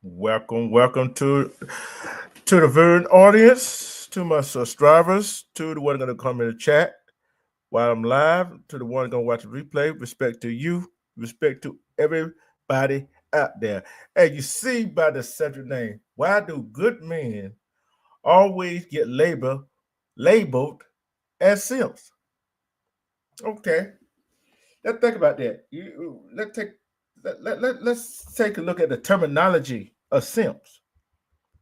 Welcome to the viewing audience, to my subscribers, to the one going to come in the chat while I'm live, to the one going to watch the replay. Respect to you, respect to everybody out there. As you see by the subject name, why do good men always get labeled as simps? Okay, let's think about that. Let's take a look at the terminology of simps.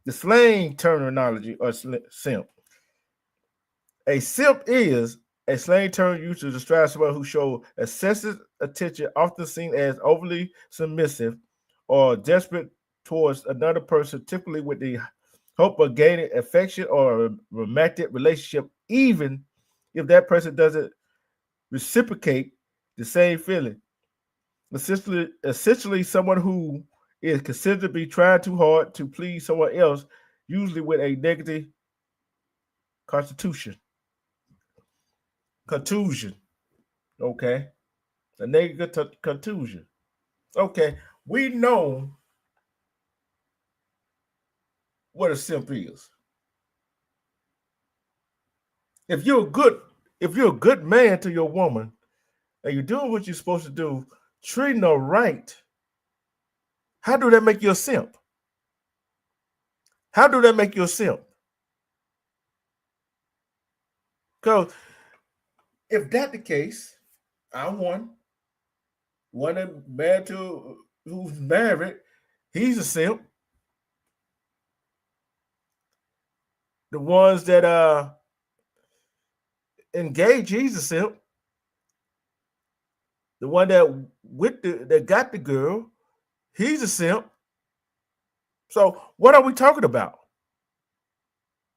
The slang terminology of simp. A simp is a slang term used to describe someone who shows excessive attention, often seen as overly submissive or desperate towards another person, typically with the hope of gaining affection or a romantic relationship, even if that person doesn't reciprocate the same feeling. Essentially, someone who is considered to be trying too hard to please someone else, usually with a negative contusion. Okay, a negative contusion. Okay, we know what a simp is. If you're a good man to your woman, and you're doing what you're supposed to do, treating her right, how do that make you a simp? How do that make you a simp? Because if that's the case, I'm one that married to who's married, he's a simp. The ones that engage, he's a simp. The one that got the girl, he's a simp. So what are we talking about?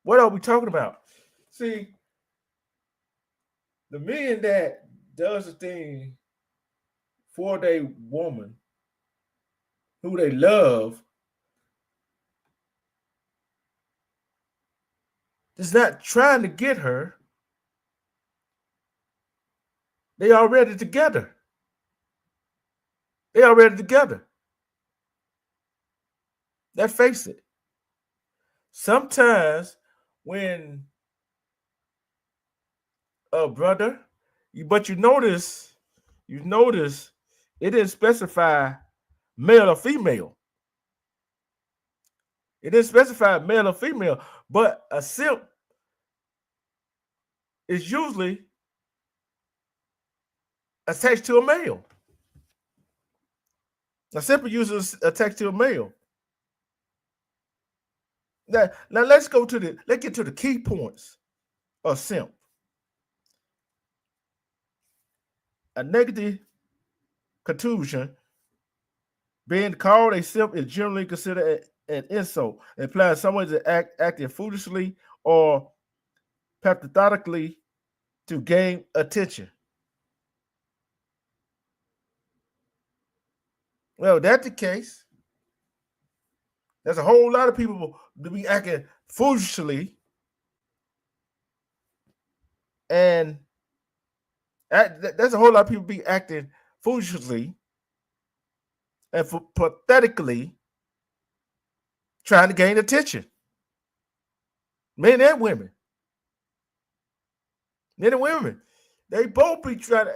What are we talking about? See, the man that does the thing for their woman, who they love, is not trying to get her. They already together. They already together. Let's face it. Sometimes when a brother, but you notice it didn't specify male or female. It didn't specify male or female, but a simp is usually attached to a male. A simp is usually attached to a male. Now let's get to the key points of simp. A negative contusion, being called a simp is generally considered an insult, implying someone is acting foolishly or patriotically to gain attention. Well, if that's the case, there's a whole lot of people to be acting foolishly and there's a whole lot of people be acting foolishly and pathetically trying to gain attention. Men and women. Men and women. They both be trying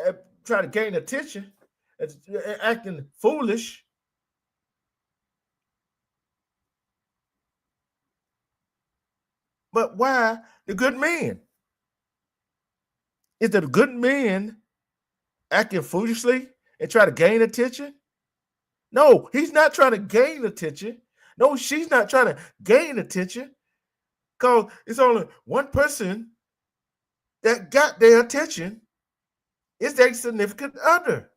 to gain attention and acting foolish. But why the good men? Is the good men acting foolishly and try to gain attention? No, he's not trying to gain attention. No, she's not trying to gain attention. Because it's only one person that got their attention. It's their significant other.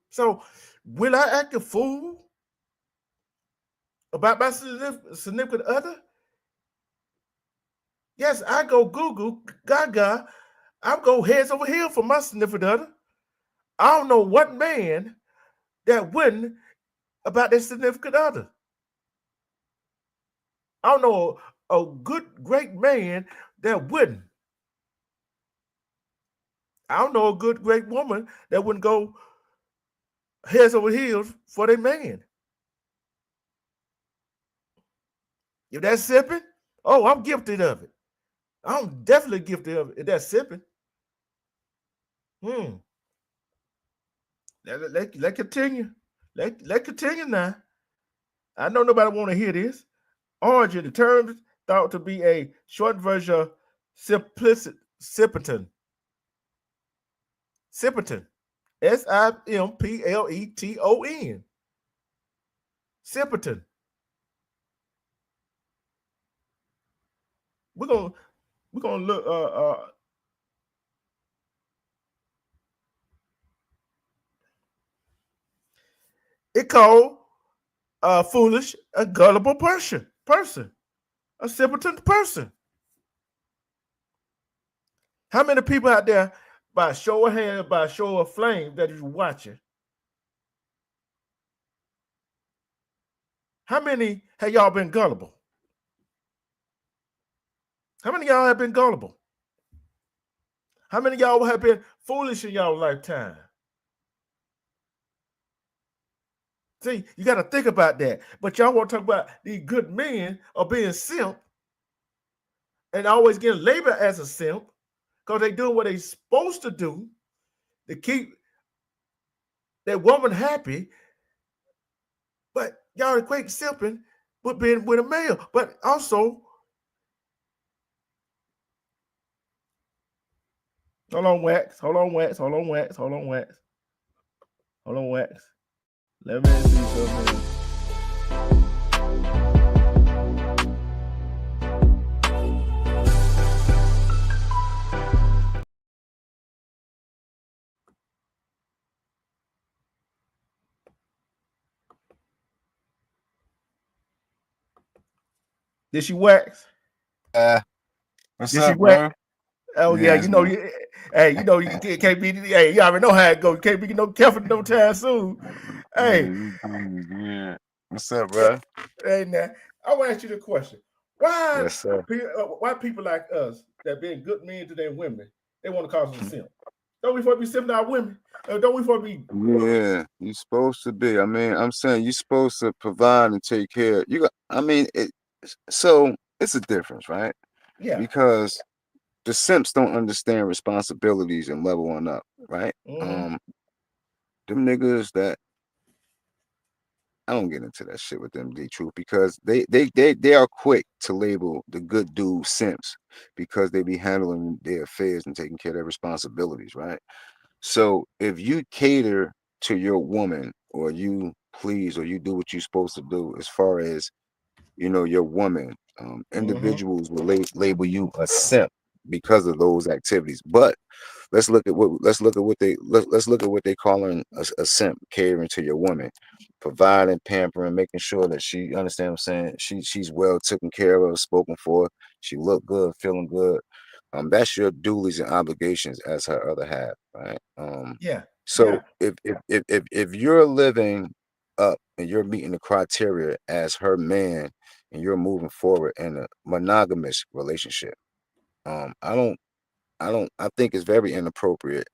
So will I act a fool about my significant other? Yes, I go Google Gaga. I'll go heads over heels for my significant other. I don't know what man that wouldn't about their significant other. I don't know a good, great man that wouldn't. I don't know a good, great woman that wouldn't go heads over heels for their man. If that's sipping, oh, I'm gifted of it. I'm definitely gifted of it. If that's sipping. Let continue. Let continue now. I know nobody want to hear this. Origin, the term thought to be a short version of simpleton. Simpleton. Simpleton. Simpleton. We're gonna look it called a foolish, a gullible person, a simpleton person. How many people out there, by show of hands, by show of flame, that is watching? How many have y'all been gullible? How many of y'all have been gullible? How many of y'all have been foolish in y'all lifetime? See, you got to think about that. But y'all want to talk about these good men are being simp and always getting labeled as a simp because they doing what they supposed to do to keep that woman happy. But y'all equate simping with being with a male. But also, hold on, wax. Let me see something. Did she wax? What's up, bro? Oh yeah, Yeah, you know, hey, you know, you can't be. Hey, you already know how it goes. You can't be no careful no time soon. Hey, these dudes, yeah. What's up, hey, bro? hey, now I want to ask you the question: Why, Yes, sir. why people like us that being good men to their women, they want to call us a simp? Don't we supposed to be simping our women? Don't we supposed to be? Yeah, you supposed to be. I mean, I'm saying you're supposed to provide and take care. You got, I mean, so it's a difference, right? Yeah. Because the simps don't understand responsibilities and level on up, right? Mm-hmm. Um, them niggas that I don't get into that shit with them, the truth, because they are quick to label the good dude simps because they be handling their affairs and taking care of their responsibilities, right? So if you cater to your woman or you please or you do what you're supposed to do as far as your woman, Mm-hmm. individuals will label you a simp because of those activities. But let's look at what they calling a simp, catering to your woman, providing, pampering, making sure that she understand what I'm saying. She's well taken care of, spoken for. She look good, feeling good. That's your duties and obligations as her other half, right? Yeah. So Yeah. if you're living up and you're meeting the criteria as her man and you're moving forward in a monogamous relationship, I don't I think it's very inappropriate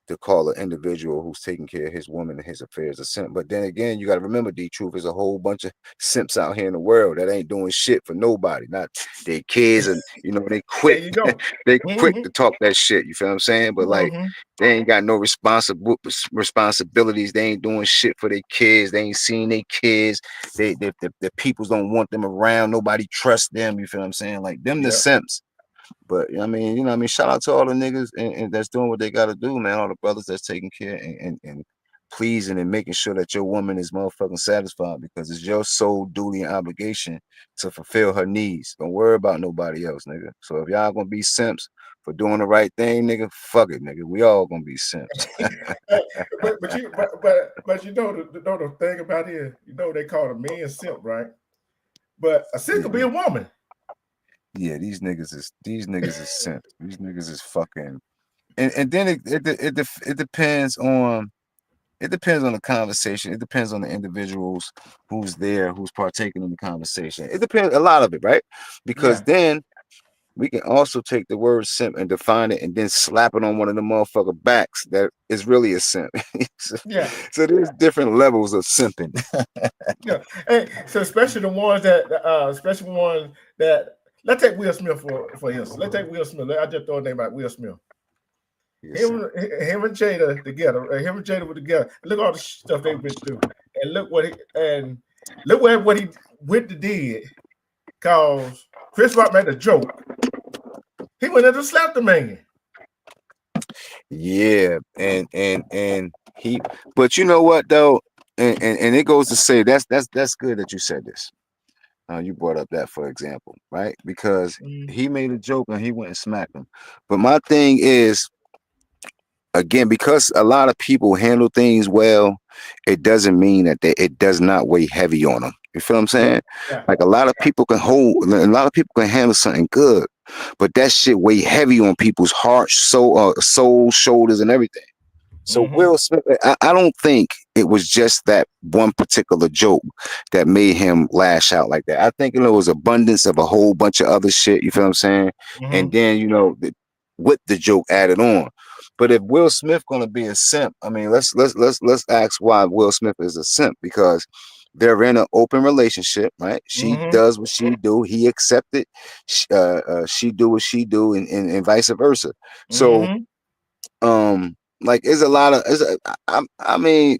to call an individual who's taking care of his woman and his affairs a simp. But then again, you got to remember, D Truth, is a whole bunch of simps out here in the world that ain't doing shit for nobody, not their kids, and they There quick, you go. they quick Mm-hmm. to talk that shit. You feel what I'm saying? But like, Mm-hmm. they ain't got no responsibilities. They ain't doing shit for their kids. They ain't seen their kids. The peoples don't want them around. Nobody trusts them. You feel what I'm saying? Like them the Yeah. simps. But shout out to all the niggas and that's doing what they gotta do, man. All the brothers that's taking care and pleasing and making sure that your woman is motherfucking satisfied because it's your sole duty and obligation to fulfill her needs. Don't worry about nobody else, nigga. So if y'all gonna be simps for doing the right thing, nigga, fuck it, nigga. We all gonna be simps. Hey, but you know the thing about it, you know they call a man simp, right? But a simp Yeah, could be a woman. yeah, these niggas is simps. These niggas is fucking and then it depends on the conversation. It depends on the individuals who's there, who's partaking in the conversation. It depends a lot of it, right? Because Yeah. then we can also take the word simp and define it and then slap it on one of the motherfucker backs that is really a simp. so, Yeah. so there's different levels of simping. Yeah. Hey, so especially ones that let's take Will Smith for instance. Let's take Will Smith. I just throw a name out Will Smith. He a simp. Him and Jada together. Him and Jada were together. Look at all the stuff they've been through, and look what he went to did. Cause Chris Rock made a joke. He went in to slap the man. Yeah, and he but you know what though? And it goes to say that's good that you said this. You brought up that for example, right? Because Mm, he made a joke and he went and smacked him. But my thing is, again, because a lot of people handle things well, it doesn't mean that it does not weigh heavy on them. You feel what I'm yeah, saying? yeah. Like a lot of people can handle something good, but that shit weigh heavy on people's hearts, soul, shoulders, and everything. So Mm-hmm. Will Smith, I don't think it was just that one particular joke that made him lash out like that. I think it was abundance of a whole bunch of other shit. You feel what I'm saying? And Mm-hmm. then with the joke added on. But if Will Smith gonna be a simp, I mean, let's ask why Will Smith is a simp because they're in an open relationship, right? She Mm-hmm. does what she do, he accepted. She do what she do, and vice versa. So Mm-hmm. like it's a lot of I mean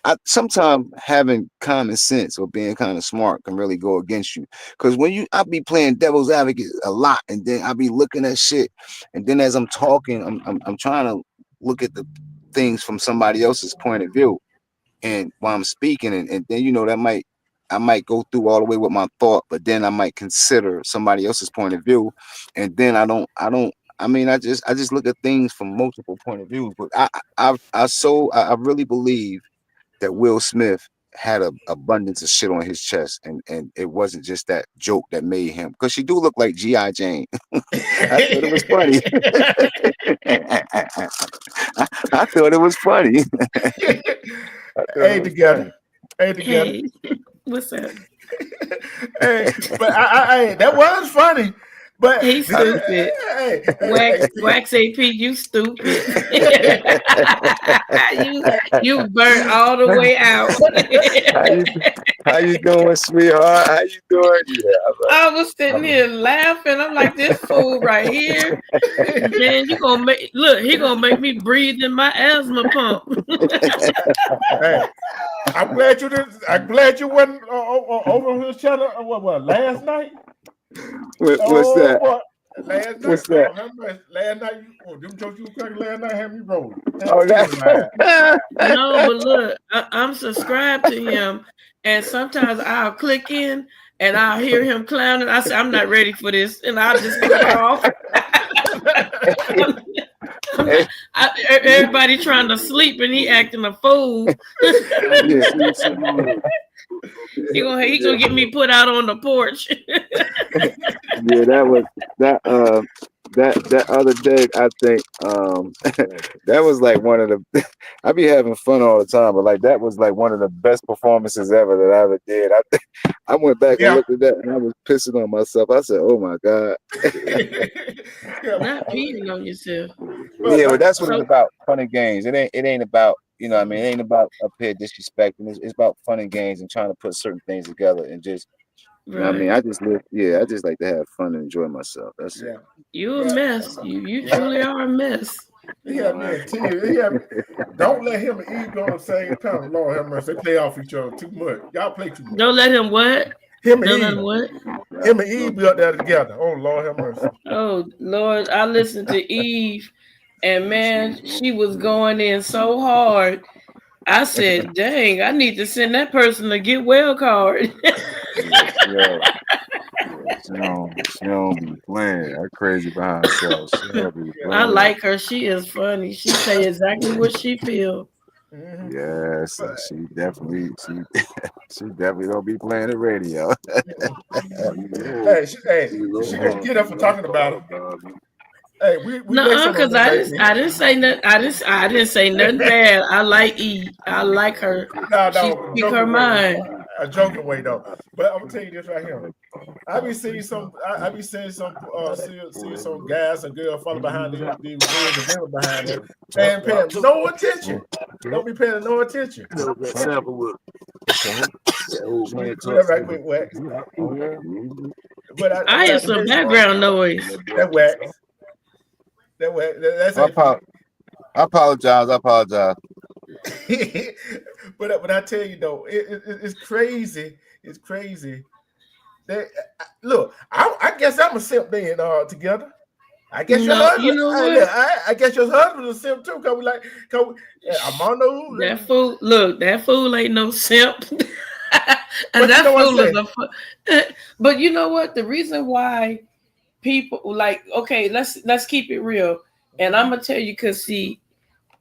I sometimes having common sense or being kind of smart can really go against you because when I be playing devil's advocate a lot and then I be looking at shit and then as I'm talking I'm trying to look at the things from somebody else's point of view and while I'm speaking, and then that I might go through all the way with my thought, but then I might consider somebody else's point of view, and then I mean, I just look at things from multiple point of views. But I really believe that Will Smith had a abundance of shit on his chest, and it wasn't just that joke that made him, because she do look like G.I. Jane. I thought it was funny. I thought it was funny. I thought it Hey, was together. funny. Hey, together. Hey, what's up? Hey, but that was funny. But He stupid. Wax AP, you stupid. you you burnt all the way out. how you how you doing, sweetheart? How you doing? Yeah, I was sitting here laughing. I'm like, this fool right here. Man, you gonna make look, he gonna make me breathe in my asthma pump. hey, I'm glad you didn't. I'm glad you wasn't over his channel. What last night? what's that? What last night? What's that? Last night, them jokes you were cracking last night had me rolling. Oh, that. No, but look, I'm subscribed to him, and sometimes I'll click in and I'll hear him clowning. I say, I'm not ready for this, and I'll just click off. Everybody trying to sleep and he acting a fool. He gonna get me put out on the porch. Yeah, that was that other day. I think that was like one of the. I be having fun all the time, but like that was like one of the best performances ever that I ever did. I went back and looked at that, and I was pissing on myself. I said, "Oh my god!" Not peeing on yourself. Yeah, but that's what it's about. Fun and games. It ain't about, you know what I mean, it ain't about up here disrespecting. It's about fun and games and trying to put certain things together and just, you know what I mean, I just like to have fun and enjoy myself. That's it. You a mess. You truly are a mess. Yeah, man. Don't let him and Eve go on the same panel. Lord have mercy. They play off each other too much. Y'all play too much. Don't let him what? Him and Don't Eve. let him what? Him and Eve be up there together. Oh, Lord have mercy. Oh, Lord. I listened to Eve, and man, she was going in so hard. I said, dang, I need to send that person a get well card. She don't be playing. I'm crazy behind herself. I like her. She is funny. She say exactly what she feel. Mm-hmm. Yes, she definitely don't be playing the radio. She can get up for talking about it. Hey, we no, because I didn't say nothing. I didn't say nothing bad. I like E. I like her. She speak her mind. A joking way though. But I'm gonna tell you this right here. I be seeing some guys and girls follow behind these men and women behind them. And paying no attention. Don't be paying no attention. Right quick, Wax. But I hear some background noise. That Wax. That's I apologize. But I tell you though, it's crazy. It's crazy. Look, I guess I'm a simp then together. I guess your husband. You know what? I guess your husband's a simp too. Armando. That fool. Look, that fool ain't no simp. And that fool is But you know what? The reason why people like, okay, let's keep it real. And I'm gonna tell you, cause see,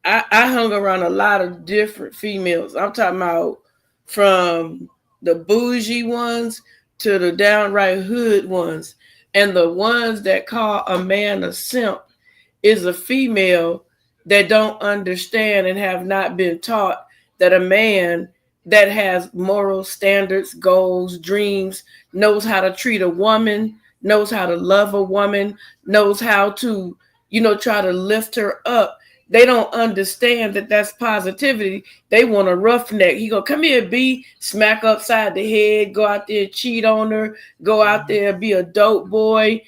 I hung around a lot of different females. I'm talking about from the bougie ones to the downright hood ones. And the ones that call a man a simp is a female that don't understand and have not been taught that a man that has moral standards, goals, dreams, knows how to treat a woman, knows how to love a woman, knows how to, try to lift her up. They don't understand that that's positivity. They want a roughneck. He go, come here, B, smack upside the head, go out there, cheat on her, go out there, be a dope boy.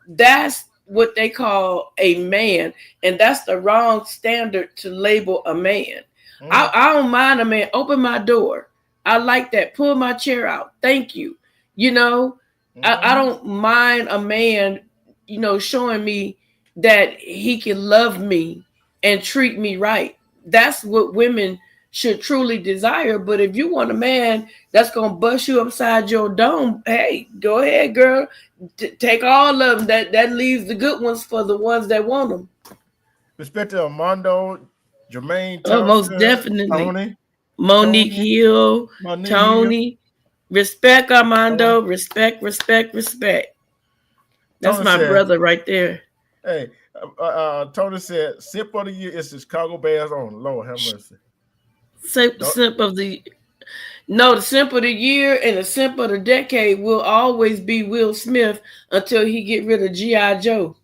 That's what they call a man. And that's the wrong standard to label a man. I don't mind a man. Open my door. I like that. Pull my chair out. Thank you. I don't mind a man, showing me that he can love me and treat me right. That's what women should truly desire. But if you want a man that's going to bust you upside your dome, hey, go ahead, girl. Take all of them. That leaves the good ones for the ones that want them. Respect to Armando, Jermaine, Thompson, most definitely. Tony. Monique Hill, Monique Tony. Respect, Armando. Respect, respect, respect. That's Tony my said, brother right there. Hey, Tony said, "Simp of the year is the Chicago Bears on." Lord have mercy. Simp of the No, the simp of the year and the simp of the decade will always be Will Smith until he get rid of G.I. Joe.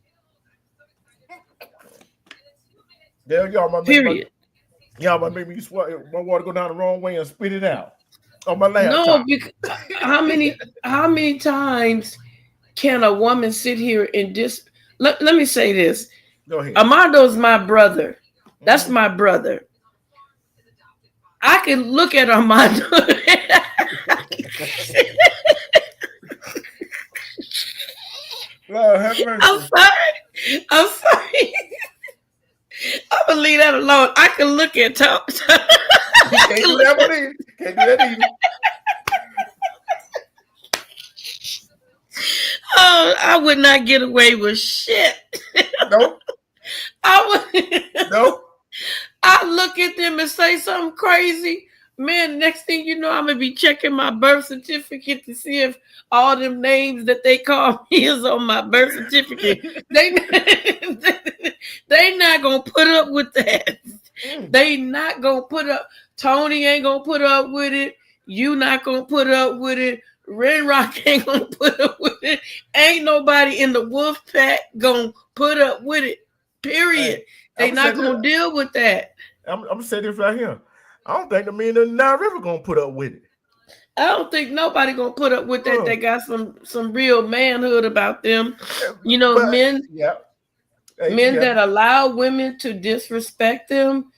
There, y'all Period. might make me sweat. My water go down the wrong way and spit it out on my No, laptop. because how many times can a woman sit here and let me say this. Go ahead. Armando's my brother. That's Mhm. my brother. I can look at Armando. Lord have mercy. I'm sorry. I'm sorry. I'm gonna leave that alone. I can look at Tom. Can't do that one either. Can't do that either. Oh, I would not get away with shit. Nope. I would. Nope. I look at them and say something crazy. Man, next thing you know, I'm gonna be checking my birth certificate to see if all them names that they call me is on my birth certificate. They they not gonna put up with that. They not gonna put up. Tony ain't gonna put up with it. You not gonna put up with it. Red Rock ain't gonna put up with it. Ain't nobody in the wolf pack gonna put up with it. Period. They not gonna deal with that. I'm gonna say this right here. I don't think the men in the Nile River gonna put up with it. I don't think nobody gonna put up with that. They got some real manhood about them. You know, But, men men that allow women to disrespect them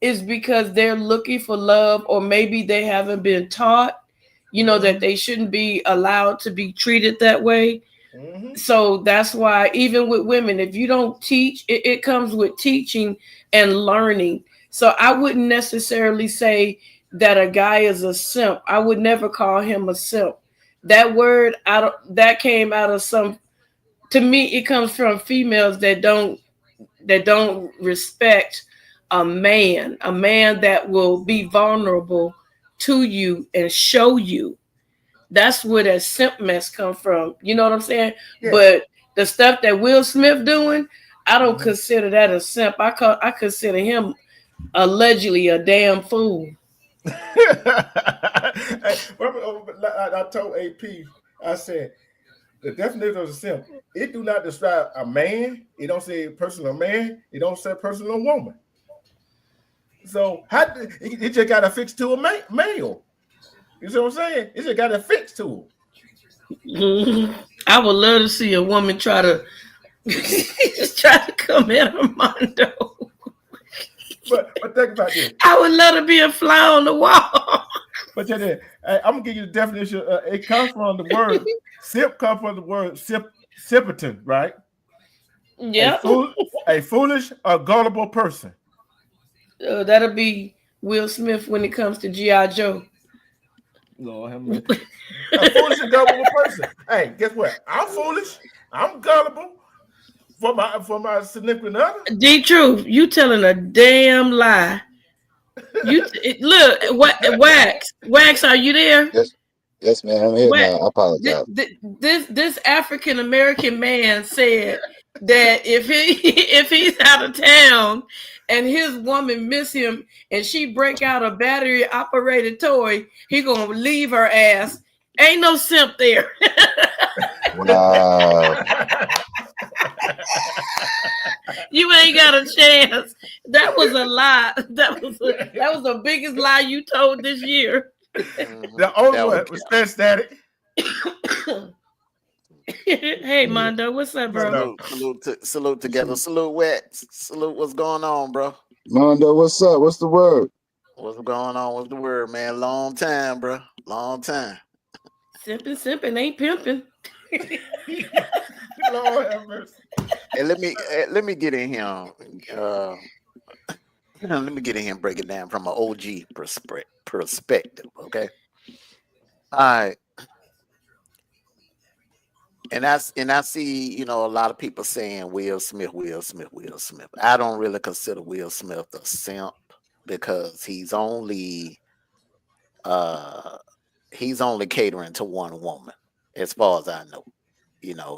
is because they're looking for love, or maybe they haven't been taught, that they shouldn't be allowed to be treated that way. So that's why even with women, if you don't teach, it comes with teaching and learning. So I wouldn't necessarily say that a guy is a simp. I would never call him a simp. That word that came out of some, to me, it comes from females that don't respect a man that will be vulnerable to you and show you. That's where that simp mess come from. You know what I'm saying? Yeah. But the stuff that Will Smith doing, I don't consider that a simp. I consider him allegedly a damn fool. I told AP, I said, the definition of a simp, it do not describe a man. It don't say person or man. It don't say person or woman. So it just got to fix to a male. You see what I'm saying? It just got to fix to him. I would love to see a woman try to come at Armando. But think about this. I would love to be a fly on the wall. But I'm gonna give you the definition. It comes from the word simp. Comes from the word simpleton, right? Yeah. A foolish or gullible person. That'll be Will Smith when it comes to G.I. Joe. Lord have mercy. A foolish and gullible person. Hey, guess what? I'm foolish. I'm gullible for my significant other. D-Truth, you telling a damn lie. You look, Wax, are you there? Yes, man. I'm here now. I apologize. This African American man said that if he's out of town and his woman miss him and she break out a battery operated toy, he gonna leave her ass. Ain't no simp there. Wow. You ain't got a chance. That was a lie. That was the biggest lie you told this year. The only one was Stan Static. Hey Mondo, what's up, bro? Salute together. Salute Wax. Salute, what's going on, bro? Mondo, what's up? What's the word? What's going on? What's the word, man? Long time, bro. Long time. Simping ain't pimping. Lord have mercy. Hey, let me get in here. Let me get in here and break it down from an OG perspective, okay? All right. And I see, a lot of people saying Will Smith. I don't really consider Will Smith a simp because he's only uh he's only catering to one woman, as far as I know.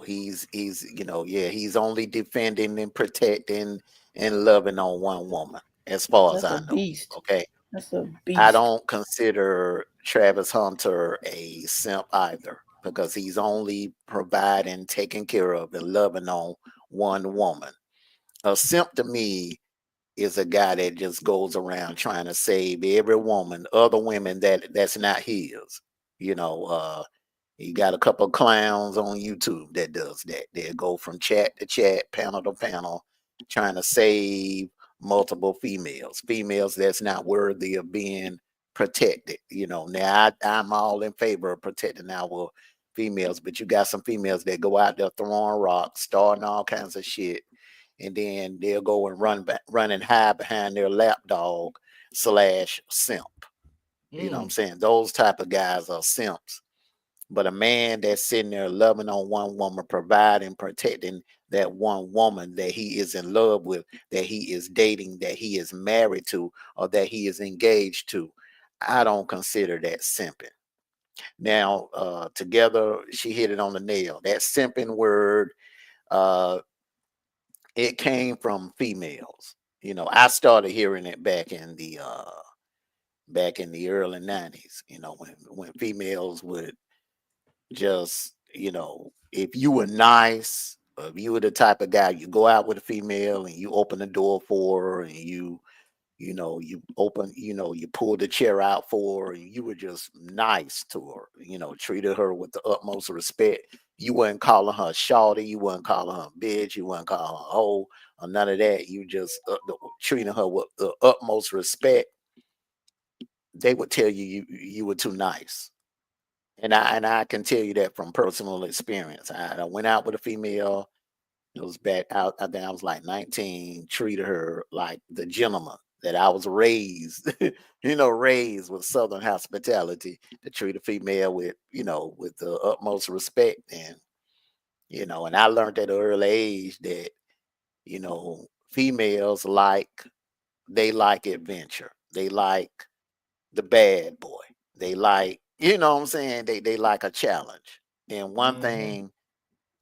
He's yeah, he's only defending and protecting and loving on one woman, as far as That's a I know. beast. Okay. That's a I beast. don't consider Travis Hunter a simp either, because he's only providing, taking care of, and loving on one woman. A simp to me is a guy that just goes around trying to save every woman, other women that's not his. You know, you got a couple of clowns on YouTube that does that. They go from chat to chat, panel to panel, trying to save multiple females that's not worthy of being protected. Now I'm all in favor of protecting our females, but you got some females that go out there throwing rocks, starting all kinds of shit, and then they'll go and run and hide behind their lapdog slash simp. You know what I'm saying? Those type of guys are simps. But a man that's sitting there loving on one woman, providing, protecting that one woman that he is in love with, that he is dating, that he is married to, or that he is engaged to, I don't consider that simping. Now, together, she hit it on the nail. That simping word, uh, it came from females. I started hearing it back in the early 90s, when females would just, if you were nice, or if you were the type of guy, you go out with a female and you open the door for her, and you pull the chair out for her, and you were just nice to her, treated her with the utmost respect. You weren't calling her shawty, you weren't calling her bitch, you weren't calling her hoe, or none of that. You just treating her with the utmost respect. They would tell you were too nice. And I can tell you that from personal experience. I went out with a female. It was back out. I think I was like 19. Treated her like the gentleman that I was raised, raised with Southern hospitality, to treat a female with the utmost respect. And I learned at an early age that, females they like adventure. They like the bad boy. They like, what I'm saying? They like a challenge. And one thing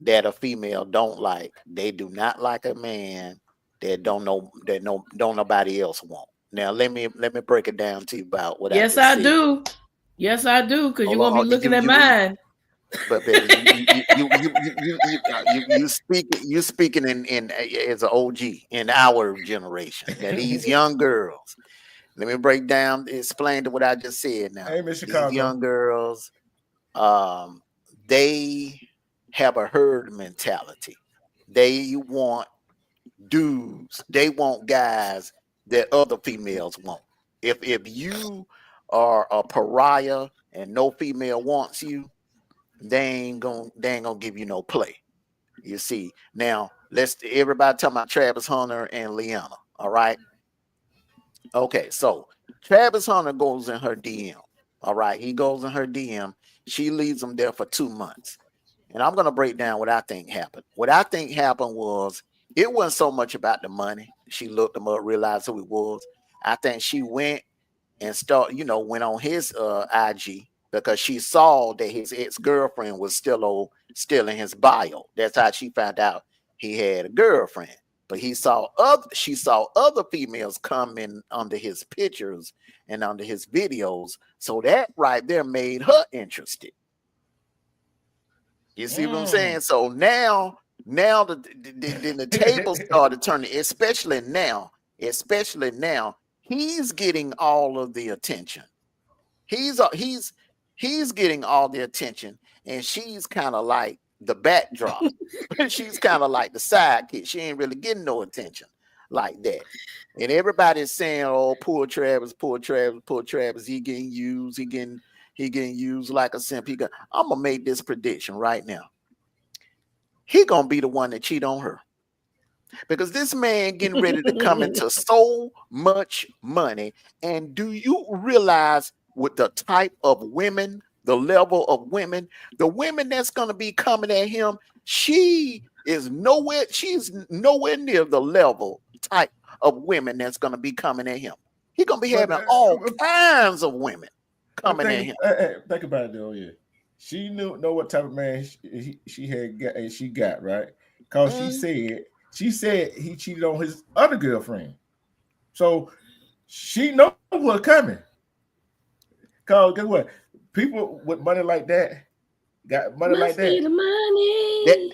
that a female don't like, they do not like a man that don't nobody else want. Now let me break it down to you about what I Yes, just I said. do. Yes, I do. Because you're Hold on, gonna be looking at mine. but baby, you speaking in as an OG in our generation. Now these young girls, let me break down, explain to what I just said. Now Hey, Miss these Chicago. young girls, um, they have a herd mentality. They want dudes. They want guys that other females want. If you are a pariah and no female wants you, they ain't gonna give you no play. You see. Now let's everybody talking about Travis Hunter and Leanna. All right. Okay, so Travis Hunter goes in her DM. All right, he goes in her DM. She leaves him there for 2 months. And I'm going to break down what I think happened. What I think happened was, it wasn't so much about the money. She looked him up, realized who he was. I think she went and went on his IG, because she saw that his ex-girlfriend was still in his bio. That's how she found out he had a girlfriend. But she saw other females come in under his pictures and under his videos. So that right there made her interested. You see what I'm saying? So now the tables started turning, especially now. He's getting all of the attention. He's getting all the attention, and she's kind of like the backdrop. She's kind of like the sidekick. She ain't really getting no attention like that. And everybody's saying, "Oh, poor Travis, poor Travis, poor Travis. He getting used. He getting used like a simp." I'm gonna make this prediction right now. He gonna be the one that cheat on her, because this man getting ready to come into so much money. And do you realize, with the type of women, the level of women, the women that's going to be coming at him, she's nowhere near the level type of women that's going to be coming at him. He's going to be But having all kinds of women. coming at him. Think about it though. Yeah, she know what type of man she had got, and she got right because she said he cheated on his other girlfriend. So she know what's coming. Cause guess what? People with money like that got money like Must be that. the money.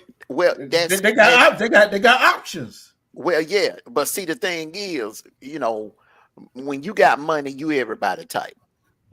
They got options. Well, yeah, but see, the thing is, when you got money, you everybody type.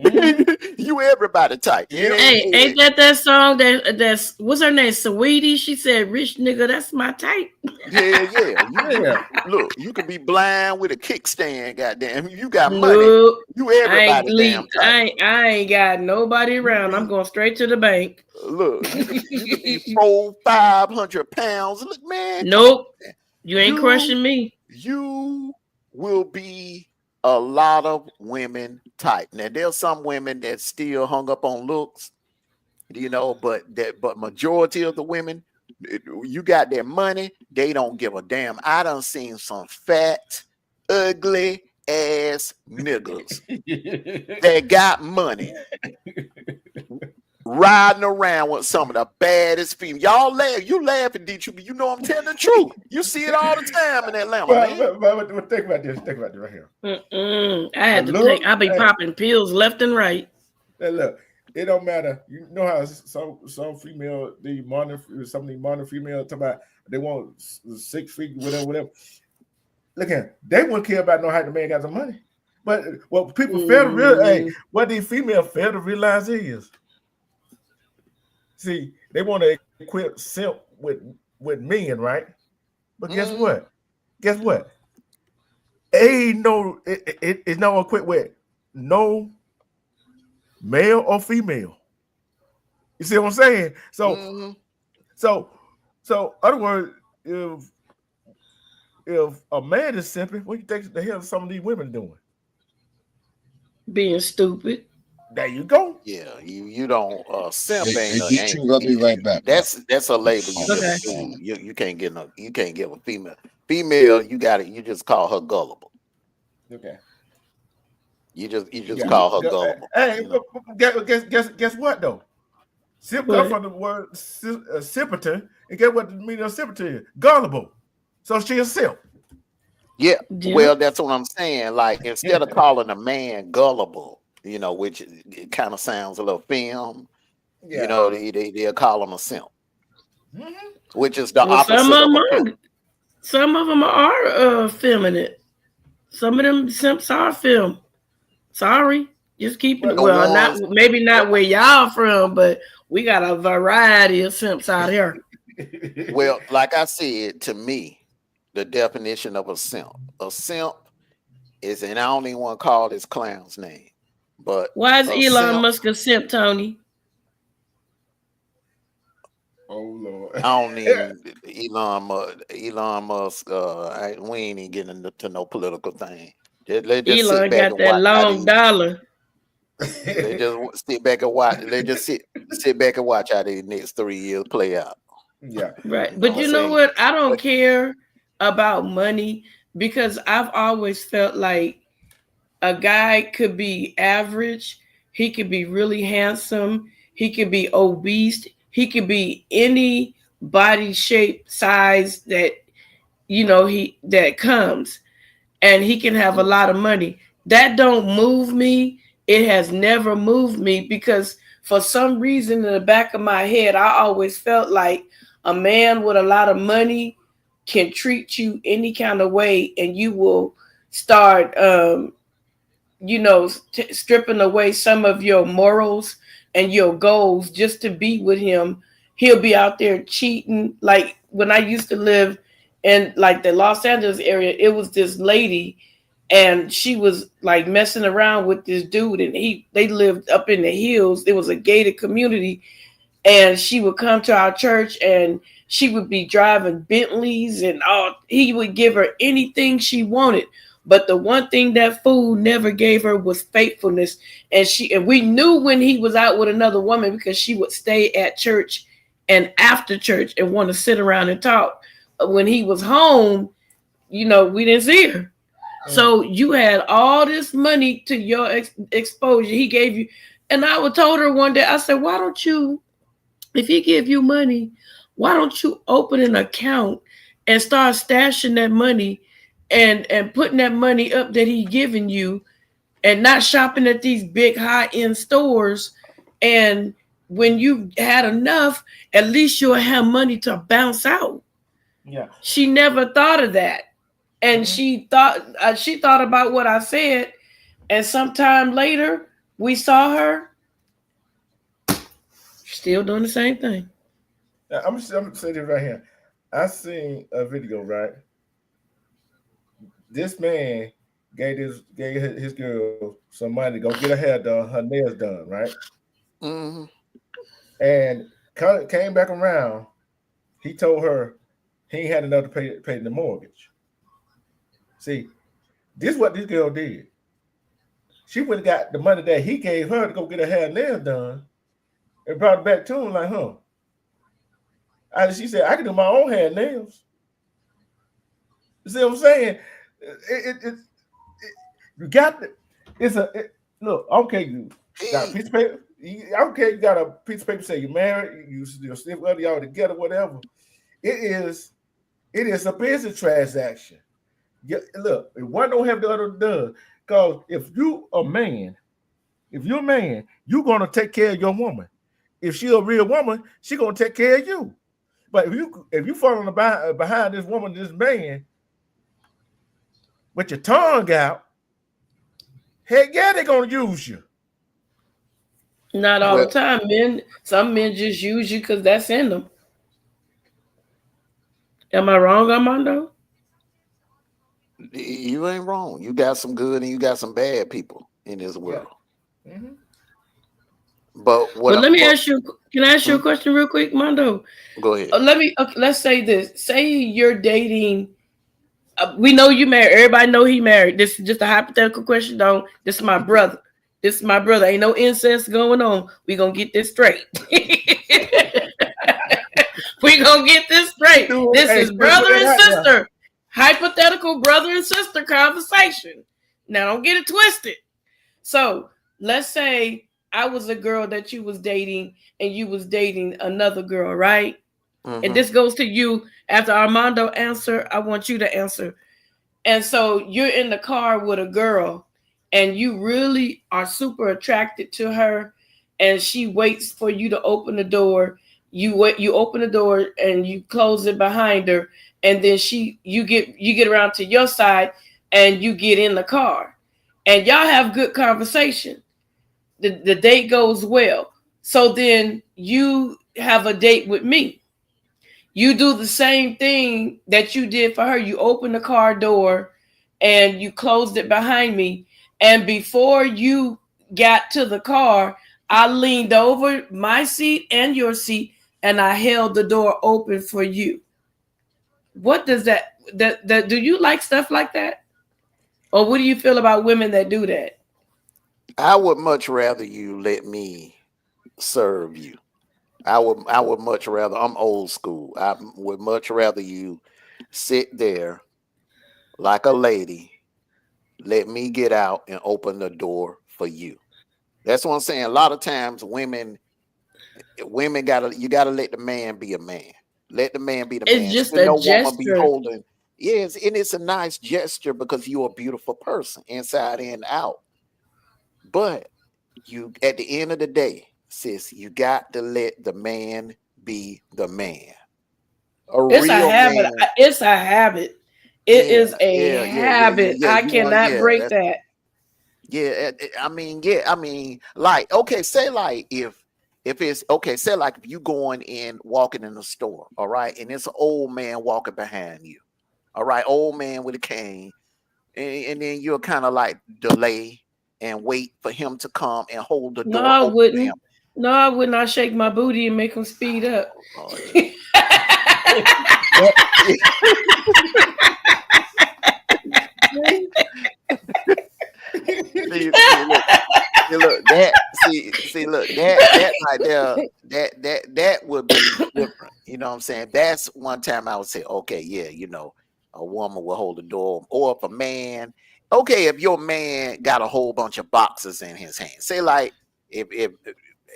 You everybody type. Yeah. Hey, ain't that song that's what's her name? Sweetie. She said, "Rich nigga, that's my type." Yeah. Look, you can be blind with a kickstand. Goddamn, you got money. Look, You everybody damn type. I ain't got nobody around. I'm going straight to the bank. Look, you could be 400-500 pounds. Look, man. Nope, you ain't crushing me. You will be a lot of women type. Now there's some women that still hung up on looks, but majority of the women, you got their money, they don't give a damn. I done seen some fat, ugly ass niggas that got money riding around with some of the baddest females. Y'all laugh, you laughing, Detroit, but you know I'm telling the truth. You see it all the time in Atlanta, man. But think about this right here. I had to think. I be popping pills left and right. Hey, look, it don't matter. You know how some female, some of the modern females talk about they want 6 feet, whatever. Look at they wouldn't care about how the man got the money. But what people fail to realize, what these females fail to realize is, see, they want to equip simp with men, right? But guess what? Ain't no, it's not equipped with no male or female. You see what I'm saying? So, other words, if a man is simping, what do you think the hell some of these women doing? Being stupid. There you go. Yeah, you don't simp ain't. I'll be right back. That's a label you just do. You can't give a female. Female, you just call her gullible. Okay. You just call her gullible. Hey, guess what though? Simp comes from the word simpleton, and guess what the meaning of simpleton is? Gullible. So she's a simp. Yeah. Well, that's what I'm saying. Like instead of calling a man gullible, which it kind of sounds a little film. Yeah. They'll call him a simp, which is the opposite. Some of them are feminine. Some of them simps are film. Sorry, just keeping it. Maybe not where y'all from, but we got a variety of simps out here. Well, like I said, to me, the definition of a simp is, and I don't even want to call this clown's name, but why is Elon Musk a simp, Tony? Oh Lord! I don't even Elon Musk. We ain't even getting into no political thing. Elon got that long dollar. They just sit back and watch. They just sit back and watch how the next 3 years play out. Yeah, right. But you know what? I don't care about money because I've always felt like a guy could be average. He could be really handsome. He could be obese. He could be any body shape, size that that comes, and he can have a lot of money. That don't move me. It has never moved me because for some reason in the back of my head, I always felt like a man with a lot of money can treat you any kind of way, and you will start, stripping away some of your morals and your goals just to be with him. He'll be out there cheating. Like when I used to live in like the Los Angeles area, it was this lady and she was like messing around with this dude, and they lived up in the hills. It was a gated community, and she would come to our church and she would be driving Bentleys and all. He would give her anything she wanted. But the one thing that fool never gave her was faithfulness. And we knew when he was out with another woman because she would stay at church and after church and want to sit around and talk. When he was home, we didn't see her. So you had all this money to your exposure. He gave you, and I was told her one day, I said, why don't you, if he give you money, why don't you open an account and start stashing that money and putting that money up that he giving you and not shopping at these big high-end stores. And when you had enough, at least you'll have money to bounce out. Yeah. She never thought of that. And she thought about what I said, and sometime later we saw her still doing the same thing. Now, I'm gonna say this right here. I seen a video, right? This man gave his girl some money to go get her hair done, her nails done, right? Mm-hmm. And came back around. He told her he ain't had enough to pay the mortgage. See, this is what this girl did. She would have got the money that he gave her to go get her hair and nails done, and brought it back to him like, huh? She said, I can do my own hair and nails. You see what I'm saying? You got the. Look, okay, you got a piece of paper. Okay, you got a piece of paper say you're married, you're still other y'all together, whatever. It is a business transaction. Look, if one don't have the other does. Because if you're a man, you're gonna take care of your woman. If she's a real woman, she's gonna take care of you. But if you falling behind this woman, this man, with your tongue out, heck yeah, they're gonna use you. Not all the time, men. Some men just use you because that's in them. Am I wrong, Armando? You ain't wrong. You got some good and you got some bad people in this world. Yeah. Mm-hmm. But let me ask you. Can I ask you a question real quick, Mondo? Go ahead. Let's say this. Say you're dating. We know you married. Everybody know he married. This is just a hypothetical question. Though this is my brother. This is my brother. Ain't no incest going on. We gonna get this straight. We gonna get this straight. This is brother and sister. Hypothetical brother and sister conversation. Now don't get it twisted. So let's say I was a girl that you was dating and you was dating another girl, right? Mm-hmm. And this goes to you. After Armando answer, I want you to answer. And so you're in the car with a girl and you really are super attracted to her and she waits for you to open the door. You open the door and you close it behind her, and then you get around to your side and you get in the car and y'all have good conversation. The date goes well. So then you have a date with me. You do the same thing that you did for her. You open the car door and you closed it behind me. And before you got to the car, I leaned over my seat and your seat and I held the door open for you. What does that do you like stuff like that? Or what do you feel about women that do that? I would much rather you let me serve you. I would much rather, I'm old school. I would much rather you sit there like a lady, let me get out and open the door for you. That's what I'm saying. A lot of times women gotta let the man be a man. Let the man be the man. It's just a gesture. Woman be holding. Yes, and it's a nice gesture because you're a beautiful person inside and out. But you, at the end of the day, sis, you got to let the man be the man. It's a habit. It's a habit. It is a habit. I cannot break that. Yeah, I mean, like, okay, say like if it's okay, say like if you going in walking in the store, all right, and it's an old man walking behind you, all right, old man with a cane, and then you'll kind of like delay and wait for him to come and hold the door. No, I wouldn't. No, I would not shake my booty and make him speed up. Oh, yeah. Look, that right there, that would be different. You know what I'm saying? That's one time I would say, okay, yeah, you know, a woman will hold the door, or if a man okay, if your man got a whole bunch of boxes in his hand, say like if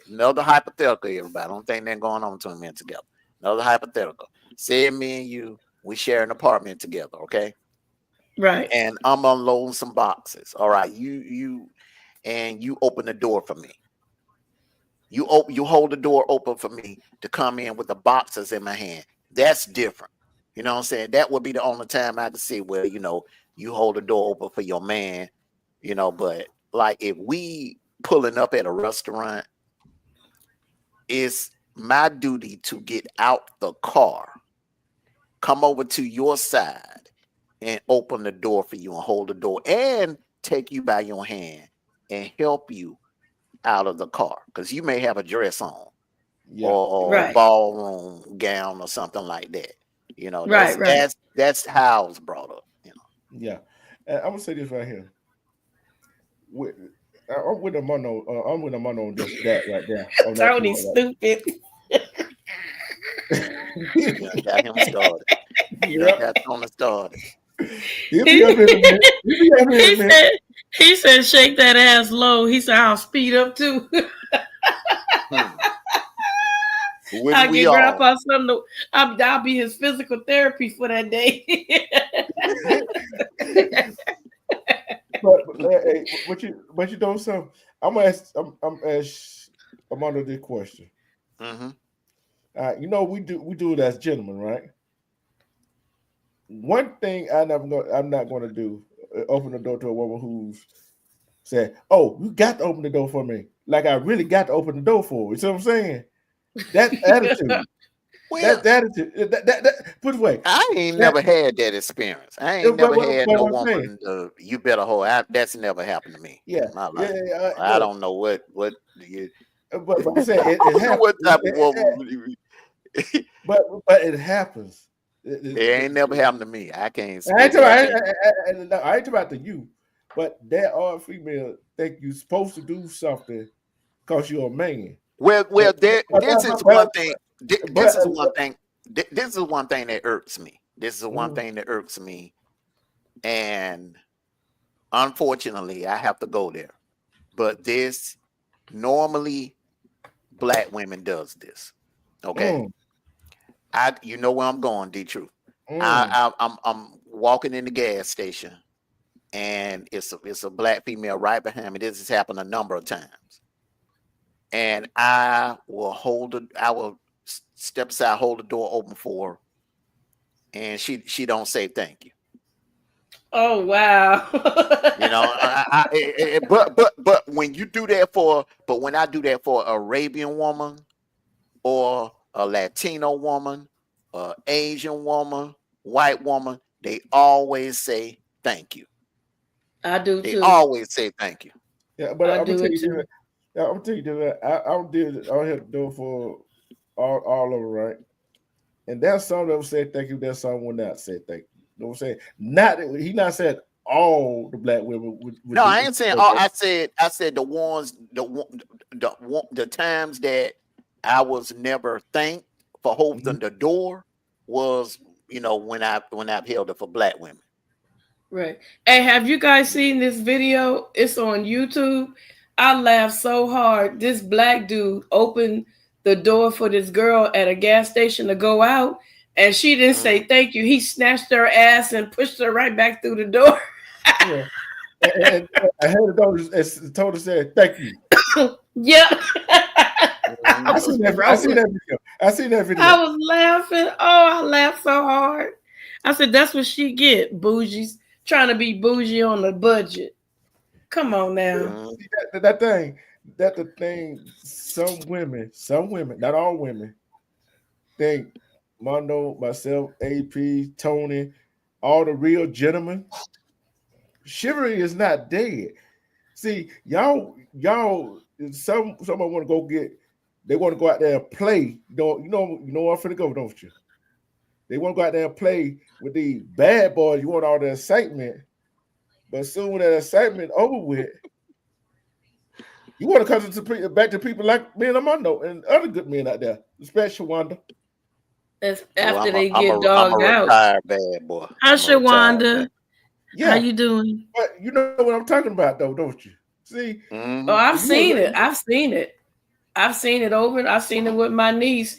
another hypothetical, everybody, I don't think they're going on 2 men together. Another hypothetical. Say me and you, we share an apartment together, okay? Right. And I'm unloading some boxes. All right, you open the door for me. You hold the door open for me to come in with the boxes in my hand. That's different. You know what I'm saying? That would be the only time I could see where, you hold the door open for your man, but like if we pulling up at a restaurant, it's my duty to get out the car, come over to your side and open the door for you and hold the door and take you by your hand and help you out of the car because you may have a dress on Yeah. or a Right. ballroom gown or something like that. Right. Right. That's how it's brought up. Yeah. And I'm gonna say this right here. With, I'm with a mono. I'm with a mono on just that right there. On that Tony's part. stupid. You done got him started. You done Yeah. got Tony started. He'll be up in a minute. He'll be up in a minute. He said, shake that ass low. He said, I'll speed up too. Hmm. I'll Wouldn't we get all? Grandpa something. I'll be his physical therapy for that day. But hey, but you know something? I'm under this question. Mm-hmm. We do it as gentlemen, right? One thing I'm not going to do open the door to a woman who's said, "Oh, you got to open the door for me," like I really got to open the door for her. You see what I'm saying? That attitude. Well, That attitude. That put away. I ain't That, never had that experience. I ain't but never had no I'm saying, woman. You better hold. That's never happened to me yeah, in my yeah, life. I look, don't know what you. but I'm saying I it don't know what type of happens. woman. But it happens. It ain't never happened to me. I can't I ain't speak. talking, I I, can't. no, I ain't talking about the you, but there are females think you're supposed to do something because you're a man. Well, But this is one thing. but This is one thing. This is one thing that irks me. This is one mm, thing that irks me, and unfortunately, I have to go there. But this normally black women does this. Okay, mm, you know where I'm going, D Truth. mm. I'm walking in the gas station, and it's a black female right behind me. This has happened a number of times, and I will step aside, hold the door open for her, and she don't say thank you. Oh wow. But when you do that when I do that for an Arabian woman or a Latino woman, a Asian woman, white woman, they always say thank you. I do They too. always say thank you. Yeah, but I I'm gonna do tell it you too. this. I'm gonna tell you this. I did. I had to do it for all over, right? And there's some that will say thank you. There's some will not say thank you. You know what I'm saying? Not he not said all the black women would No, do. I ain't saying all. I said the ones the times that I was never thanked for Mhm. holding the door was when I've held it for black women. Right. Hey, have you guys seen this video? It's on YouTube. I laughed so hard. This black dude opened the door for this girl at a gas station to go out, and she didn't say Mhm. thank you. He snatched her ass and pushed her right back through the door. Yeah. And I had to go and told her said thank you. Yep. Mhm. I I was seen that. I seen rolling. that video. I seen that I video. was laughing. Oh, I laughed so hard. I said, that's what she get, bougies. Trying to be bougie on the budget. Come on now. Mhm. See, that thing. That the thing. Some women, not all women, think Mondo, myself, AP, Tony, all the real gentlemen. Chivalry is not dead. See, y'all, someone want to go get. They want to go out there and play. You know where I'm finna go, don't you? They want to go out there and play with the bad boys. You want all the excitement, but soon when that excitement over with, you want to come back to people like me and Armando and other good men out there, especially Wanda. That's Well, after they I'm get a dogged out. retired bad boy. Hi, I'm a retired bad. Shawanda. Yeah. How you doing? But you know what I'm talking about, though, don't you? See? Oh, I've You seen was- it. I've seen it. I've seen it over. I've seen it with my niece.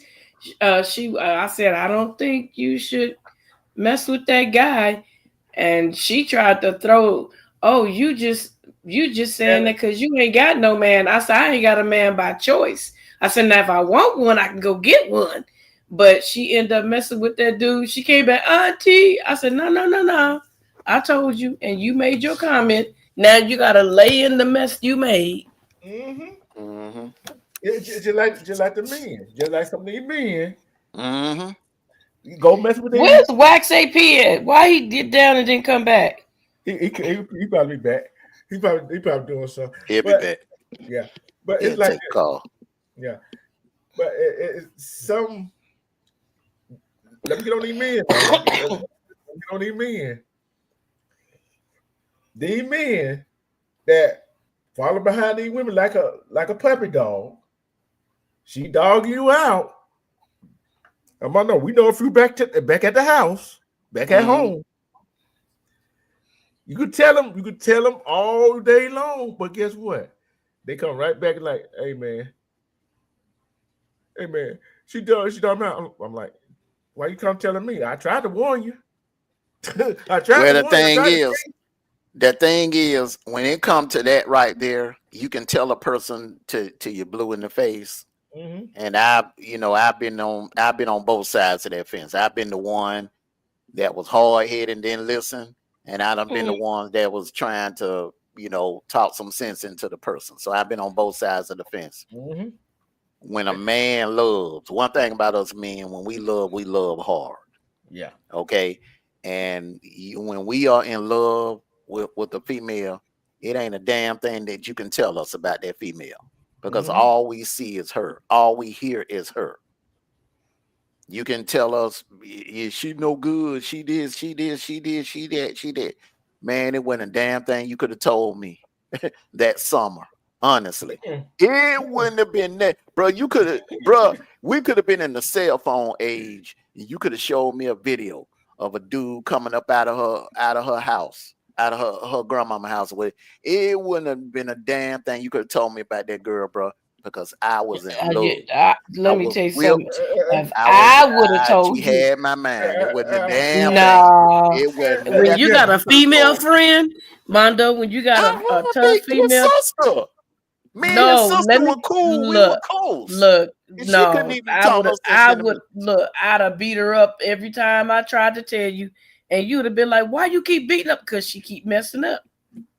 I said, I don't think you should mess with that guy, and she tried to throw. Oh, you just saying that because you ain't got no man. I said, I ain't got a man by choice. I said, now if I want one, I can go get one. But she ended up messing with that dude. She came back, Auntie. I said, no. I told you, and you made your comment. Now you gotta lay in the mess you made. It's just like the men, just like some of these men. Mm-hmm. You go mess with them. Where's Wax AP at? Why he get down and didn't come back? He probably back. He probably doing something. He'll be But back. yeah, but He'll it's like take a call. yeah, but it's some. Let me get on these men. Let me get on these men. These men that follow behind these women like a puppy dog. She dog you out. We know if you back at the house, back at home. You could tell them all day long, but guess what? They come right back like, hey man, she done me out. I'm like, why you come telling me? I tried to warn you. I tried Well, to the warn you. thing is, when it comes to that right there, you can tell a person to you blue in the face. And I've been on both sides of that fence. I've been the one that was hard headed and didn't listen, and I've been the one that was trying to talk some sense into the person. So I've been on both sides of the fence. When a man loves, one thing about us men, when we love hard. Yeah. Okay. And when we are in love with a female, it ain't a damn thing that you can tell us about that female, because all we see is her. All we hear is her. You can tell us, she no good. She did. Man, it wasn't a damn thing you could have told me that summer. Honestly, it wouldn't have been that, bro. We could have been in the cell phone age. And you could have showed me a video of a dude coming up out of her house, out of her grandmama house. It wouldn't have been a damn thing you could have told me about that girl, bro, because I was in love. Let me tell you whipped. something. If I would have told she you, had my mind. It wasn't a damn thing. no. It wasn't When nothing you got a could have female told me. friend, Mondo, when you got a tough female, sister. Me and no, sister let me were cool. We look. were close. Look, And she couldn't no, even talk no sense into me. I'd have beat her up every time I tried to tell you, and you would have been like, "Why you keep beating up?" Because she keep messing up.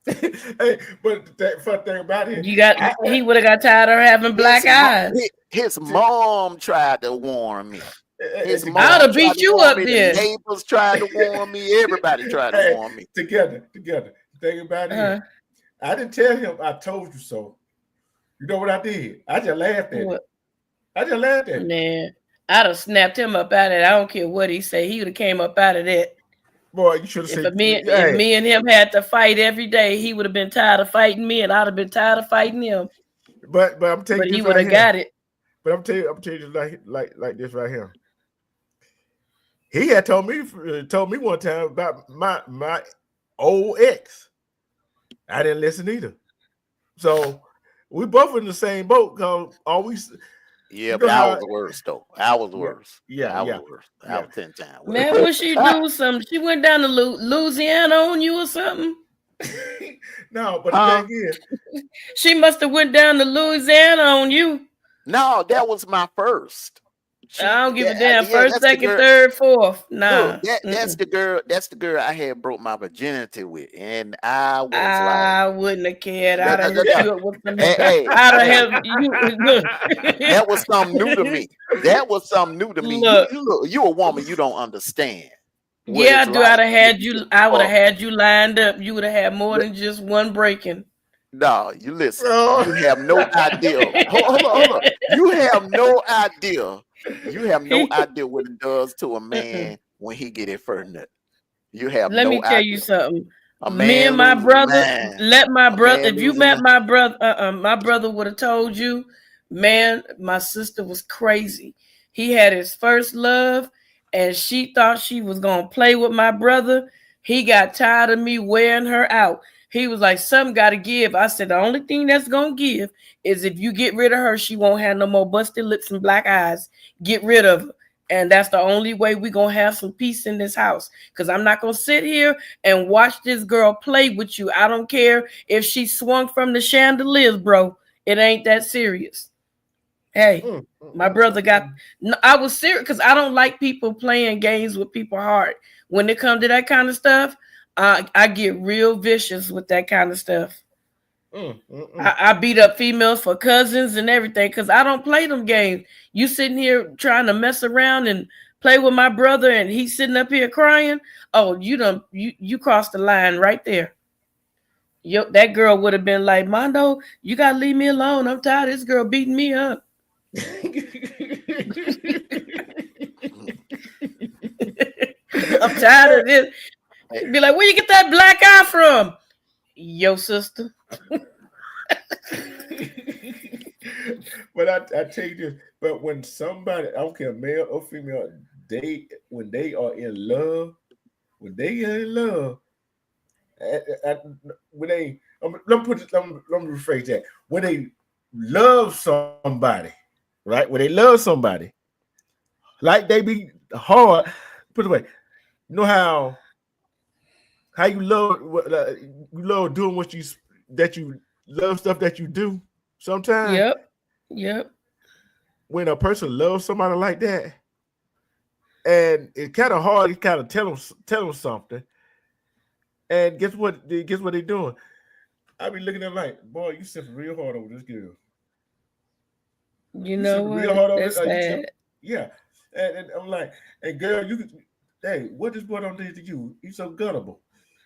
Hey, but that fun thing about it, he would have got tired of having black eyes. His mom tried to warn me. His mom I'd have beat you up me. then. The neighbors tried to warn me. Everybody tried to warn me. Together. The thing about it, I didn't tell him I told you so. You know what I did? I just laughed at it. Man, I'd have snapped him up out of it. I don't care what he say. He would have came up out of that. Boy, you should have said. If me and him had to fight every day, he would have been tired of fighting me, and I'd have been tired of fighting him. But I'm telling you, he would have got it. But I'm telling you like this right here. He had told me one time about my old ex. I didn't listen either. So we both in the same boat because always. Yeah, but I was the worst though. I was the worst. Yeah, I was the worst. I was 10 times worse. Man, what she do something? She went down to Louisiana on you or something? No, but the thing is, she must have went down to Louisiana on you. No, that was my first. I don't give a damn. First, second, third, fourth. Nah. Look, that's the girl. That's the girl I had broke my virginity with, and I was I wouldn't have cared. I'd have hooked you up with some. I'd have helped you. That was something new to me. That was something new to me. Look, you a woman. You don't understand. Yeah, I do. I'd have had you. I would have had you lined up. You would have had more than just one breaking. No, you listen. You have no idea. Hold on. You have no idea. You have no idea what it does to a man when he get it first nut. You have Let no me tell idea. you something. Me and my brother, let my brother, if you met my brother, my brother would have told you, man, my sister was crazy. He had his first love and she thought she was going to play with my brother. He got tired of me wearing her out. He was like, something got to give. I said, the only thing that's going to give is if you get rid of her, she won't have no more busted lips and black eyes. Get rid of her. And that's the only way we going to have some peace in this house. Because I'm not going to sit here and watch this girl play with you. I don't care if she swung from the chandeliers, bro. It ain't that serious. Hey, my brother got. No, I was serious because I don't like people playing games with people's heart. When it comes to that kind of stuff, I get real vicious with that kind of stuff. I beat up females for cousins and everything because I don't play them games. You sitting here trying to mess around and play with my brother, and he's sitting up here crying. Oh, you crossed the line right there. Yo, that girl would have been like, Mondo, you gotta leave me alone. I'm tired of this girl beating me up. I'm tired of this. Be like, where you get that black eye from? Yo, sister. But I tell you this, but when somebody, I don't care, male or female, when they are in love, when they are in love, when they, let me rephrase that. When they love somebody, right? When they love somebody, like they be hard. Put it away. You know how you love doing what that you love stuff that you do. Sometimes Yep. when a person loves somebody like that, and it's kind of hard to kind of tell them something, and guess what? Guess what they doing? I be looking at them like, boy, you sipping real hard over this girl. You You know sipping real what? hard over That's this. sad. Yeah, and I'm like, and girl, hey, what this boy don't do to you? He's so gullible.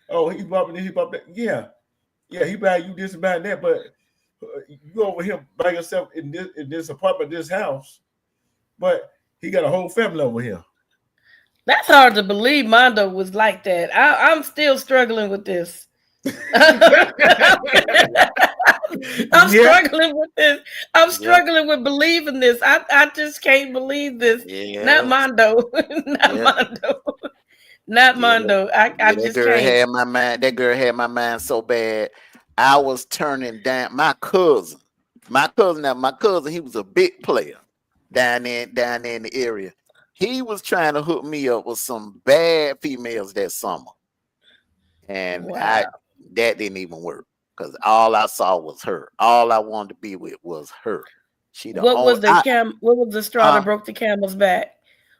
Oh, he bought me this, he bought that. Yeah, he buy you this and buy that, but you over here by yourself in this apartment, this house, but he got a whole family over here. That's hard to believe Mondo was like that. I'm still struggling with this. I'm Yeah, struggling with this. I'm Yep. struggling with believing this. I just can't believe this. Not Yes. Mondo. Not Yeah. Mondo. Not Yeah. Mondo. I Yeah. That just girl can't. had my mind. That girl had my mind so bad. I was turning down my cousin. My cousin, he was a big player down there in the area. He was trying to hook me up with some bad females that summer. And I Wow. that didn't even work because all I saw was her. All I wanted to be with was her. She the only What was the straw that huh? broke the camel's back?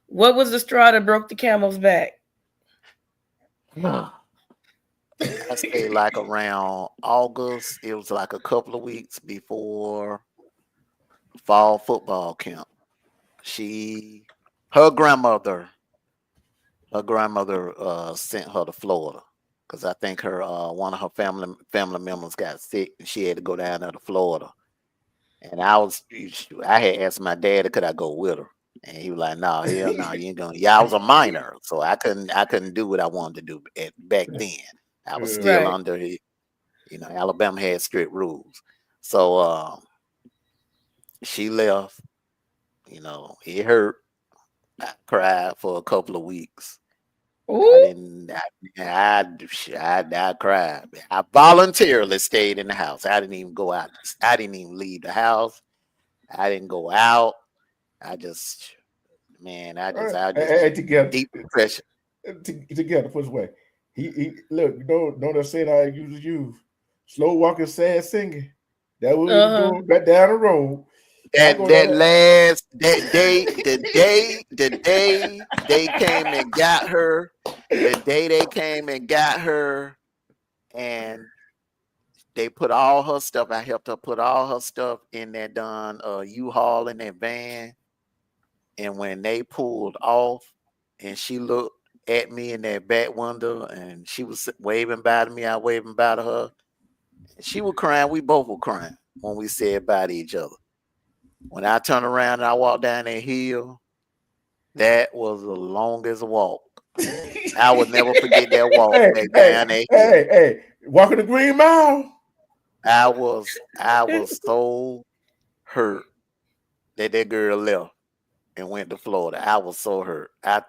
What was the straw that broke the camel's back? I say like around August. It was like a couple of weeks before fall football camp. She her grandmother sent her to Florida because I think her one of her family members got sick and she had to go down there to Florida. And I had asked my dad could I go with her. And he was like, no, hell no, you ain't gonna. Yeah, I was a minor, so I couldn't do what I wanted to do back then. I was still Right. under Alabama had strict rules. So she left, it hurt. I cried for a couple of weeks. I Ooh. didn't. I cried. I voluntarily stayed in the house. I didn't even go out. I didn't even leave the house. I didn't go out. I just, man, all right. I just Hey, together, deep depression. together, put it away. He look, know that saying I used to use, slow walking, sad singing. That what we were Uh-huh. doing back down the road. I That go that down. last that day, the day they came and got her, the day they came and got her, and they put all her stuff. I helped her put all her stuff in that done U-Haul in that van. And when they pulled off, and she looked at me in that back window, and she was waving by to me, I waving by to her. And she was crying. We both were crying when we said bye to each other. When I turned around and I walked down that hill, that was the longest walk. I would never forget that walk Hey, back hey, down that hill. hey, walking the green mile. I was so hurt that girl left and went to Florida. I was so hurt. I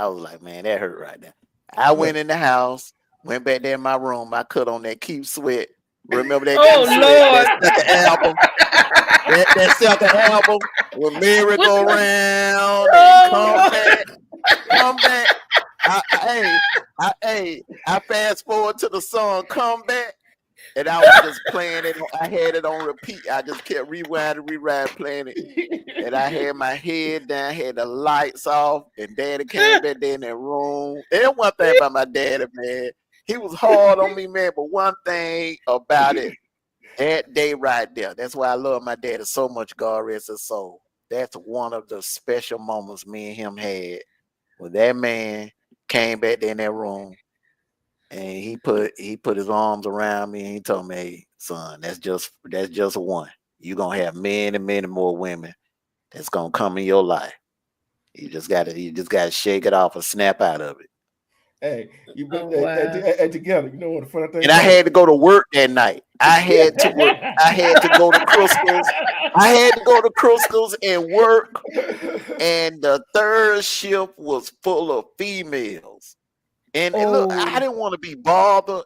was like, man, that hurt right there. I went in the house, went back there in my room. I cut on that Keep Sweat. Remember that Oh Keep Sweat? Lord. That second album. That second album with Merry Go Round and Come Oh Back, Come Back. I fast forward to the song Come Back, and I was just playing it. I had it on repeat. I just kept rewinding, playing it. And I had my head down, had the lights off, and Daddy came back there in that room. And one thing about my daddy, man, he was hard on me, man. But one thing about it, that day right there, that's why I love my daddy so much. God rest his soul. That's one of the special moments me and him had when that man came back there in that room and he put his arms around me and he told me, "Hey, son, that's just one. You're gonna have many, many more women that's gonna come in your life. You just gotta shake it off and snap out of it." Hey, you Oh, been wow. together. You know what the funny thing And I about had to go to work that night. I had to work. I had to go to Crystal's. I had to go to Crystal's and work. And the third shift was full of females. And look, I Oh, didn't want to be bothered.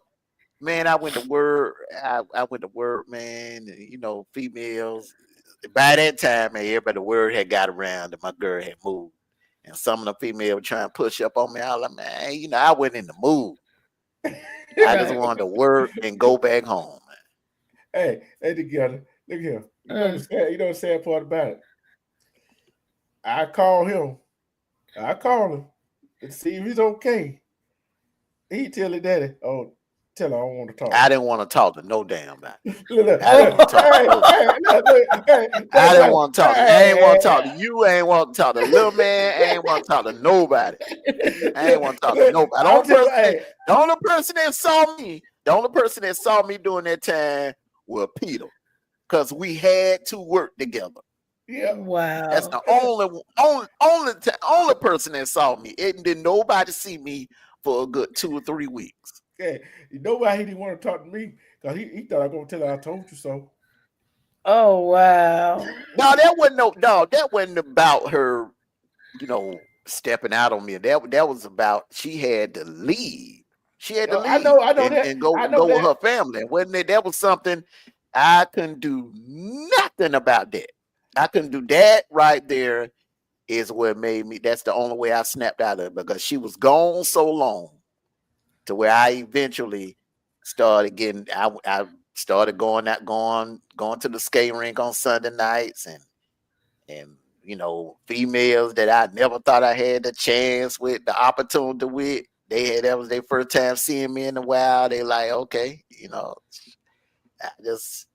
Man, I went to work. I went to work, man. And, you know, females. By that time, man, everybody the word had got around that my girl had moved. And some of the females were trying to push up on me. I was like, man, you know, I wasn't in the mood. I just right. wanted to work and go back home, hey, together. Look here. Uh, You know the sad part about it. I call him. I call him to see if he's okay. He tell his daddy, "Oh, tell her I don't want to talk." I didn't want to talk to no damn body. Look, I didn't want to talk to hey, nobody. hey, look, hey, I that's didn't right. want to talk to. I ain't want to talk to you. I ain't want to talk to little man. I ain't want to talk to nobody. I ain't want to talk to nobody. I'm telling you, hey, The only person that saw me, during that time was Peter, because we had to work together. yeah. That's wow. the only person that saw me. It didn't nobody see me for a good 2 or 3 weeks. Hey, you know why he didn't want to talk to me? Because he thought I was gonna tell her I told you so. Oh, wow. No, that wasn't about her, you know, stepping out on me. That was about she had to leave. She had to I leave know that. and go I know with that. her family. Wasn't it? That was something I couldn't do nothing about that. I couldn't do that right there is what made me. That's the only way I snapped out of it because she was gone so long to where I eventually started getting. I started going to the skate rink on Sunday nights and you know, females that I never thought I had the chance with, the opportunity with. That was their first time seeing me in the wild. They like, okay, you know, I just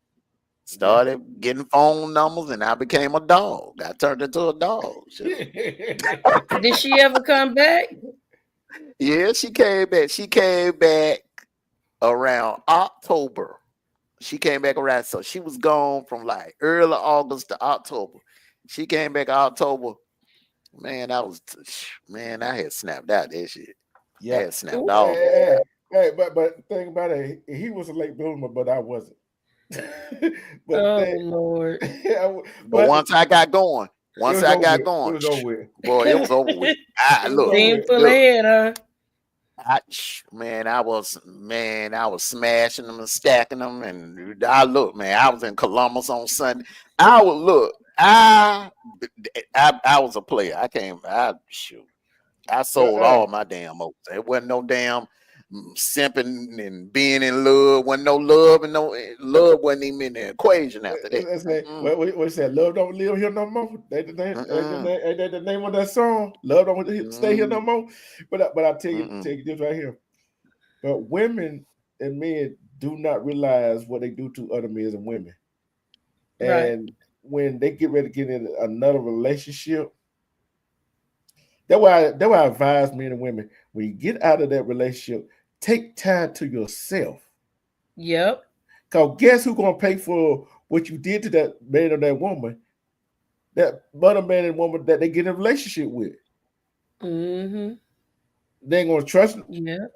Yeah. started getting phone numbers and I became a dog. I turned into a dog. Did she ever come back? Yeah, she came back. She came back around October. She came back around, so she was gone from like early August to October. She came back October. Man, man, I had snapped out that shit. I Yeah. had snapped Ooh, all of it. Hey, but the thing about it, he was a late bloomer, but I wasn't. but oh, they, Lord. But but it once was I over got with. It going, was over with. boy, it was over with. I It was look, over Team with. full look, ahead, huh? I was smashing them and stacking them, and I was in Columbus on Sunday. I would look, I was a player. I sold Hey, all my damn oats. There wasn't no damn simping and being in love. Wasn't no love and no love wasn't even in the equation after that. let's say, Mm-mm, what said? Love don't live here no more. They the name, mm-mm, they the name of that song. Love don't stay here no mm-mm, more. But I mm-mm. tell you this right here. But women and men do not realize what they do to other men and women. Right. And when they get ready to get in another relationship, that's why I advise men and women when you get out of that relationship, take time to yourself. Yep. Cause guess who's gonna pay for what you did to that man or that woman, that other man and woman that they get in a relationship with? Mm-hmm. They ain't gonna trust. Yep.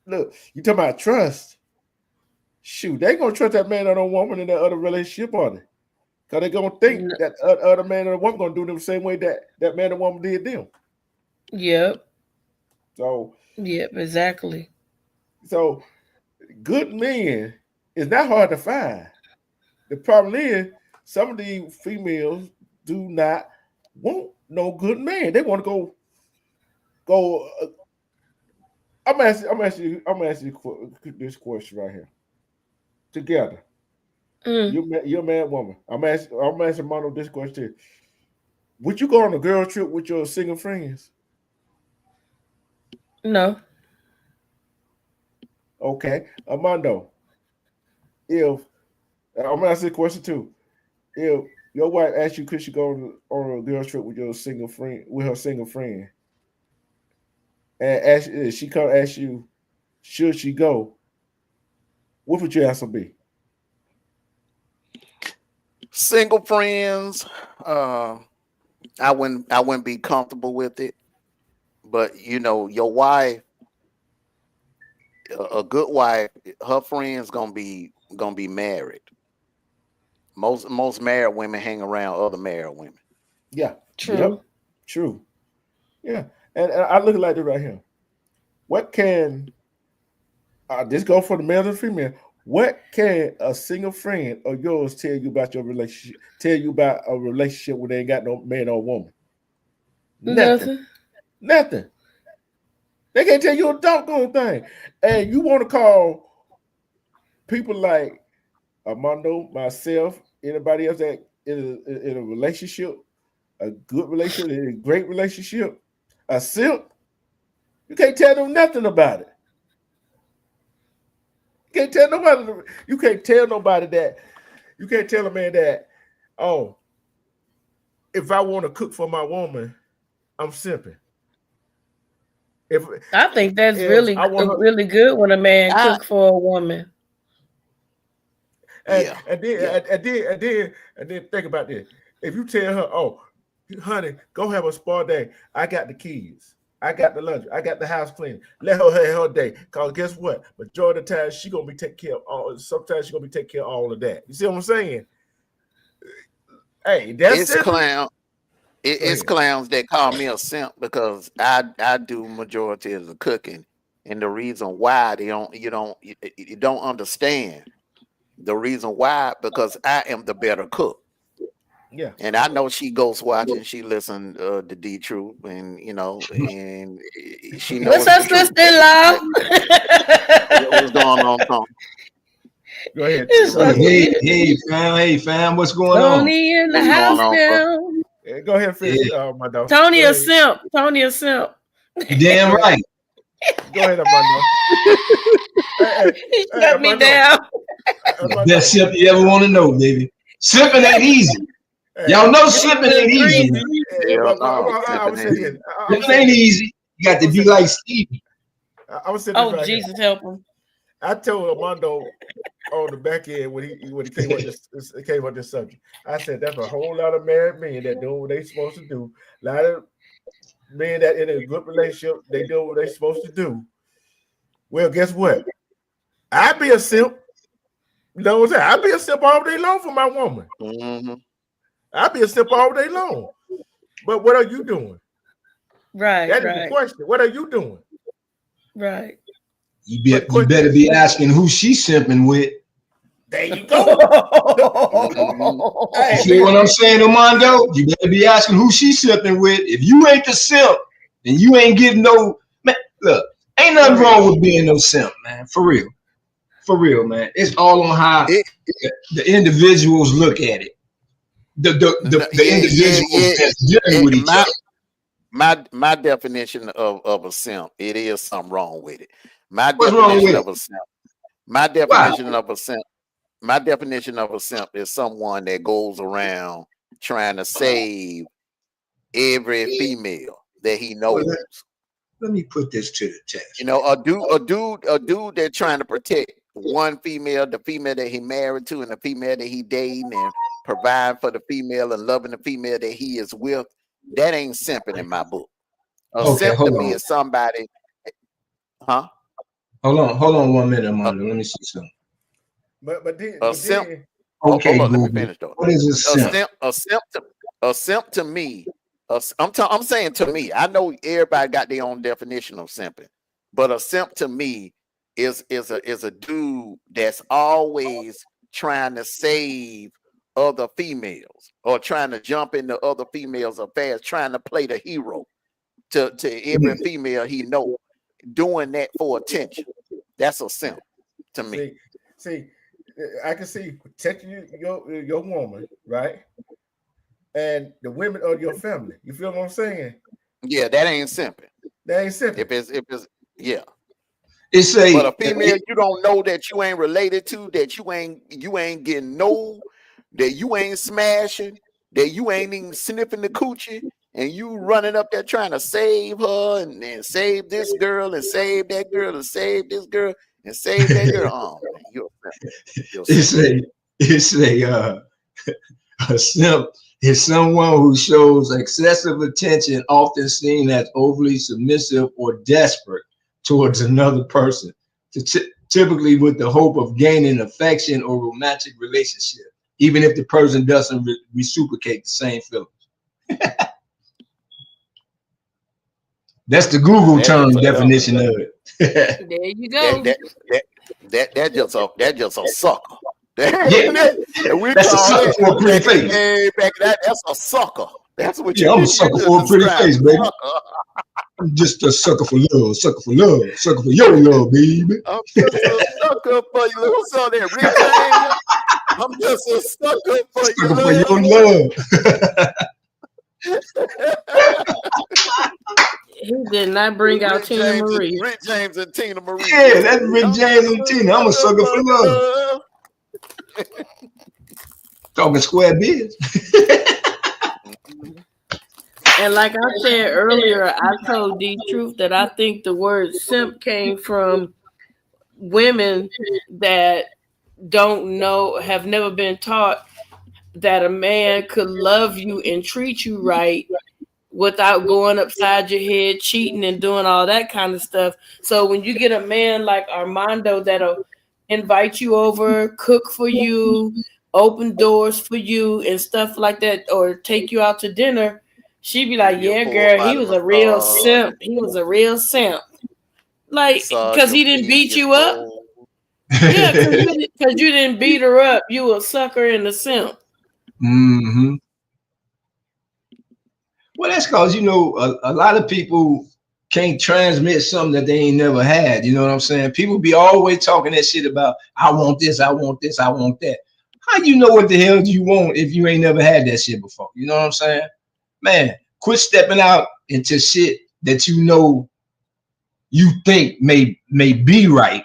Look, you talking about trust? Shoot, they ain't gonna trust that man or that woman in that other relationship, are they? Cause they gonna think N- that other man or woman gonna do them the same way that man or woman did them. Yep. So Yep, exactly. so good men is not hard to find. The problem is some of these females do not want no good man. They want to go. I'm asking you this question right here. Together, Mm, you're a man, woman. I'm asking Mono this question. Would you go on a girl trip with your single friends? no. Okay, Armando. If I'm gonna ask you a question too. If your wife asks you, could she go on a girl trip with your single friend, with her single friend, and she come ask you, should she go? What would your answer be? Single friends, uh, I wouldn't be comfortable with it. But your wife, a good wife, her friends gonna be married. Most married women hang around other married women. Yeah. Yep. True. True. Yeah. And I look at it like this right here. What can this go for the male and female? What can a single friend of yours tell you about your relationship? Tell you about a relationship where they ain't got no man or woman? Nothing. Nothing. Nothing. They can't tell you a doggone thing. And you want to call people like Armando, myself, anybody else that in a relationship, a good relationship, a great relationship, a simp, you can't tell them nothing about it. You can't tell nobody. You can't tell nobody that. You can't tell a man that. Oh, if I want to cook for my woman, I'm simping. If I think that's if really I want her, really good when a man I cook for a woman. and Yeah, and then yeah. and then think about this. If you tell her, oh, honey, go have a spa day. I got the kids. I got the lunch. I got the house clean. Let her have her day. Cause guess what? Majority of the time she gonna be taking care of all. Sometimes she gonna be taking care of all of that. You see what I'm saying? Hey, that's It's simple. clown. Go It's ahead. clowns that call me a simp because I do majority of the cooking, and the reason why you don't understand the reason why, because I am the better cook. Yeah. And I know she goes watching, she listen to D Truth, and and she What's knows up, the truth. sister-in-law? What's going on, Tom? Go ahead. It's Go so ahead. Hey, cute. hey, fam, what's going on? Tony in the What's going house on, bro? now. Go ahead and finish, Yeah, my dog. Tony Go a ahead. simp. Tony a simp. you damn Go ahead. right. Go ahead, Armando. Hey, He hey, shut me Armando. down. The best Armando. simp you ever want to know, baby. Simping ain't easy. Hey, Y'all know It's simping good ain't easy. grief. Man. Hell no, I sipping would say ain't this. easy. I would Simping say ain't this. easy. You got I to would be say like this. Stevie. I would say this Oh, right here. Jesus help him. I told Armando on the back end when he came up this subject. I said that's a whole lot of married men that do what they supposed to do. A lot of men that in a good relationship they do what they supposed to do. Well, guess what? I'd be a simp. You know what I'm saying? I'd be a simp all day long for my woman. Hmm. I'd be a simp all day long. But what are you doing? Right, That is the right, question. What are you doing? right. But the You question better is, be asking who she's simping with. there you go. Hmm. You Hey, feel man. what I'm saying, Armando? You better be asking who she's simping with. If you ain't the simp, then you ain't getting no man. Look, ain't Go nothing ahead. wrong with being no simp, man. For real, man. It's all on how It, the individuals look at it. The yeah, yeah, individuals yeah. that's dealing with each My other. my definition of a simp, it is something wrong with it. My What's wrong definition with it? of a simp, my Why? definition of a simp, my definition of a simp is someone that goes around trying to save every female that he Well, knows. let me put this to the test, man. A dude that trying to protect one female, the female that he married to, and the female that he dating, and provide for the female and loving the female that he is with. That ain't simping in my book. A Okay, simp to hold me on. is somebody, huh? Hold on 1 minute, A, Armando. Let me see something. But then a but simp. then Hold Okay, on, let me Google. finish though. What is a A simp? simp, a simp to me I'm saying to me, I know everybody got their own definition of simping, but a simp to me is a dude that's always trying to save other females or trying to jump into other females affairs, trying to play the hero to every female he know, doing that for attention. That's a simp to me. See, I can see protecting your woman, right? And the women of your family. You feel what I'm saying? Yeah, that ain't simping. That ain't simping. If it's yeah. It's but a female you don't know that you ain't related to, that you ain't getting no, that you ain't smashing, that you ain't even sniffing the coochie, and you running up there trying to save her and save this girl and save that girl and save this girl and save that girl. Oh man, a simp is someone who shows excessive attention, often seen as overly submissive or desperate towards another person, typically with the hope of gaining affection or romantic relationship, even if the person doesn't reciprocate the same feelings. That's the Google term definition of it. There you go. That's just a sucker. That's a sucker for a pretty face. That's a sucker. That's what I'm a sucker for a pretty face, baby. I'm just a sucker for love, sucker for your love, baby. I'm just a sucker for your love. So there, Rick James. I'm just a sucker for your love. He did not bring out Tina Marie. Rick James and Tina Marie. Yeah, that's Rick James and Tina. I'm a sucker for love. Talking square biz. And like I said earlier, I told D Truth that I think the word simp came from women that don't know, have never been taught that a man could love you and treat you right without going upside your head, cheating and doing all that kind of stuff. So when you get a man like Armando that'll invite you over, cook for you, open doors for you and stuff like that, or take you out to dinner, she'd be like, yeah, girl, he was a real simp. He was a real simp. Like, because he didn't beat you up. Yeah, because you didn't beat her up. You a sucker and a simp. Mm-hmm. Well, that's because, you know, a lot of people can't transmit something that they ain't never had. You know what I'm saying? People be always talking that shit about, I want this, I want this, I want that. How you know what the hell you want if you ain't never had that shit before? You know what I'm saying? Man, quit stepping out into shit that you know you think may be right,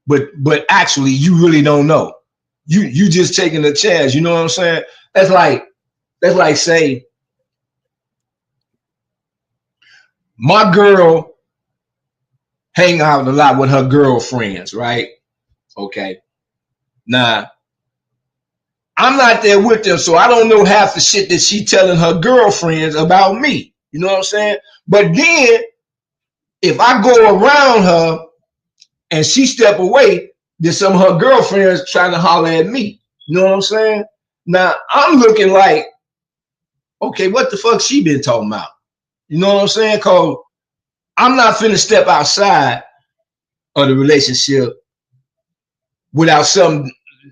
but actually you really don't know. You just taking a chance. You know what I'm saying? That's like say, my girl hang out a lot with her girlfriends, right? Okay. Now, I'm not there with them, so I don't know half the shit that she telling her girlfriends about me. You know what I'm saying? But then, if I go around her and she step away, then some of her girlfriends trying to holler at me. You know what I'm saying? Now, I'm looking like, okay, what the fuck she been talking about? You know what I'm saying? Because I'm not finna step outside of the relationship without something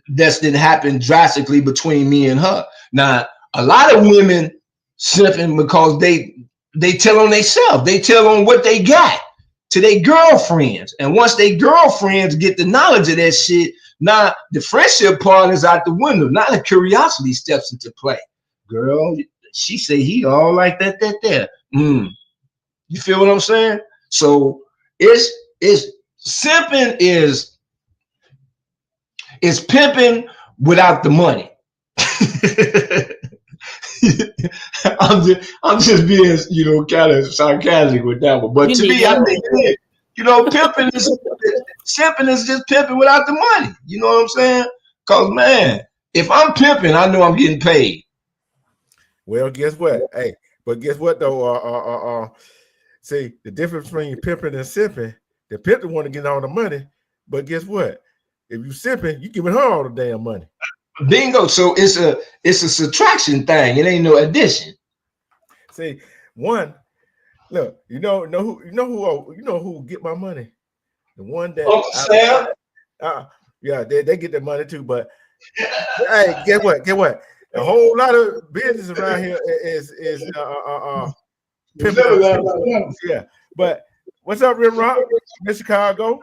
that's didn't happen drastically between me and her. Now, a lot of women simping because they tell on themselves. They tell on what they got to their girlfriends. And once they girlfriends get the knowledge of that shit, now the friendship part is out the window. Now the curiosity steps into play. Girl, she say he all like that. You feel what I'm saying? So it's simping is pimping without the money. I'm just being, you know, kind of sarcastic with that one. But to me, I think, you know, simping is just pimping without the money. You know what I'm saying? Because, man, if I'm pimping, I know I'm getting paid. Well, guess what? Hey, but guess what though? See, the difference between pimping and simping, the pimp want to get all the money, but guess what? If you simping, you giving her all the damn money. Bingo. So it's a subtraction thing. It ain't no addition. See, one, look, you know who get my money? The one that Uncle Sam. Yeah, they get their money too. But hey, get what? A whole lot of business around here is pimping. Yeah, but what's up, Rim Rock, Miss Chicago?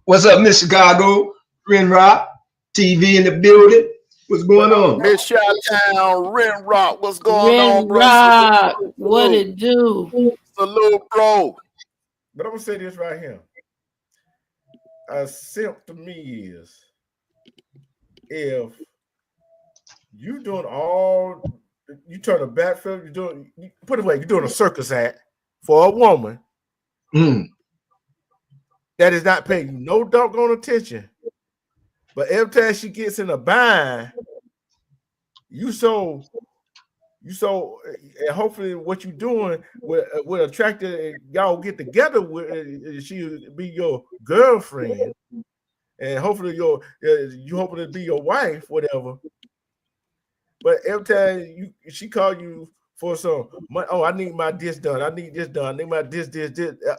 What's up, Miss Chicago? Ren Rock, TV in the building. What's going on? Miss Chi-Town, Ren Rock, what's going on, Ren bro? Rock, what it do? Salute, bro. But I'm gonna say this right here. A simp to me is if you doing you turn a backflip, put it away, you're doing a circus act for a woman that is not paying you no doggone attention. But every time she gets in a bind, you so and hopefully what you're doing will attract her, y'all get together with she be your girlfriend, and hopefully you hoping to be your wife, whatever. But every time she call you for some money, I need my this done, I need this done, I need my this,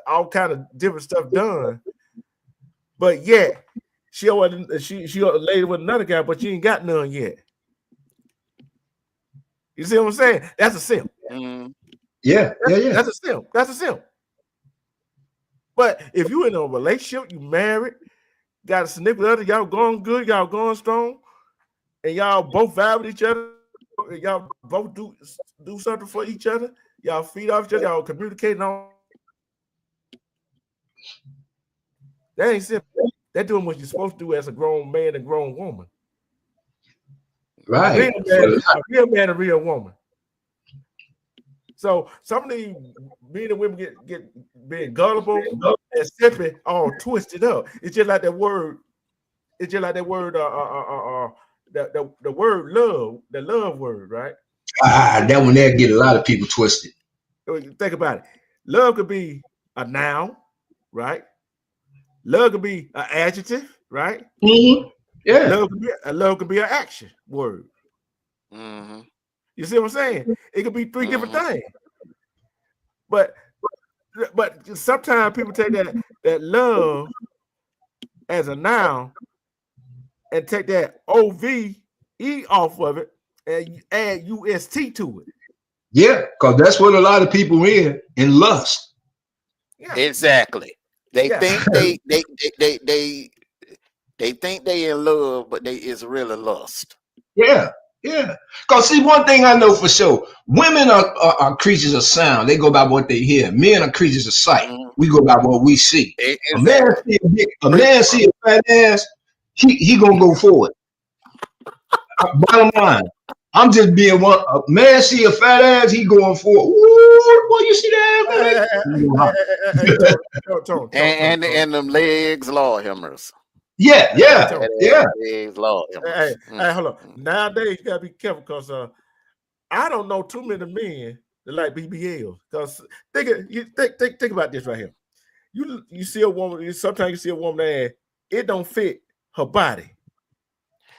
all kind of different stuff done. But yet she a lady with another guy, but you ain't got none yet. You see what I'm saying? That's a simp. Yeah. That's a simp. That's a simp. But if you in a relationship, you married, got a significant other, y'all going good, y'all going strong, and y'all both vibe with each other, and y'all both do something for each other, y'all feed off each other, y'all communicating on. That ain't simple. They're doing what you're supposed to do as a grown man and grown woman. Right. A real man, a real woman. So some of these men and women get being gullible and simply all twisted up. It's just like that word. It's just like that word. The word love, the love word, right? That one there get a lot of people twisted. Think about it. Love could be a noun, right? Love could be an adjective, right? Yeah. Love could be an action word. You see what I'm saying? It could be three different things. But sometimes people take that love as a noun and take that OVE off of it and add UST to it. Yeah, because that's what a lot of people in lust. Yeah. Exactly. They think they think they in love, but it's really lust. Yeah. Because see, one thing I know for sure, women are creatures of sound. They go by what they hear. Men are creatures of sight. We go by what we see. Exactly. A man see a fat ass, he gonna go forward. Bottom line, I'm just being one. A man see a fat ass, he going forward. Ooh, boy, you see that ass? And them legs, Lord hammers. Yeah. Legs, Lord hammers. Hey, hold on. Nowadays, you gotta be careful because I don't know too many men that like BBLs. Because think about this right here. You see a woman. Sometimes you see a woman that it don't fit her body.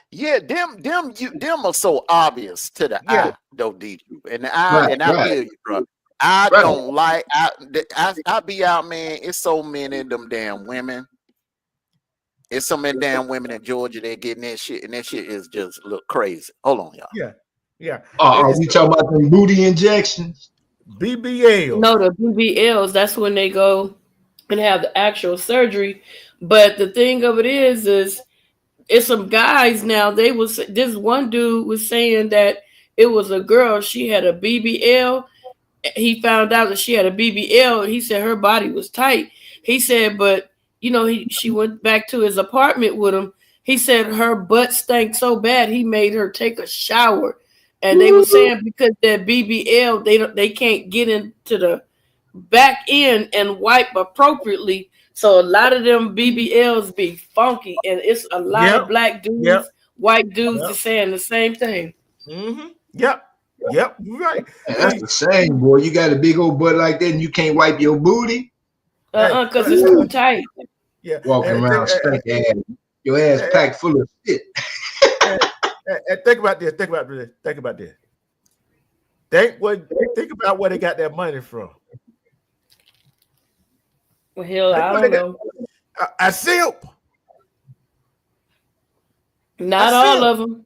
Yeah, them are so obvious to the eye, though, DJ. And the eye, and I feel you, bro. I don't like. I be out, man. It's so many of them damn women. It's so many damn women in Georgia that getting that shit, and that shit is just look crazy. Hold on, y'all. Yeah. Are we talking about them booty injections? BBL. No, the BBLs. That's when they go and have the actual surgery. But the thing of it is it's some guys now. This one dude was saying that it was a girl. She had a BBL. He found out that she had a BBL. He said her body was tight. He said, but she went back to his apartment with him. He said her butt stank so bad he made her take a shower. And they were saying because that BBL, they can't get into the back end and wipe appropriately. So a lot of them BBLs be funky, and it's a lot of black dudes, white dudes are saying the same thing. Yep, you're right. That's the same, boy. You got a big old butt like that, and you can't wipe your booty. Because it's too tight. Yeah, walking around stank ass, your ass packed full of shit. And think about this. Think about where they got that money from. Well, hell, I don't know. I simp. Not all of them.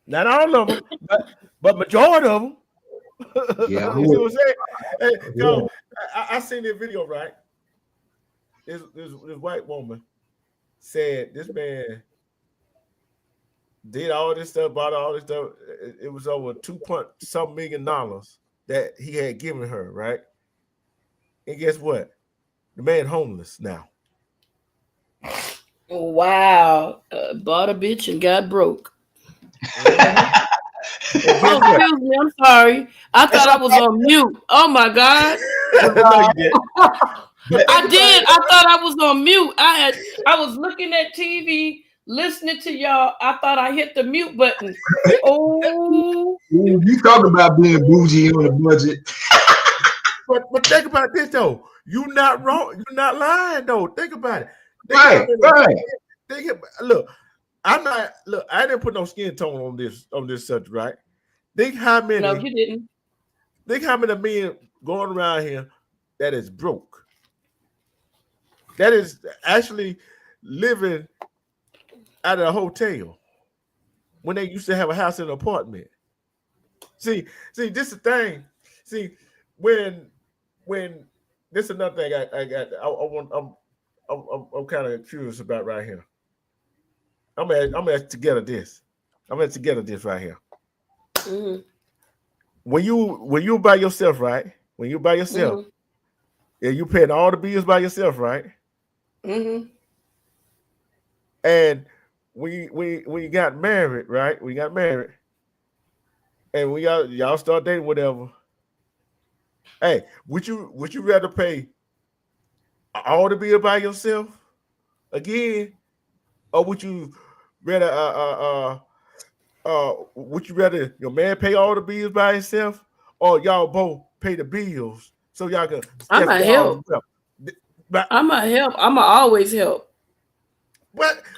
Not all of them, but majority of them. Yeah. You see what I'm saying? Hey, yo, I seen this video, right? This white woman said this man did all this stuff, bought all this stuff. It was over $2 million that he had given her, right? And guess what? The man homeless now. Wow. Bought a bitch and got broke. Oh, excuse me. I'm sorry. I thought I was on mute. Oh my God. No, you didn't. I did. I thought I was on mute. I was looking at TV, listening to y'all. I thought I hit the mute button. Oh, you talk about being bougie on a budget. But think about this though. You're not wrong. You're not lying though. Think about it. Right. Look, I didn't put no skin tone on this subject, right? Think how many. No, you didn't. Think how many men going around here that is broke. That is actually living out of a hotel when they used to have a house and an apartment. See, this is the thing. See, when this is another thing I'm kind of curious about right here. I'm at together this. I'm at together this right here. Mm-hmm. When you by yourself, right? When you by yourself, yeah, you paying all the bills by yourself, right? Mm-hmm. And we got married, right? We got married, and y'all start dating, whatever. Hey, would you rather pay all the bill by yourself again, or would you rather your man pay all the bills by himself, or y'all both pay the bills so y'all can? I'ma help. I'ma help. I'ma always help.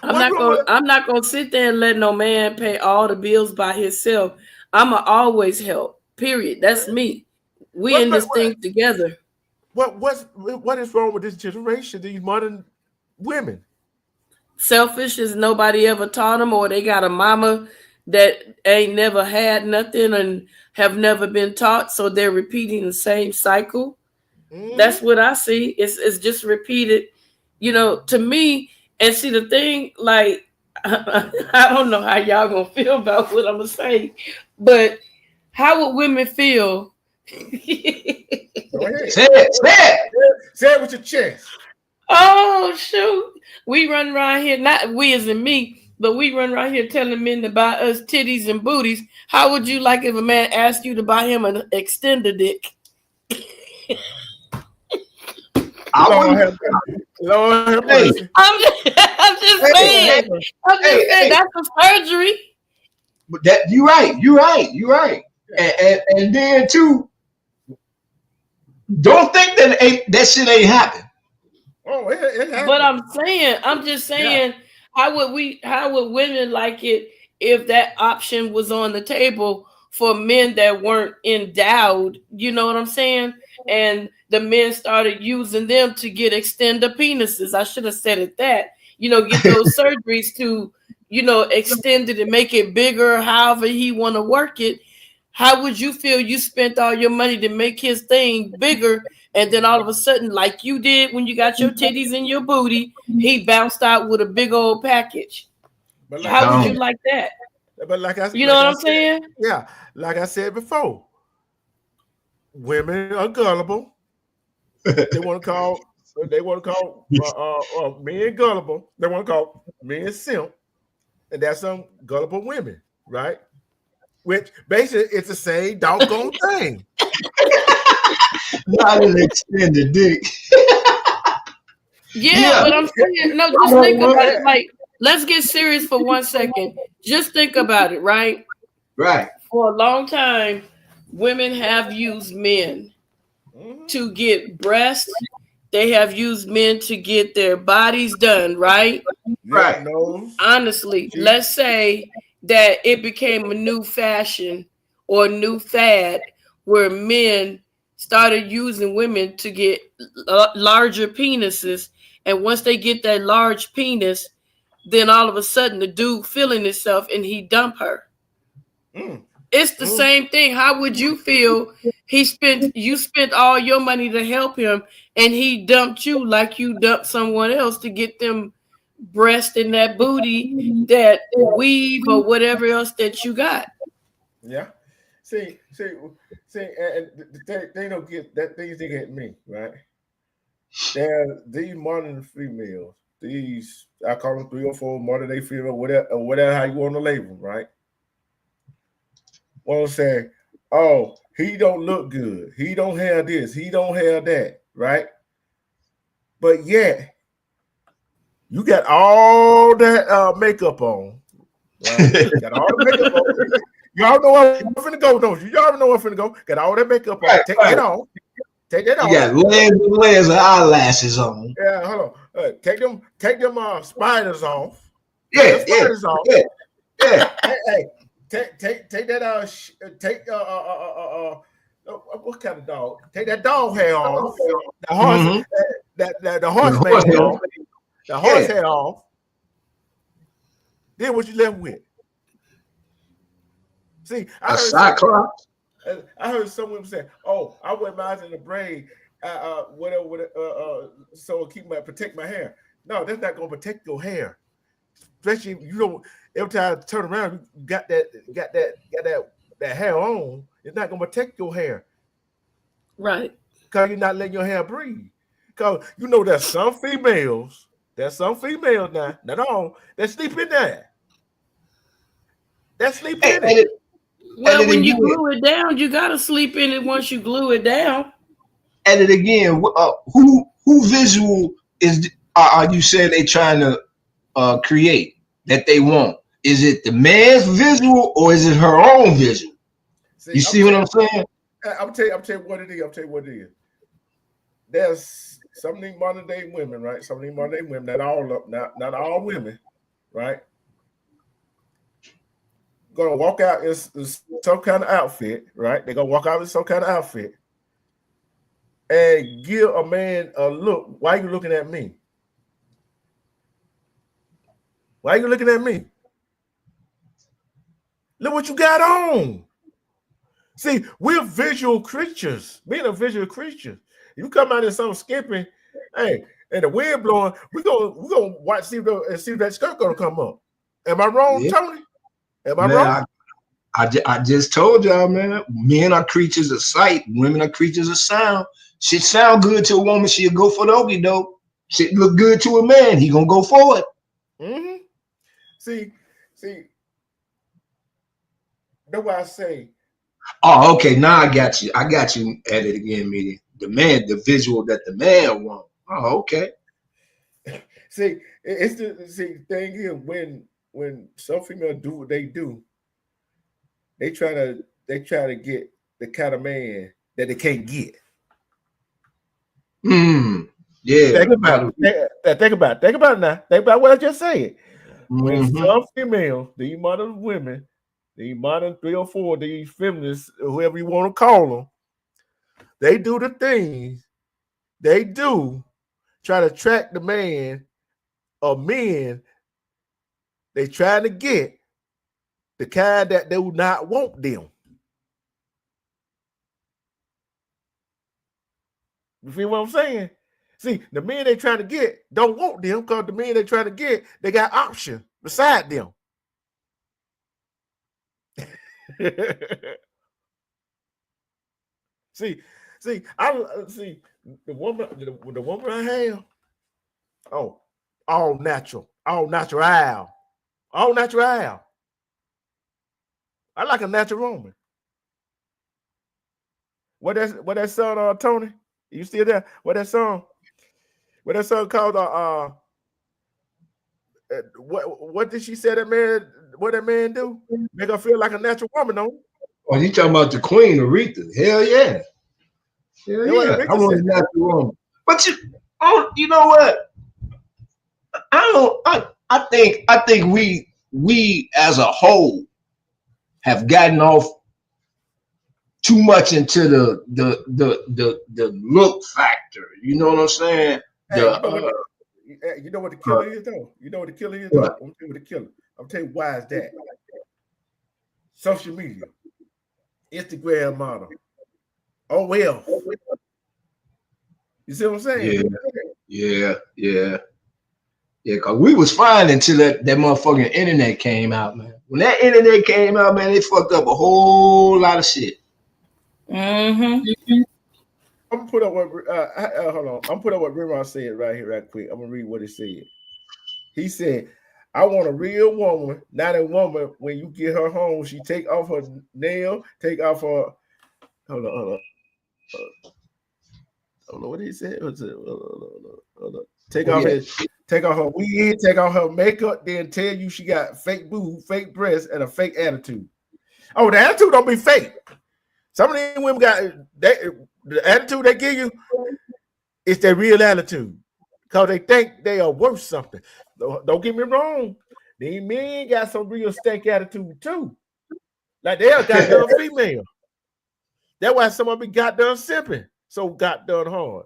I'm not gonna sit there and let no man pay all the bills by himself. I'ma always help. Period. That's me. We in this thing together. What is wrong with this generation? These modern women. Selfish as nobody ever taught them, or they got a mama that ain't never had nothing and have never been taught, so they're repeating the same cycle. Mm-hmm. That's what I see. It's just repeated, to me. And see the thing, like I don't know how y'all gonna feel about what I'm gonna say, but how would women feel? Go ahead. Say it with your chest. Oh shoot. We run around here, not we as in me, but we run around here telling men to buy us titties and booties. How would you like if a man asked you to buy him an extender dick? Lord have mercy. I'm just saying. That's a surgery. But you're right. And then too, don't think that shit ain't happen. Oh, it happened. But I'm just saying, how would women like it if that option was on the table for men that weren't endowed? You know what I'm saying? And the men started using them to get extender penises. I should have said it that, get those surgeries to, extend it and make it bigger, however he want to work it. How would you feel you spent all your money to make his thing bigger, and then all of a sudden, like you did when you got your titties and your booty, he bounced out with a big old package? But how would you like that? But like I, you know what I'm saying? Yeah, like I said before, women are gullible. They want to call men gullible. They want to call men simp, and that's some gullible women, right? Which basically it's the same doggone thing. Not an extended dick. Yeah, but I'm saying, no, just think about it. Like, let's get serious for 1 second. Just think about it, right? Right. For a long time, women have used men to get breasts. They have used men to get their bodies done, right? Right. Honestly, let's say that it became a new fashion or new fad where men started using women to get larger penises, and once they get that large penis, then all of a sudden the dude feeling himself and he dump her. It's the same thing. How would you feel? You spent all your money to help him, and he dumped you like you dumped someone else to get them breast and that booty, that weave or whatever else that you got. Yeah. See, and they don't get that things they get me, right? These modern females, these I call them 3 or 4 modern day female, whatever how you want to label them, right? Want to say, oh, he don't look good, he don't have this, he don't have that, right? But yet, you got all that makeup on, right? Got all the makeup on. Y'all know where I'm finna go, don't you? Y'all know where I'm finna go. Got all that makeup on. Take that off. Take that off. You got layers and layers of eyelashes on. Yeah, hold on. Take them spiders off. Yeah, spiders off. Yeah. Hey, take that what kind of dog? Take that dog hair off. The horse the horseman hair off. The horse hair off. Then what you left with? See, I heard some women say, "Oh, I wear mine in the braid, so it protect my hair." No, that's not gonna protect your hair. Especially if you don't. Every time I turn around, you got that hair on. It's not gonna protect your hair, right? Because you're not letting your hair breathe. Because you know there's some females now, not all, that sleep in there. That sleep in it. Well, when you glue it down, you gotta sleep in it once you glue it down. And it again, who visual are you saying they trying to create that they want? Is it the man's visual or is it her own visual? You see what I'm saying? I'm tell you what it is. There's some of these modern day women, right? Some of these modern day women, not all women, right? Gonna walk out in some kind of outfit, right? They're gonna walk out in some kind of outfit and give a man a look. Why are you looking at me? Why are you looking at me? Look what you got on. See, we're visual creatures. Being a visual creature. You come out in something skimpy, hey, and the wind blowing, we're gonna watch see if that skirt gonna come up. Am I wrong, Tony? Am I wrong? I just told y'all, man. Men are creatures of sight. Women are creatures of sound. Shit sound good to a woman, she'll go for the okie doke. Shit look good to a man, he gonna go for it. Mm-hmm. See, that's why I say. Oh, okay. Now I got you. at it again, meeting. The man, the visual that the man want. Oh, okay. See, it's the thing here when some females do what they do, they try to get the kind of man that they can't get. Yeah. Think about it. Think about it now. Think about what I just said. When some females, these modern women, these modern 3 or 4, these feminists, whoever you want to call them, they do the things they do, try to track the man or men they trying to get, the kind that do not want them. You feel what I'm saying? See, the men they trying to get don't want them because the men they trying to get, they got options beside them. see, I see the woman I have. Oh, all natural. I like a natural woman. What that song, Tony? You still there? What that song called? What did she say that man? What that man do? Make her feel like a natural woman, though. Oh, you talking about the Queen Aretha? Hell yeah. I want a natural woman. But you know what? I think we as a whole have gotten off too much into the look factor. You know what I'm saying? Hey, you know what the killer is though? You know what the killer is though? I'm telling you what the killer. I'm telling you why is that? Social media, Instagram model. Oh well. You see what I'm saying? Yeah. Cause we was fine until that motherfucking internet came out, man. When that internet came out, man, they fucked up a whole lot of shit. Mm-hmm. I'm gonna put up what hold on. I'm put up what Rimron said right here, right quick. I'm gonna read what he said. He said, "I want a real woman, not a woman. When you get her home, she take off her nail, take off her. Hold on. Hold on. What he said? What's it? Hold on. Take off her wig, take off her makeup, then tell you she got fake boob, fake breasts, and a fake attitude. Oh, the attitude don't be fake. Some of these women got the attitude they give you is their real attitude because they think they are worth something. Don't get me wrong. These men got some real stank attitude too. Like they are goddamn female. That's why some of them got done simping so got done hard.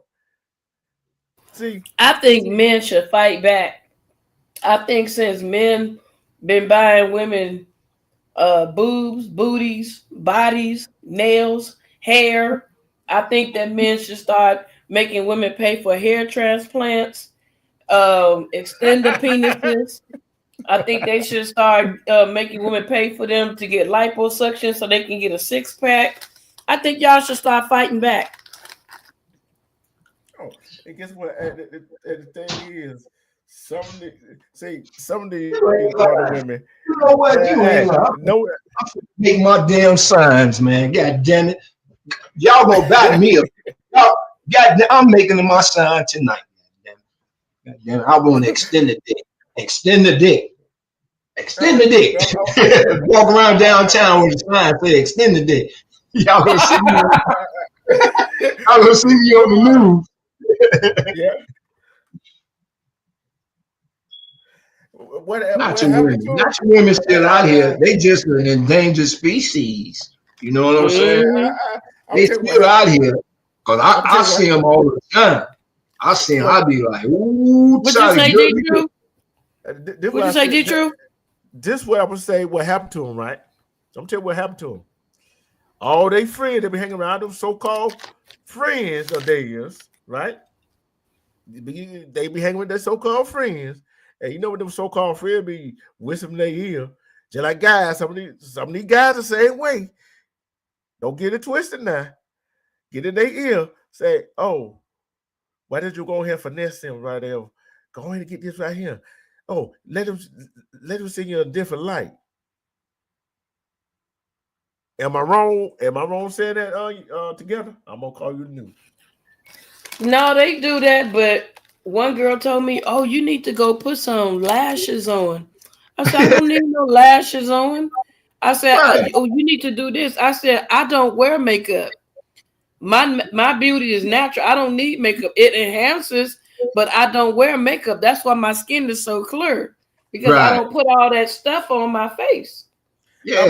See, I think men should fight back. I think since men been buying women boobs, booties, bodies, nails, hair, I think that men should start making women pay for hair transplants, extend the penises. I think they should start making women pay for them to get liposuction so they can get a six pack. I think y'all should start fighting back. oh, and guess what? The thing is, some of the modern women. You know what? You ain't no. Make my damn signs, man. God damn it. Y'all gonna back me up. Y'all, I'm making my sign tonight. God damn it. I want to extend the dick. Extend the dick. Extend the dick. Walk around downtown with a sign say extend the dick. Y'all gonna see me on the news. Yeah. Not your women still out here. They just an endangered species. You know what I'm saying? They still out here. Because I see them all the time. I see them, I be like, ooh, what you say, D-True? What you say, D-True? This is what I would say what happened to them, right? So I'm telling you what happened to them. All they friends, they be hanging around them so-called friends of theirs, right? They be hanging with their so-called friends. And you know what them so-called friends be whispering in their ear. Just like guys, some of these guys the same way. Don't get it twisted now. Get in their ear. Say, oh, why did you go ahead and finesse him right there? Go ahead and get this right here. Oh, let him see you in a different light. Am I wrong? Am I wrong saying that together? I'm gonna call you the news. No, they do that, but one girl told me, "Oh, you need to go put some lashes on." I said, "I don't need no lashes on." I said, "Oh, you need to do this." I said, "I don't wear makeup. My beauty is natural. I don't need makeup. It enhances, but I don't wear makeup. That's why my skin is so clear because I don't put all that stuff on my face." Yeah,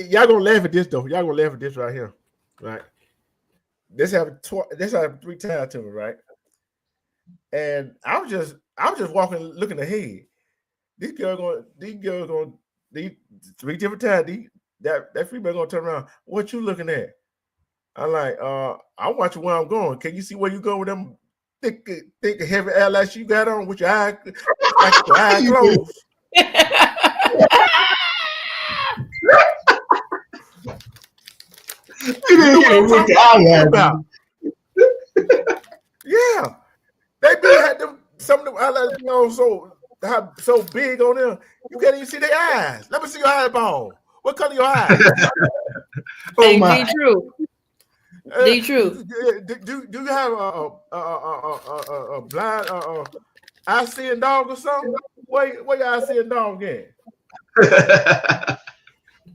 y'all gonna laugh at this though. Y'all gonna laugh at this right here, right? This happened 3 times to me, right? And I was just walking, looking ahead. These girls going 3 different times. That female gonna turn around. What you looking at? I'm like, I'm watching where I'm going. Can you see where you go with them thick heavy eyelashes you got on with your eye, like your eye closed? You know what I'm talking about? Yeah, they be had them some of them eyelashes, you know, so big on them. You can't even see their eyes. Let me see your eyeball. What color your eyes? Oh my! True. True. Do you have a blind eye seeing dog or something? Where your eye seeing dog at?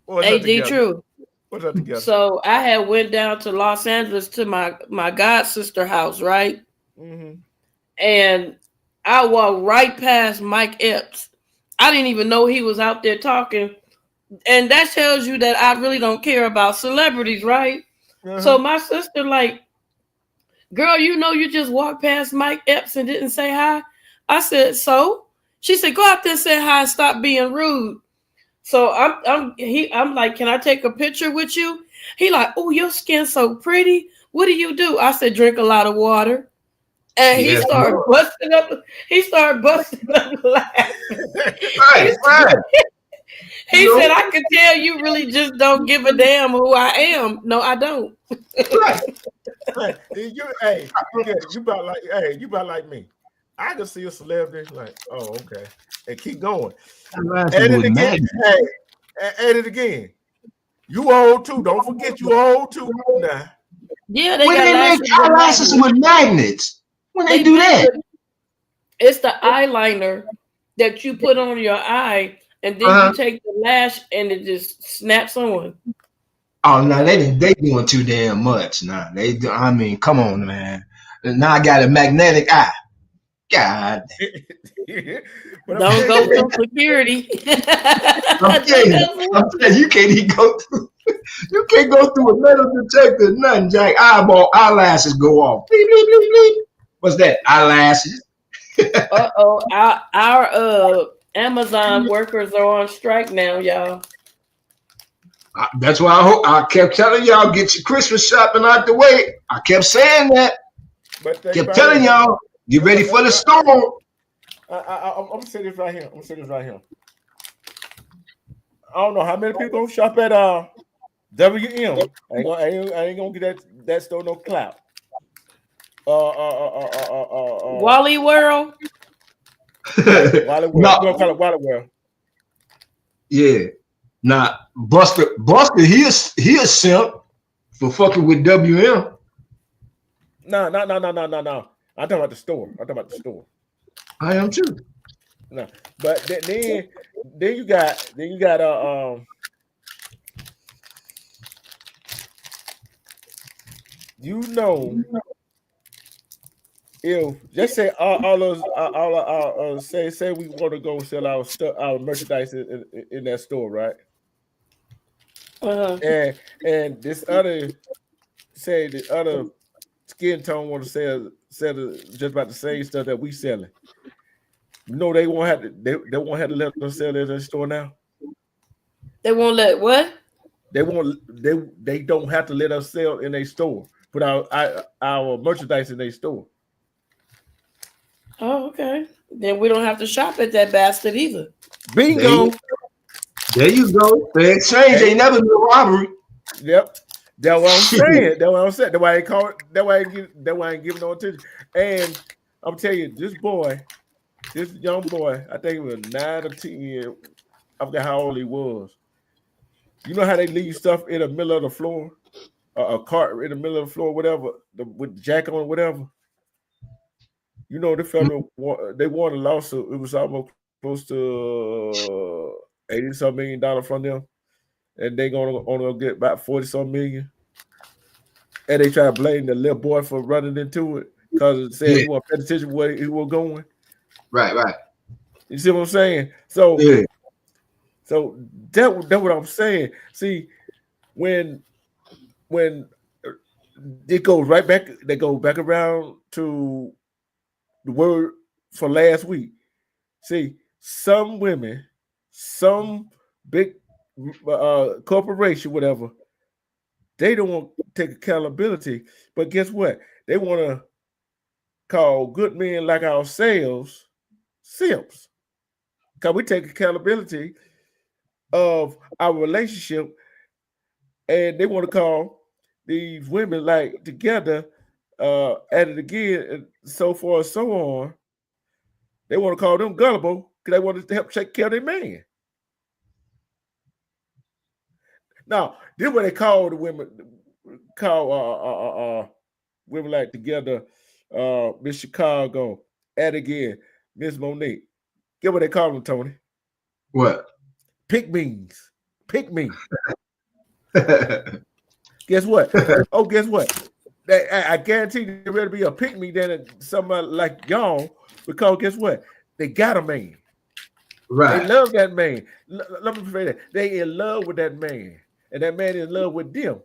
Hey, True. What's that together? So I had went down to Los Angeles to my god sister house, right? Mm-hmm. And I walked right past Mike Epps. I didn't even know he was out there talking. And that tells you that I really don't care about celebrities, right? So my sister, like, girl, you know, you just walked past Mike Epps and didn't say hi. I said, so? She said, go out there and say hi and stop being rude. So I'm like, can I take a picture with you? He like, oh, your skin's so pretty. What do you do? I said, drink a lot of water. And he started busting up. He started busting up laughing. Right. He said, I can tell you really just don't give a damn who I am. No, I don't. Right. You about like me. I can see a celebrity like, oh, okay, and keep going. Add it again. Add it again. You old too. Don't forget you old too now. Yeah, they when got they make eyelashes with magnets. When they do that, it's the eyeliner that you put on your eye, and then you take the lash and it just snaps on. Oh no, they doing too damn much. Nah, I mean, come on, man. Now I got a magnetic eye. God. Don't go through security. I'm telling you, you can't even go through. You can't go through a metal detector. Nothing, Jack. Eyelashes go off. Bleep, bleep, bleep, bleep. What's that? Eyelashes. Uh-oh. Our Amazon workers are on strike now, y'all. That's why I kept telling y'all, get your Christmas shopping out the way. I kept saying that. But kept telling y'all, get ready for the storm. I'm gonna say this right here. I don't know how many people gonna shop at WM. I ain't gonna get that store no clout. Wally World. Wally World. No. We're gonna call it Wally World. Yeah. Now Buster, he a simp for fucking with WM. No. I'm talking about the store. I am too. No, but then you got you know, if just say say we want to go sell our merchandise in that store, right? And this other skin tone want to sell just about the same stuff that we selling. You know they won't have to let them sell it in the store now. They won't let what? They don't have to let us sell in a store. Put our merchandise in a store. Oh, okay. Then we don't have to shop at that bastard either. Bingo. There you go. The exchange ain't never been a robbery. Yep. That's what I'm saying. That's why I call it. That's why I ain't giving no attention. And I'm telling you, this young boy, I think he was 9 or 10 years. I forgot how old he was. You know how they leave stuff in the middle of the floor, a cart in the middle of the floor, whatever, with the jack on, whatever. You know, the federal they won a lawsuit. It was almost close to $80-some million from them, and they gonna get about 40-some million. And they try to blame the little boy for running into it because it said he wasn't paying attention where he was going. Right. You see what I'm saying? So, so that's what I'm saying. See, when it goes right back, they go back around to the word for last week. See, some women, some big corporation, whatever, they don't want to take accountability. But guess what? They want to call good men like ourselves simps. Because we take accountability of our relationship, and they want to call these women like together, at it again, and so forth and so on. They want to call them gullible because they want to help take care of their man. Now, this is what they call the women, women like together, Miss Chicago, at again, Miss Monique. Get what they call them, Tony? What? Pick-me's. Pick-me. Guess what? Oh, guess what? I guarantee there'd rather be a pick-me than somebody like y'all, because guess what? They got a man. They Right. love that man. Let me say that. They in love with that man. And that man is in love with them.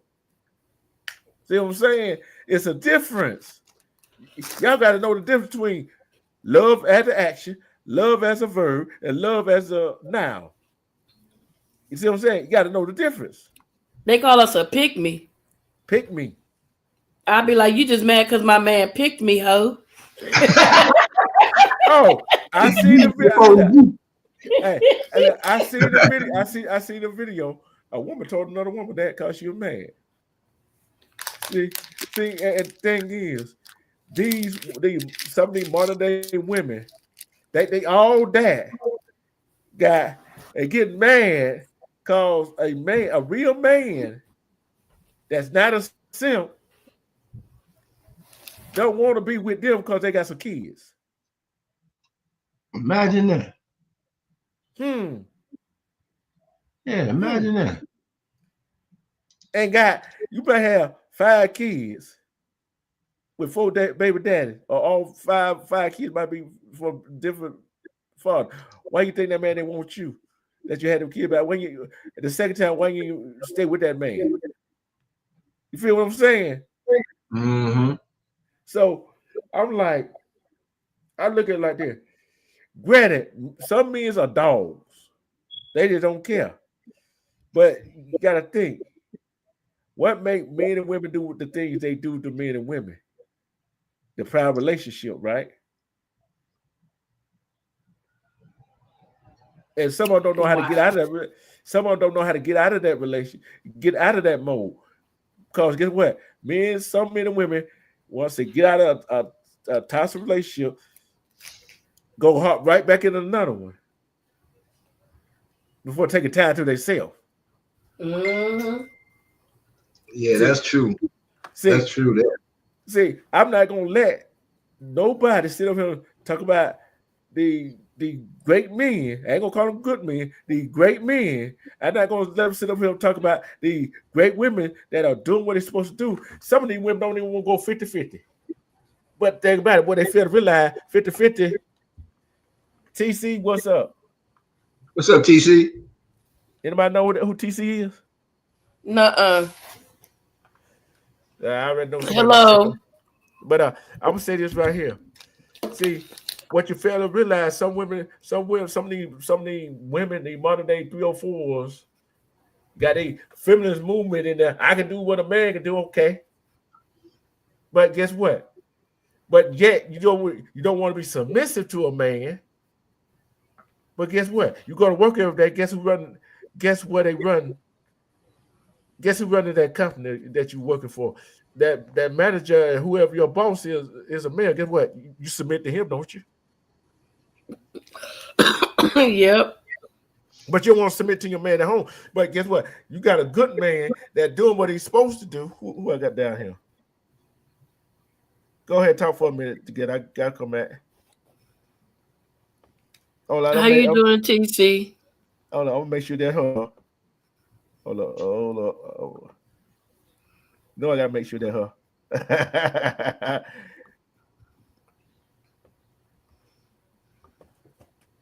See what I'm saying? It's a difference. Y'all got to know the difference between love as an action, love as a verb, and love as a noun. You see what I'm saying? You got to know the difference. They call us a pick me. Pick me. I'll be like, you just mad because my man picked me, ho. Oh, I see the video. Hey, I see the video. I see the video. A woman told another woman that because she was mad. See, and thing is, these some of these modern day women, they all that got and get mad because a real man that's not a simp don't want to be with them because they got some kids. Imagine that. Hmm. Yeah, imagine that. And you better have 5 kids with 4 baby daddies, or all five kids might be from different fathers. Why you think that man didn't want you? That you had them kids back when you the second time, why you stay with that man? You feel what I'm saying? Mm-hmm. So I'm like, I look at it like this. Granted, some men are dogs. They just don't care. But you gotta think, what make men and women do the things they do to men and women? The private relationship, right? And some of them don't know how to get out of that. Some of them don't know how to get out of that relation, get out of that mode. Because guess what? Some men and women, once they get out of a toxic relationship, go hop right back into another one before taking time to themselves. Mm-hmm. Yeah, that's true. See, That's true. I'm not gonna let nobody sit up here and talk about the great men. I ain't gonna call them good men. The great men. I'm not gonna let them sit up here and talk about the great women that are doing what they're supposed to do. Some of these women don't even want to go 50-50. But think about it, what they fail to realize, 50-50. TC, what's up? What's up, TC? Anybody know who TC is? Nuh-uh. I already know somebody. Hello. But I'm gonna say this right here. See, what you fail to realize, some of these women, the modern day 304s, got a feminist movement in there. I can do what a man can do, okay. But guess what? But yet you don't want to be submissive to a man. But guess what? You go to work every day. Guess where they run? Guess who running that company that you're working for? That manager, whoever your boss is a man. Guess what? You submit to him, don't you? Yep. But you don't want to submit to your man at home. But guess what? You got a good man that doing what he's supposed to do. Who I got down here? Go ahead, talk for a minute to get. I gotta come back. How you doing, TC? Hold on, I'm gonna make sure that her. Hold on. No, I gotta make sure that her.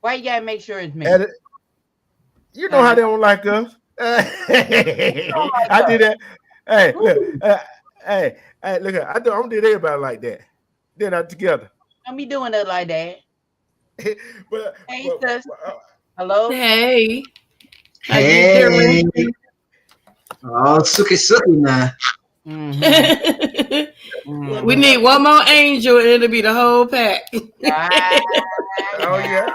Why you gotta make sure it's me? You know how they don't like us. I did that. Hey, look. Hey, look. I don't did everybody like that. They're not together. Don't be doing it like that. but, Hey, sis. Hello. Hey. How Hey. you doing? Oh, suki now. Mm-hmm. We need one more angel and it'll be the whole pack. Oh yeah.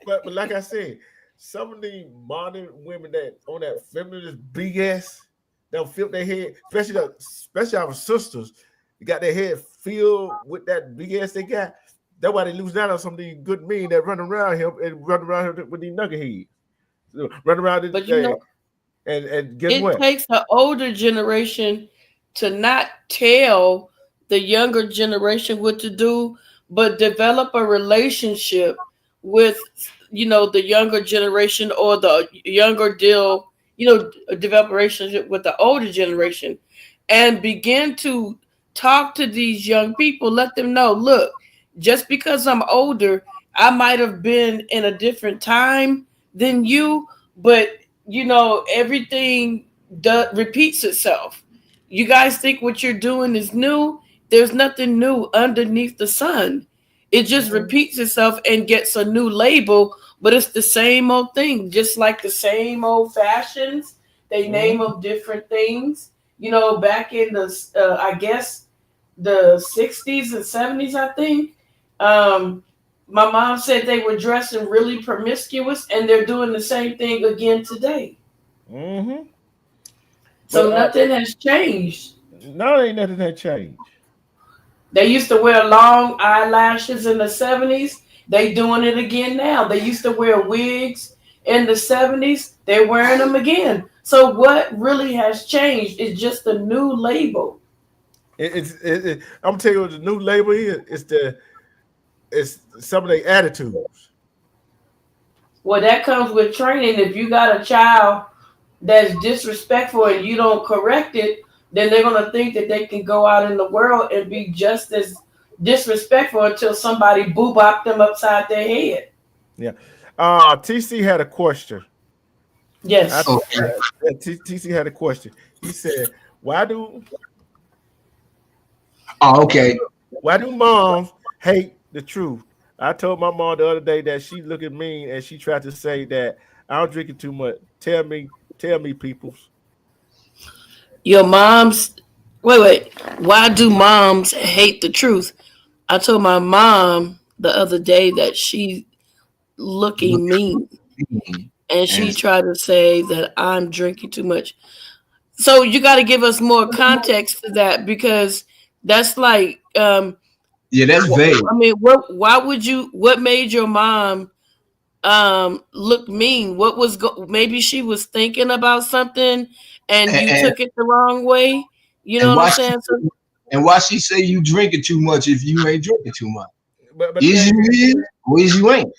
But like I said, some of the modern women that on that feminist BS, they'll flip their head, especially our sisters, got their head filled with that BS they got. That's why they lose out on some of these good men that run around him and run around him with these nugget heads. So run around But you know, and guess what? It takes the older generation to not tell the younger generation what to do, but develop a relationship with, the younger generation, or the younger develop a relationship with the older generation and begin to talk to these young people. Let them know, look, just because I'm older, I might have been in a different time than you, but everything repeats itself. You guys think what you're doing is new? There's nothing new underneath the sun. It just repeats itself and gets a new label, but it's the same old thing, just like the same old fashions. They name them different things. Back in I guess the 60s and 70s, I think. My mom said they were dressing really promiscuous, and they're doing the same thing again today. Mm-hmm. So nothing has changed. No, ain't nothing that changed. They used to wear long eyelashes in the 70s. They doing it again now. They used to wear wigs in the 70s. They're wearing them again. So what really has changed is just a new label. I'm telling you what the new label is. It's some of their attitudes. Well, that comes with training. If you got a child that's disrespectful and you don't correct it, then they're going to think that they can go out in the world and be just as disrespectful until somebody boo-bop them upside their head. Yeah. TC had a question. Yes. TC had a question. He said, why do moms hate the truth? I told my mom the other day that she looking mean and she tried to say that I'm drinking too much. Tell me, peoples. Your moms, wait. Why do moms hate the truth? I told my mom the other day that she looking mean. And she tried to say that I'm drinking too much. So you got to give us more context for that, because that's like, that's vague. I mean, what made your mom look mean? What was maybe she was thinking about something and you took it the wrong way. You know what I'm saying? And why she say you drinking too much if you ain't drinking too much? But is you is or is you ain't?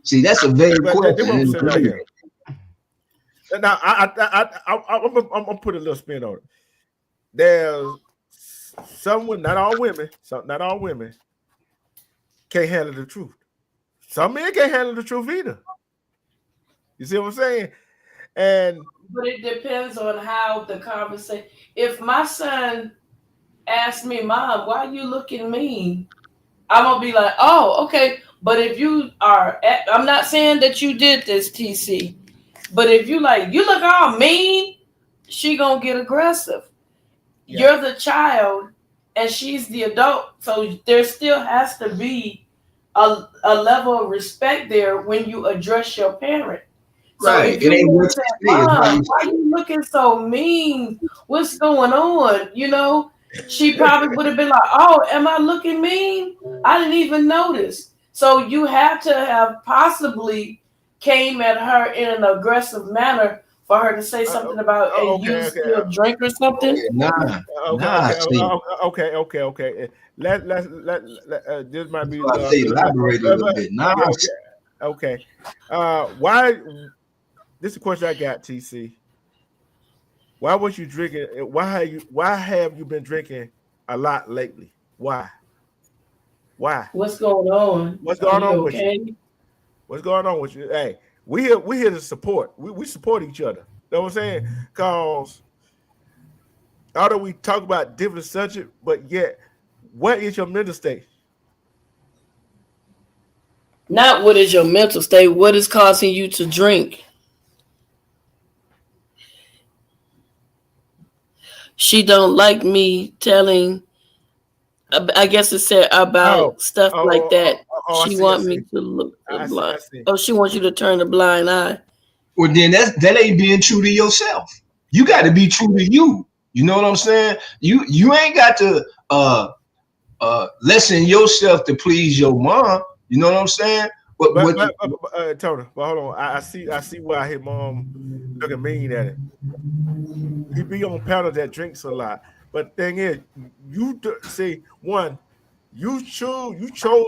See, that's a vague question. Right here. Now, I'm gonna put a little spin on it. There's someone, not all women can't handle the truth. Some men can't handle the truth either. You see what I'm saying? But it depends on how the conversation. If my son asks me, Mom, why are you looking mean? I'm gonna be like, oh, okay. But if you are, I'm not saying that you did this, TC. But if you look all mean, she gonna get aggressive. Yeah. You're the child, and she's the adult. So there still has to be a level of respect there when you address your parent. So right. If you say, Mom, why are you looking so mean? What's going on? She probably would have been like, oh, am I looking mean? I didn't even notice. So you have to have possibly came at her in an aggressive manner for her to say something about still drink or something. Okay. Let this might be elaborate a little bit. Okay. Why? This is a question I got, TC. Why was you drinking? Why have you been drinking a lot lately? Why? What's going on? What's going on with you? What's going on with you? Hey, we here to support. We support each other. You know what I'm saying? Because although we talk about different subjects, but yet, what is your mental state? Not what is your mental state. What is causing you to drink? She don't like me telling. I guess it said about stuff like that. She want me to look blind. She wants you to turn a blind eye. Well, then that ain't being true to yourself. You got to be true to you. You know what I'm saying? You ain't got to lessen yourself to please your mom. You know what I'm saying? Tony, but hold on. I see why his mom looking mean at it. He be on panel that drinks a lot. But the thing is, you chose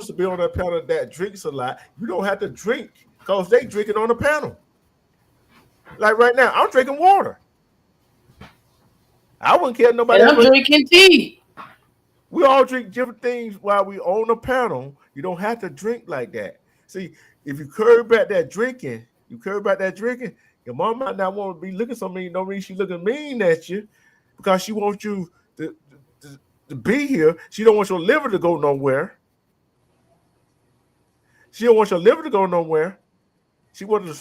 to be on a panel that drinks a lot. You don't have to drink because they drinking on the panel. Like right now, I'm drinking water. I wouldn't care nobody. And I'm drinking tea. We all drink different things while we on the panel. You don't have to drink like that. See, if you curb back that drinking, your mom might not want to be looking so mean. No reason she looking mean at you because she wants you to be here. She don't want your liver to go nowhere. She don't want your liver to go nowhere. She want you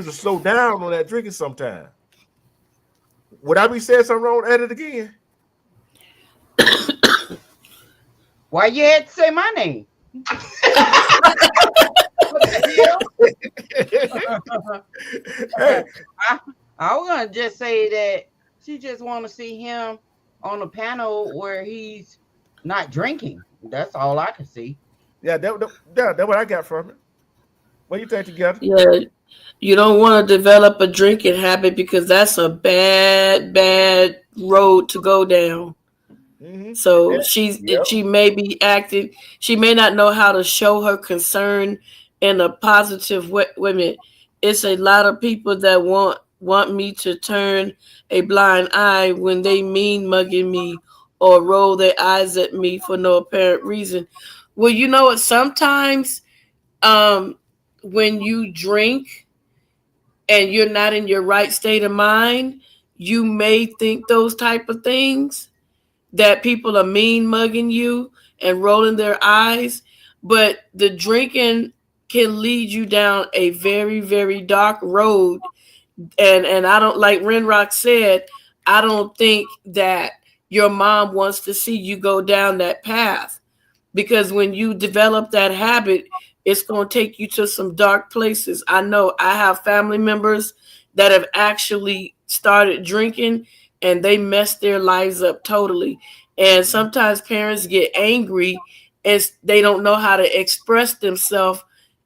to slow down on that drinking sometime. Would I be saying something wrong at it again? Why you had to say my name? What the hell? Hey, I was gonna just say that she just want to see him on a panel where he's not drinking. That's all I can see. yeah, that's what I got from it. What do you think together? Yeah, you don't want to develop a drinking habit because that's a bad road to go down. Mm-hmm. So Yep. she may be acting. She may not know how to show her concern in a positive way. Wait a minute. It's a lot of people that want me to turn a blind eye when they mean mugging me or roll their eyes at me for no apparent reason. Well, you know what? Sometimes, um, when you drink and you're not in your right state of mind, you may think those type of things that people are mean mugging you and rolling their eyes, but the drinking can lead you down a very dark road. And I don't, like Renrock said, I don't think that your mom wants to see you go down that path, because when you develop that habit, it's going to take you to some dark places. I know I have family members that have actually started drinking and they mess their lives up totally. And sometimes parents get angry and they don't know how to express themselves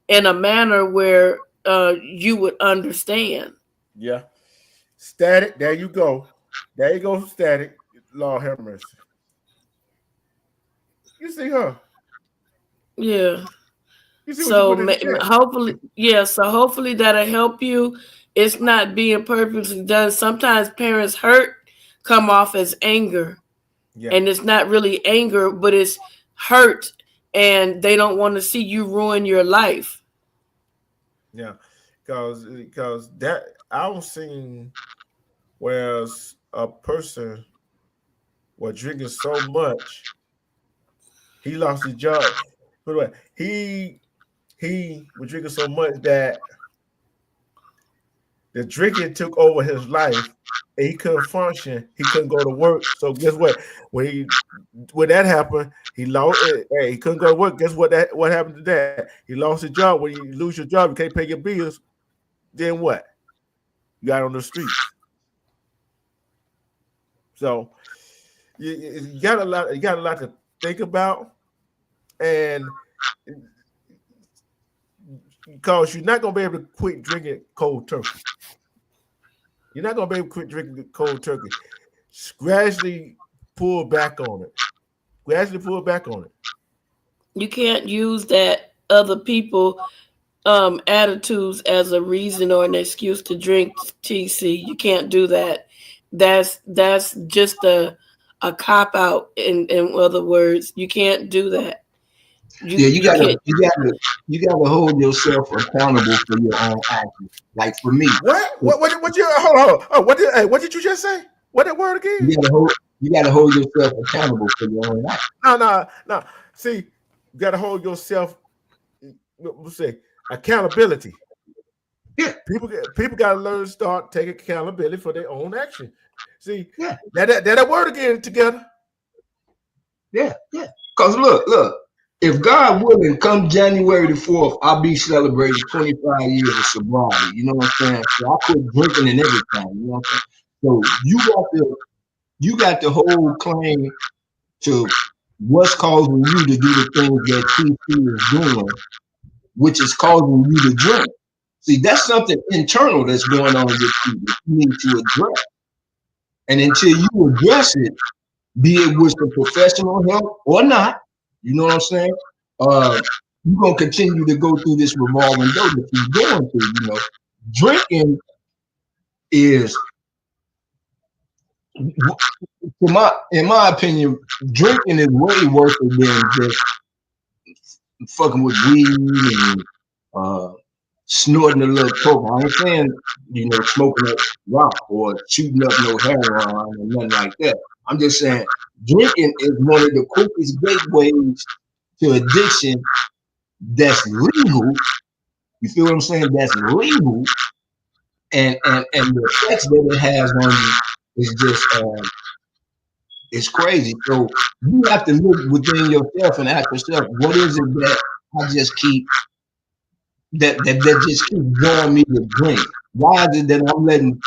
in a manner where you would understand. Yeah. Static. There you go. There you go, static. Lord have mercy. You see her. Yeah. You see what you So put in the chat. hopefully, yeah. So hopefully that'll help you. It's not being purposely done. Sometimes parents hurt come off as anger, Yeah. and it's not really anger, but it's hurt, and they don't want to see you ruin your life. Yeah. Because that I've seen where a person was drinking so much he lost his job. Put it away. He was drinking so much that the drinking took over his life and he couldn't function. He couldn't go to work. So guess what? When that happened, he lost. Hey, he couldn't go to work. Guess what happened to that? He lost his job. When you lose your job, you can't pay your bills. Then what? You got on the streets. So you got a lot. You got a lot to think about, and because you're not gonna be able to quit drinking cold turkey. You're not gonna be able to quit drinking cold turkey. Gradually pull back on it. Gradually pull back on it. You can't use that other people attitudes as a reason or an excuse to drink, TC. You can't do that. That's just a cop out. In other words, you can't do that. Yeah, You can't. you gotta hold yourself accountable for your own actions. Like for me, What you hold on. Oh, what did you just say? What that word again? you gotta hold yourself accountable for your own actions. No. See, you gotta hold yourself. Let's say accountability. Yeah. People gotta learn to start taking accountability for their own action. See, Yeah. that word again together. Yeah. Cause look. If God willing, come January the 4th, I'll be celebrating 25 years of sobriety. You know what I'm saying? So I quit drinking and everything. You know what I'm saying? So you got the whole claim to what's causing you to do the things that TC is doing, which is causing you to drink. See, that's something internal that's going on with you that you need to address. And until you address it, be it with some professional help or not, you know what I'm saying? You're gonna continue to go through this revolving door that you're going to, you know. Drinking is, in my opinion, drinking is way worse than just fucking with weed and uh, snorting a little coke. I ain't saying, smoking up rock or shooting up no heroin or nothing like that. I'm just saying drinking is one of the quickest gateways to addiction that's legal. You feel what I'm saying? That's legal, and the effects that it has on you is just it's crazy. So you have to look within yourself and ask yourself, what is it that I just keep that just keeps drawing me to drink? Why is it that I'm letting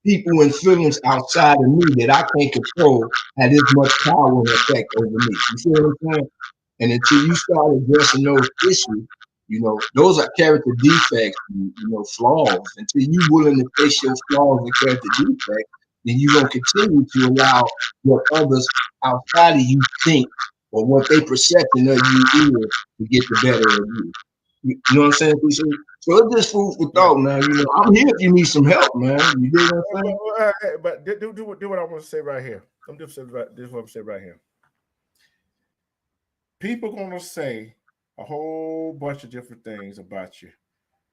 people and feelings outside of me that I can't control have this much power and effect over me? You see what I'm saying? And until you start addressing those issues, those are character defects, flaws. Until you willing to face your flaws and character defects, then you're gonna continue to allow what others outside of you think or what they perception of you is to get the better of you. You know what I'm saying? So it's just food for thought, man. I'm here if you need some help, man. You dig what I'm saying? But do what I want to say right here. This is what I'm saying right here. People gonna say a whole bunch of different things about you.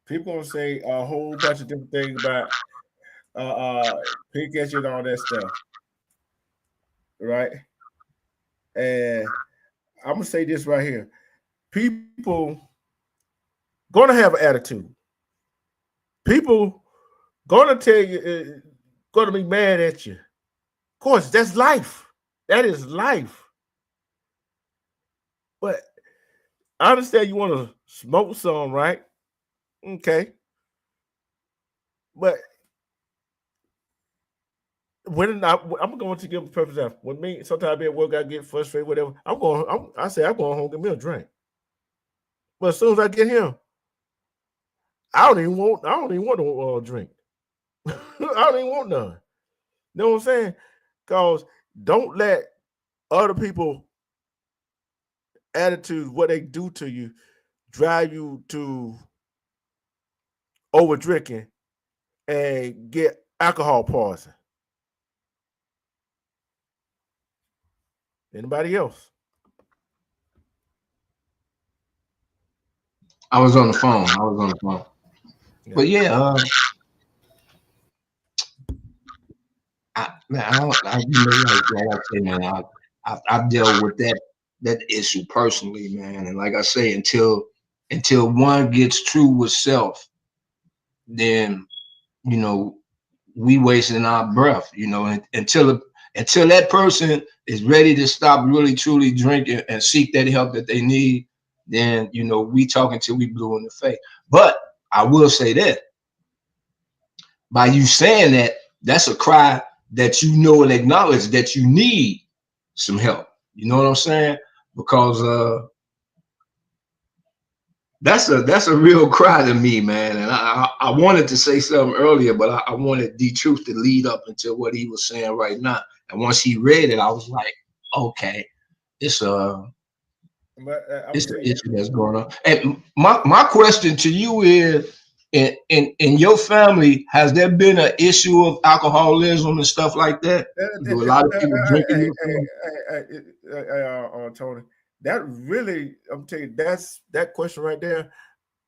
People gonna say a whole bunch of different things about Pikachu and all that stuff, right? And I'm gonna say this right here: people gonna have an attitude. People gonna tell you, gonna be mad at you. Of course, that's life. That is life. But I understand you want to smoke some, right? Okay. But I'm going to give a perfect example. When me, sometimes I be at work, I get frustrated, whatever. I'm going home and get me a drink. But as soon as I get here, I don't even want no drink. I don't even want none. You know what I'm saying? Because don't let other people attitudes, what they do to you, drive you to over drinking and get alcohol poison. Anybody else? I was on the phone. Yeah. But yeah, I've dealt with that issue personally, man. And like I say, until one gets true with self, then we wasting our breath. Until that person is ready to stop really truly drinking and seek that help that they need, then we talking till we blue in the face. But I will say that by you saying that, that's a cry that and acknowledge that you need some help. You know what I'm saying? Because that's a real cry to me, man. And I wanted to say something earlier, but I wanted D Truth to lead up into what he was saying right now. And once he read it, I was like, okay, it's an issue that's going on. And my question to you is, in your family, has there been an issue of alcoholism and stuff like that? Do a lot of people drinking? Tony, that really, I'm telling you, that's that question right there.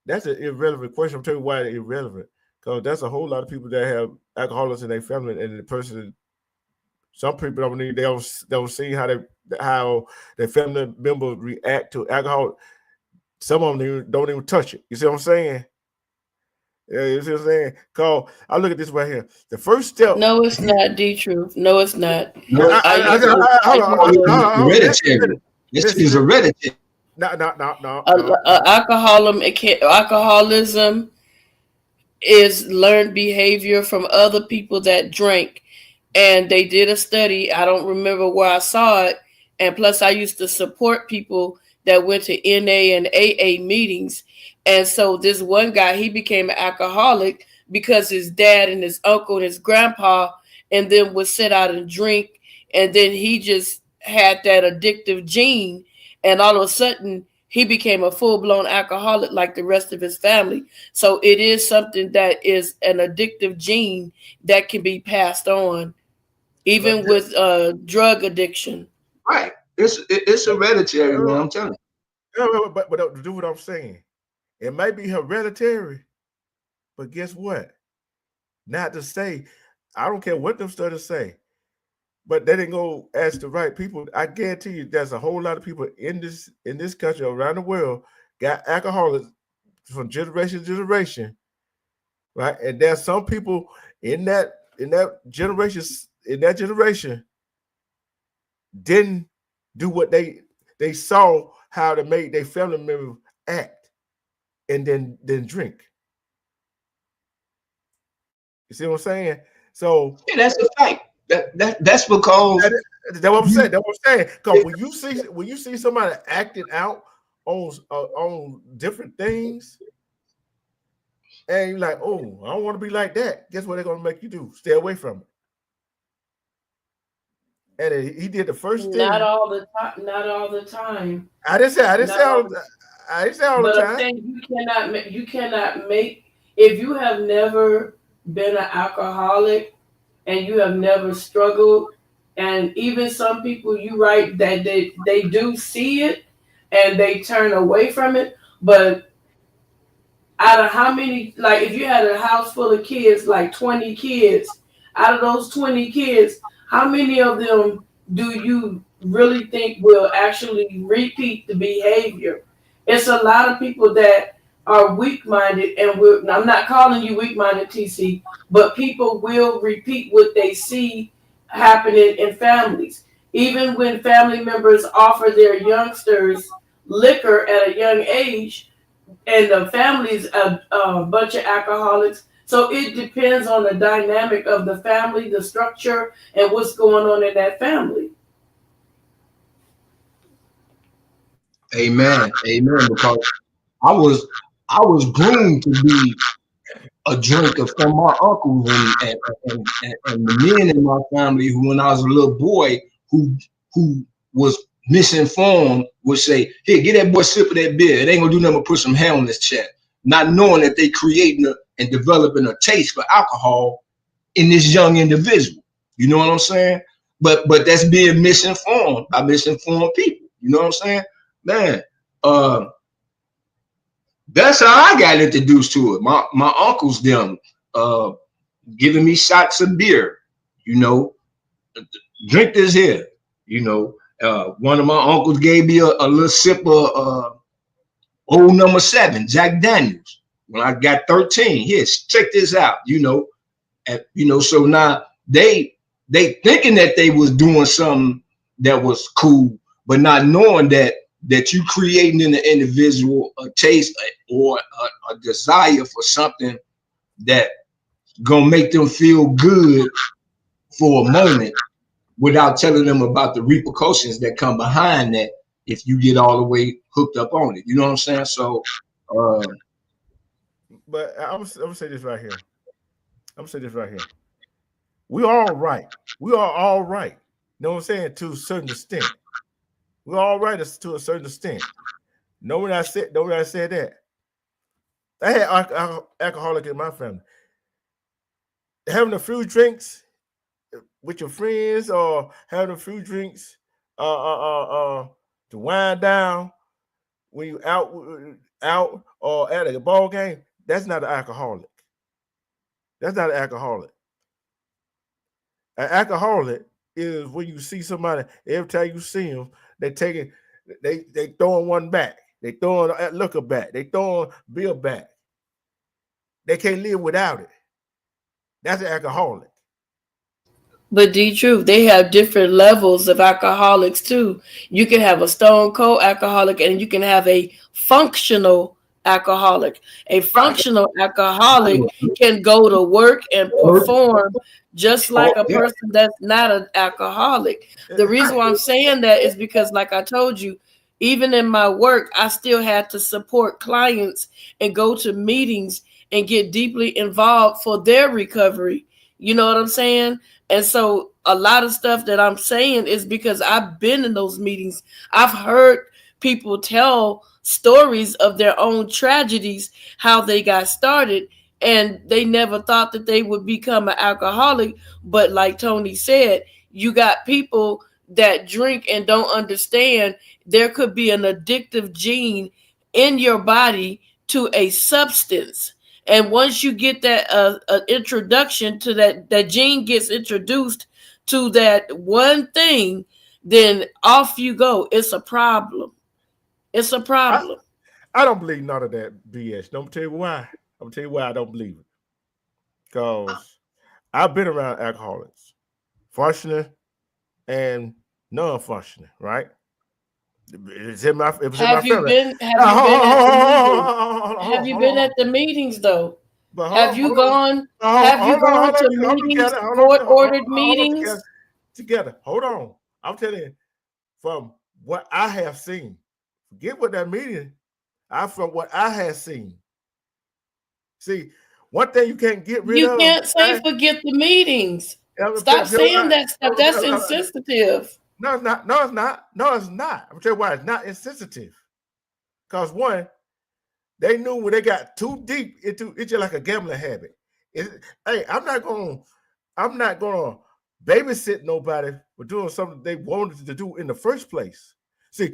That's an irrelevant question. I'm telling you why it's irrelevant. Because that's a whole lot of people that have alcoholics in their family, and the person. Some people they don't see how their family members react to alcohol. Some of them don't even touch it. You see what I'm saying? Yeah, you see what I'm saying? Cause I look at this right here. The first step. No, it's not D Truth. No, it's not. Hereditary. This is hereditary. No. Alcoholism is learned behavior from other people that drink. And they did a study. I don't remember where I saw it. And plus, I used to support people that went to NA and AA meetings. And so this one guy, he became an alcoholic because his dad and his uncle and his grandpa and then would sit out and drink. And then he just had that addictive gene. And all of a sudden, he became a full-blown alcoholic like the rest of his family. So it is something that is an addictive gene that can be passed on, even with drug addiction. Right. It's hereditary, man. I'm telling you. but do what I'm saying. It might be hereditary, but guess what? Not to say, I don't care what them studies say, but they didn't go ask the right people. I guarantee you, there's a whole lot of people in this country around the world got alcoholics from generation to generation, right? And there's some people in that generation didn't do what they saw how to make their family members act, and then drink. You see what I'm saying? So Yeah, that's a fact. That's because that's what I'm you, saying. That's what I'm saying. Because when you see somebody acting out on different things, and you're like, oh, I don't want to be like that. Guess what they're gonna make you do? Stay away from it. And he did the first Not thing. all the time. Not all the time. I didn't say Not all. all the But I'm time. saying you cannot make, if you have never been an alcoholic and you have never struggled, and even some people, you right, that they do see it and they turn away from it. But out of how many, like if you had a house full of kids, like 20 kids, out of those 20 kids, how many of them do you really think will actually repeat the behavior? It's a lot of people that are weak minded, and I'm not calling you weak minded, TC, but people will repeat what they see happening in families. Even when family members offer their youngsters liquor at a young age, and the family's a bunch of alcoholics. So it depends on the dynamic of the family, the structure, and what's going on in that family. amen, amen. Because I was I was groomed to be a drinker from my uncles and the men in my family who, when I was a little boy, who who was misinformed, would say, "Here, get that boy a sip of that beer. It ain't gonna do nothing but put some hair on his chest," not knowing that they creating and developing a taste for alcohol in this young individual. You know what I'm saying? But that's being misinformed by misinformed people. You know what I'm saying, man? Uh, that's how I got introduced to it. My uncles them uh giving me shots of beer, you know, drink this here, you know. One of my uncles gave me a little sip of old number 7, Jack Daniels. When I got 13, here, check this out, you know. And you know, so now they thinking that they was doing something that was cool, but not knowing that you creating in the individual a taste or a desire for something that gonna make them feel good for a moment without telling them about the repercussions that come behind that if you get all the way hooked up on it. You know what I'm saying? So uh But I'm gonna say this right here. I'm gonna say this right here. We all right. We are all right. You know what I'm saying? To a certain extent. We're all right to a certain extent. Know when I said that. I had alcoholic in my family. Having a few drinks with your friends or having a few drinks to wind down when you out or at a ball game, that's not an alcoholic. That's not an alcoholic. An alcoholic is when you see somebody, every time you see them, they taking they throwing one back. They throwing liquor back. They throwing beer back. They can't live without it. That's an alcoholic. But D Truth, they have different levels of alcoholics too. You can have a stone cold alcoholic and you can have a functional alcoholic. A functional alcoholic can go to work and perform just like a yeah, person that's not an alcoholic. The reason why I'm saying that is because, like I told you, even in my work, I still had to support clients and go to meetings and get deeply involved for their recovery. You know what I'm saying? And so a lot of stuff that I'm saying is because I've been in those meetings. I've heard people tell stories of their own tragedies, how they got started, and they never thought that they would become an alcoholic. But like Tony said, you got people that drink and don't understand there could be an addictive gene in your body to a substance. And once you get that introduction to that gene gets introduced to that one thing, then off you go. It's a problem. It's a problem. I don't believe none of that BS. Don't tell you why. I'm gonna tell you why I don't believe it. Because I've been around alcoholics, functioning and non-functioning, right? It's in my, it was in my family. Have you been at the meetings though? Have you gone to meetings, court-ordered meetings? Together. Hold on. I'm telling you, from what I have seen, forget what that meeting, from what I have seen. See, one thing you can't get rid of. You can't say forget the meetings. Stop saying that stuff. That's insensitive. No, it's not. No, it's not. No, it's not. I'm tell you why it's not insensitive. Because one, they knew when they got too deep into it's just like a gambling habit. Hey, I'm not gonna babysit nobody for doing something they wanted to do in the first place. See,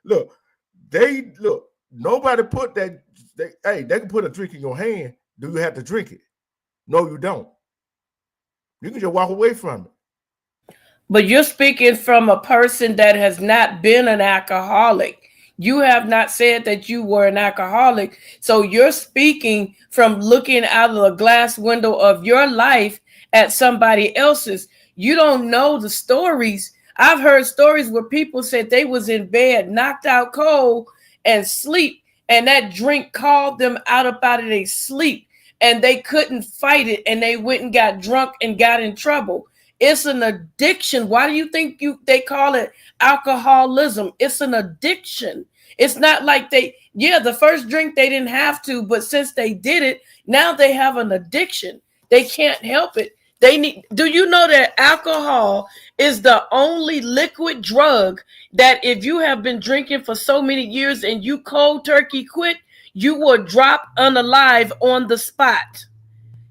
nobody put that. They can put a drink in your hand. Do you have to drink it? No, you don't. You can just walk away from it. But you're speaking from a person that has not been an alcoholic. You have not said that you were an alcoholic. So you're speaking from looking out of the glass window of your life at somebody else's. You don't know the stories. I've heard stories where people said they was in bed, knocked out cold and sleep, and that drink called them out of their sleep, and they couldn't fight it, and they went and got drunk and got in trouble. It's an addiction. Why do you think they call it alcoholism? It's an addiction. It's not like the first drink they didn't have to, but since they did it, now they have an addiction. They can't help it. Do you know that alcohol is the only liquid drug that if you have been drinking for so many years and you cold turkey quit, you will drop unalive on the spot.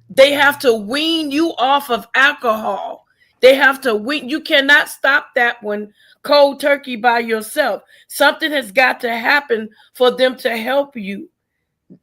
They have to wean you off of alcohol. They have to wean. You cannot stop that one cold turkey by yourself. Something has got to happen for them to help you.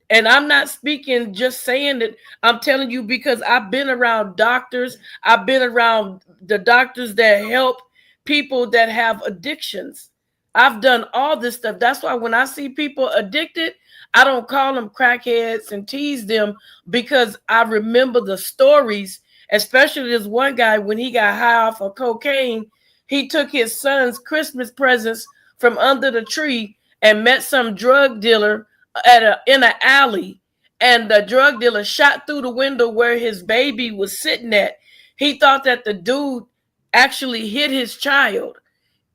And I'm not speaking just saying that. I'm telling you because I've been around doctors. I've been around the doctors that help people that have addictions. I've done all this stuff. That's why when I see people addicted, I don't call them crackheads and tease them because I remember the stories, especially this one guy when he got high off of cocaine. He took his son's Christmas presents from under the tree and met some drug dealer in an alley, and the drug dealer shot through the window where his baby was sitting at. He thought that the dude actually hit his child.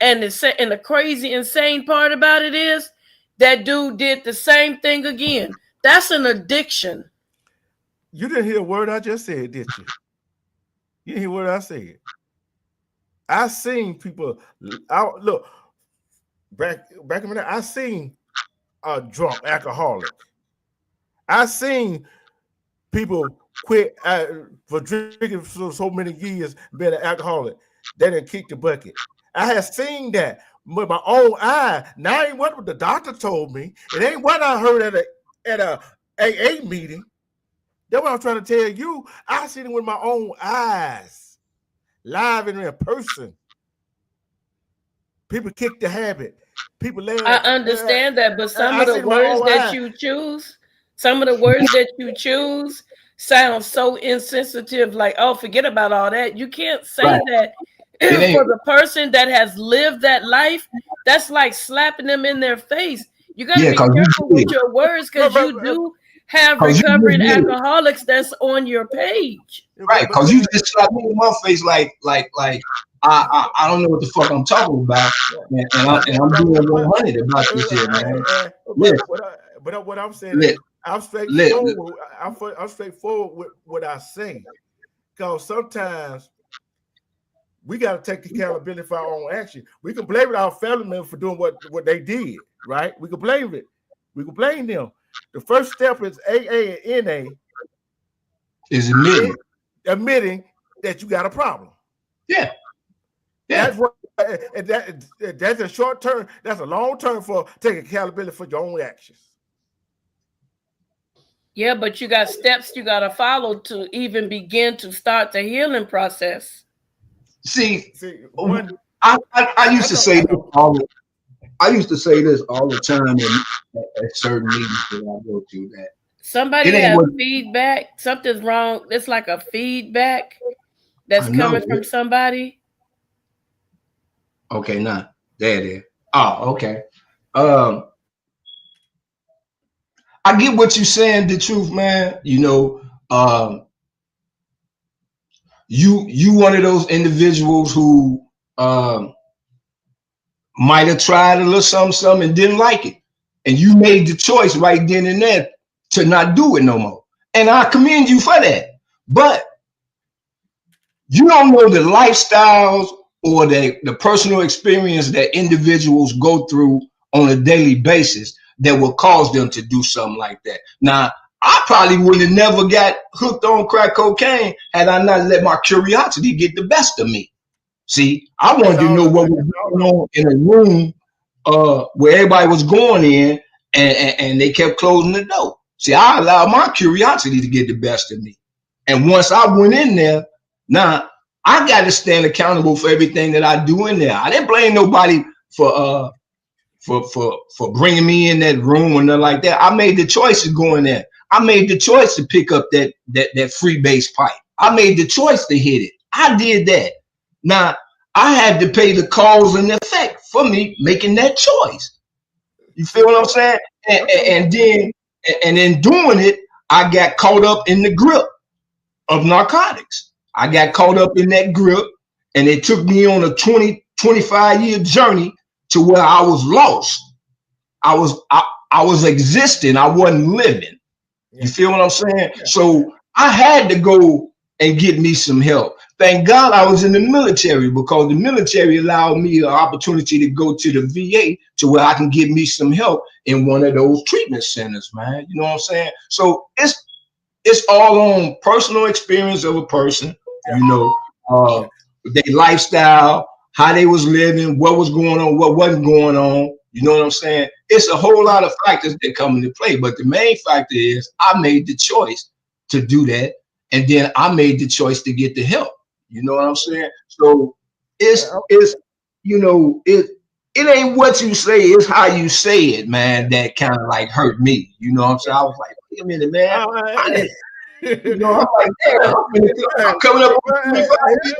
And the crazy, insane part about it is that dude did the same thing again. That's an addiction. You didn't hear a word I just said, did you? You didn't hear what I said. I seen people look back in the day. I seen a drunk alcoholic. I seen people quit for drinking for so many years, being an alcoholic. They didn't kick the bucket. I have seen that with my own eye. Now ain't what the doctor told me. It ain't what I heard at a AA meeting. That's what I'm trying to tell you. I seen it with my own eyes, live and in person. People kick the habit. People lay. I understand that, but some of the words that you choose, sound so insensitive. Like, oh, forget about all that. You can't say that. For the person that has lived that life, that's like slapping them in their face. You got to be careful with your words because you do have recovering alcoholics that's on your page. Right, because you just slapped me in my face like I don't know what the fuck I'm talking about, and I'm doing 100 about this shit, man. But what I'm saying is, I'm straightforward. I'm straightforward with what I say, because sometimes we got to take accountability for our own action. We can blame our family members for doing what they did, right? We can blame it. We can blame them. The first step is AA and NA is admitting that you got a problem. Yeah. That's that's a short term. That's a long term for taking accountability for your own actions. Yeah, but you got steps you got to follow to even begin to start the healing process. See, one, I used to say this all the I used to say this all the time at certain meetings that I go to, that somebody it ain't has what feedback. Something's wrong. It's like a feedback that's I know. coming from somebody. Okay, now there. Oh, okay. I get what you're saying, the truth, man. You know, you one of those individuals who might have tried a little something and didn't like it. And you made the choice right then and there to not do it no more. And I commend you for that. But you don't know the lifestyles or the personal experience that individuals go through on a daily basis that will cause them to do something like that. Now, I probably would have never got hooked on crack cocaine had I not let my curiosity get the best of me. See, I wanted to know what was going on in a room where everybody was going in, and they kept closing the door. See, I allowed my curiosity to get the best of me. And once I went in there, now I got to stand accountable for everything that I do in there. I didn't blame nobody for bringing me in that room or nothing like that. I made the choice to go in there. I made the choice to pick up that free base pipe. I made the choice to hit it. I did that. Now, I had to pay the cause and effect for me making that choice. You feel what I'm saying? And then in doing it, I got caught up in the grip of narcotics. I got caught up in that grip, and it took me on a 25-year journey to where I was lost. I was existing. I wasn't living. You feel what I'm saying? So I had to go and get me some help. Thank God I was in the military, because the military allowed me an opportunity to go to the VA to where I can get me some help in one of those treatment centers, man. You know what I'm saying? So it's all on personal experience of a person, you know, their lifestyle, how they was living, what was going on, what wasn't going on. You know what I'm saying? It's a whole lot of factors that come into play, but the main factor is I made the choice to do that, and then I made the choice to get the help. You know what I'm saying? So it's you know, it ain't what you say, it's how you say it, man, that kind of like hurt me. You know what I'm saying? I was like, wait a minute, man. You know, I'm like, damn, I'm coming up on 25 years,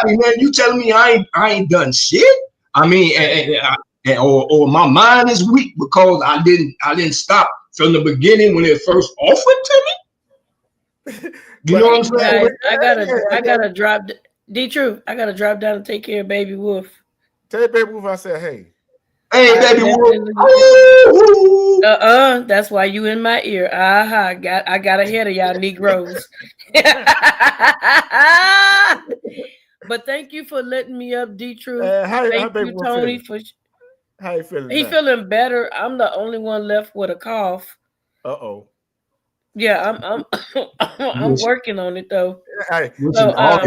man. You telling me I ain't done shit? I mean, or my mind is weak because I didn't stop from the beginning when it first offered to me. You know what I'm saying? Guys, I gotta drop. D-True, I gotta drop down and take care of Baby Wolf. Tell Baby Wolf I said, hey, Baby Wolf. That's why you in my ear. I got ahead of y'all Negroes. But thank you for letting me up, D-True. Thank you, Tony, for. How you feeling? He feeling better. I'm the only one left with a cough. Yeah, I'm working on it though. Hey, so, I'm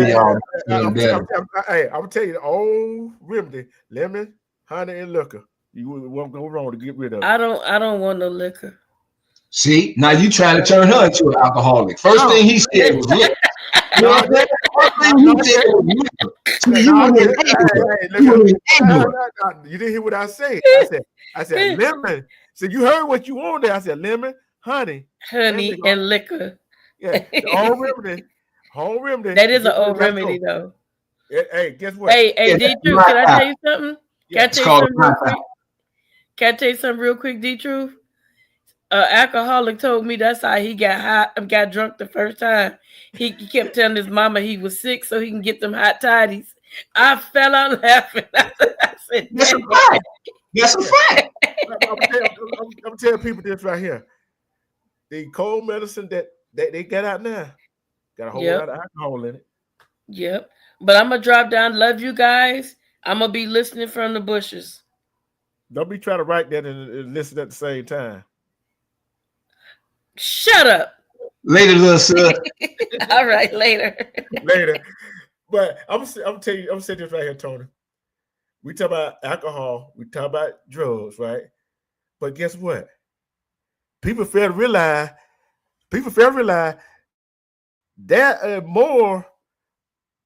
tell you the old remedy: lemon, honey, and liquor. You won't go wrong to get rid of it. I don't want no liquor. See, now you trying to turn her into an alcoholic. First thing he said was liquor. You know what I'm saying? First thing he said was liquor. You didn't hear what I said. I said lemon. So you heard what you want there. I said lemon, honey, and liquor. Yeah, the home remedy. That is an old remedy, though. Hey, guess what? Hey, D-True, can I tell you something? Can I tell you something real quick, D-True? Alcoholic told me that's how he got drunk the first time. He kept telling his mama he was sick so he can get them hot toddies. I fell out laughing. I said, that's a fact. That's a fact. I'm telling people this right here. The cold medicine that they get out now got a whole lot of alcohol in it. Yep. But I'm gonna drop down. Love you guys. I'm gonna be listening from the bushes. Don't be trying to write that and listen at the same time. Shut up. Later, little sir. All right, later. Later. But I'm saying this right here, Tony. We talk about alcohol. We talk about drugs, right? But guess what? People fail to realize. That and more.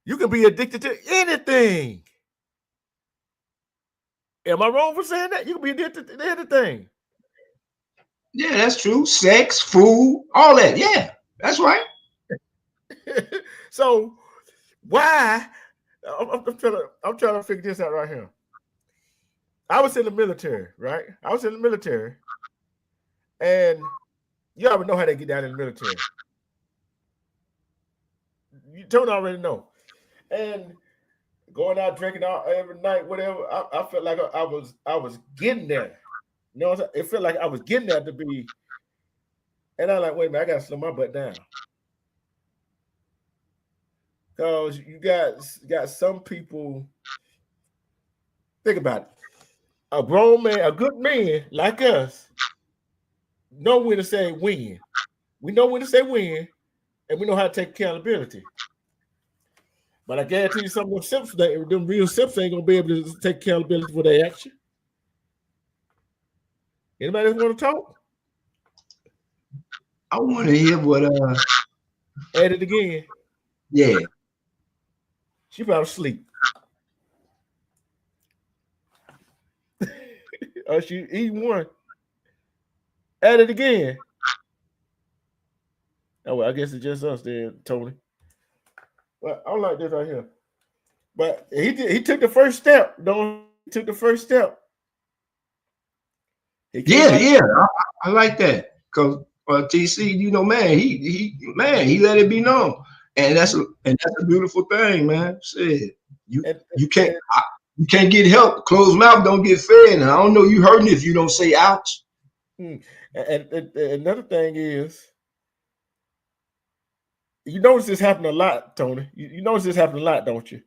You can be addicted to anything. Am I wrong for saying that? You can be addicted to anything. Yeah, that's true. Sex, food, all that. Yeah, that's right. So why? I'm trying to figure this out right here. I was in the military, right? I was in the military, and you already know how they get down in the military. You don't already know. And going out drinking out every night, whatever. I felt like I was getting there. You know what I'm saying? It felt like I was getting there to be. And I'm like, wait a minute, I gotta slow my butt down. Because you got some people, think about it. A grown man, a good man like us, know when to say when. We know when to say when, and we know how to take accountability. But I guarantee you some of them real simps ain't gonna be able to take accountability for their action. Anybody else want to talk? I want to hear what Add it again. Yeah. She probably asleep. Or she eating one. Add it again. Oh well, I guess it's just us there, Tony. But I don't like this right here. But he took the first step. He took the first step. Yeah. I like that. Because TC, you know, man, he let it be known. And that's a beautiful thing, man. Shit. You can't get help. Closed mouth don't get fed. And I don't know you hurting if you don't say ouch. And another thing is, you notice this happen a lot, Tony. You notice this happen a lot, don't you?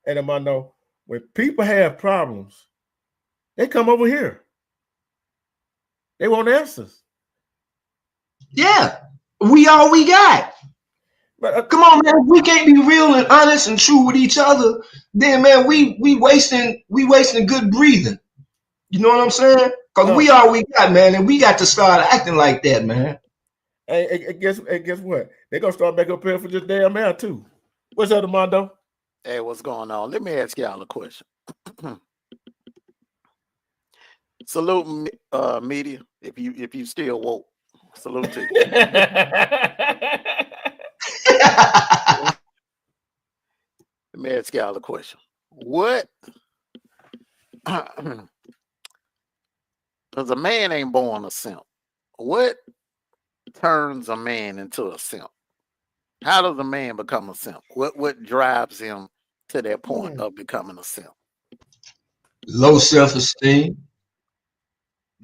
And I know when people have problems, they come over here. They want answers. Yeah, we all we got. But come on, man. If we can't be real and honest and true with each other, then man, we wasting good breathing. You know what I'm saying? Because we all we got, man, and we got to start acting like that, man. Hey, guess what? They're gonna start back up here for this damn man too. What's up, Armando? Hey, what's going on? Let me ask y'all a question. Salute media. If you still woke, salute to you. Let me ask y'all a question. What? Because a man ain't born a simp. What turns a man into a simp? How does a man become a simp? What drives him to that point of becoming a simp? Low self-esteem.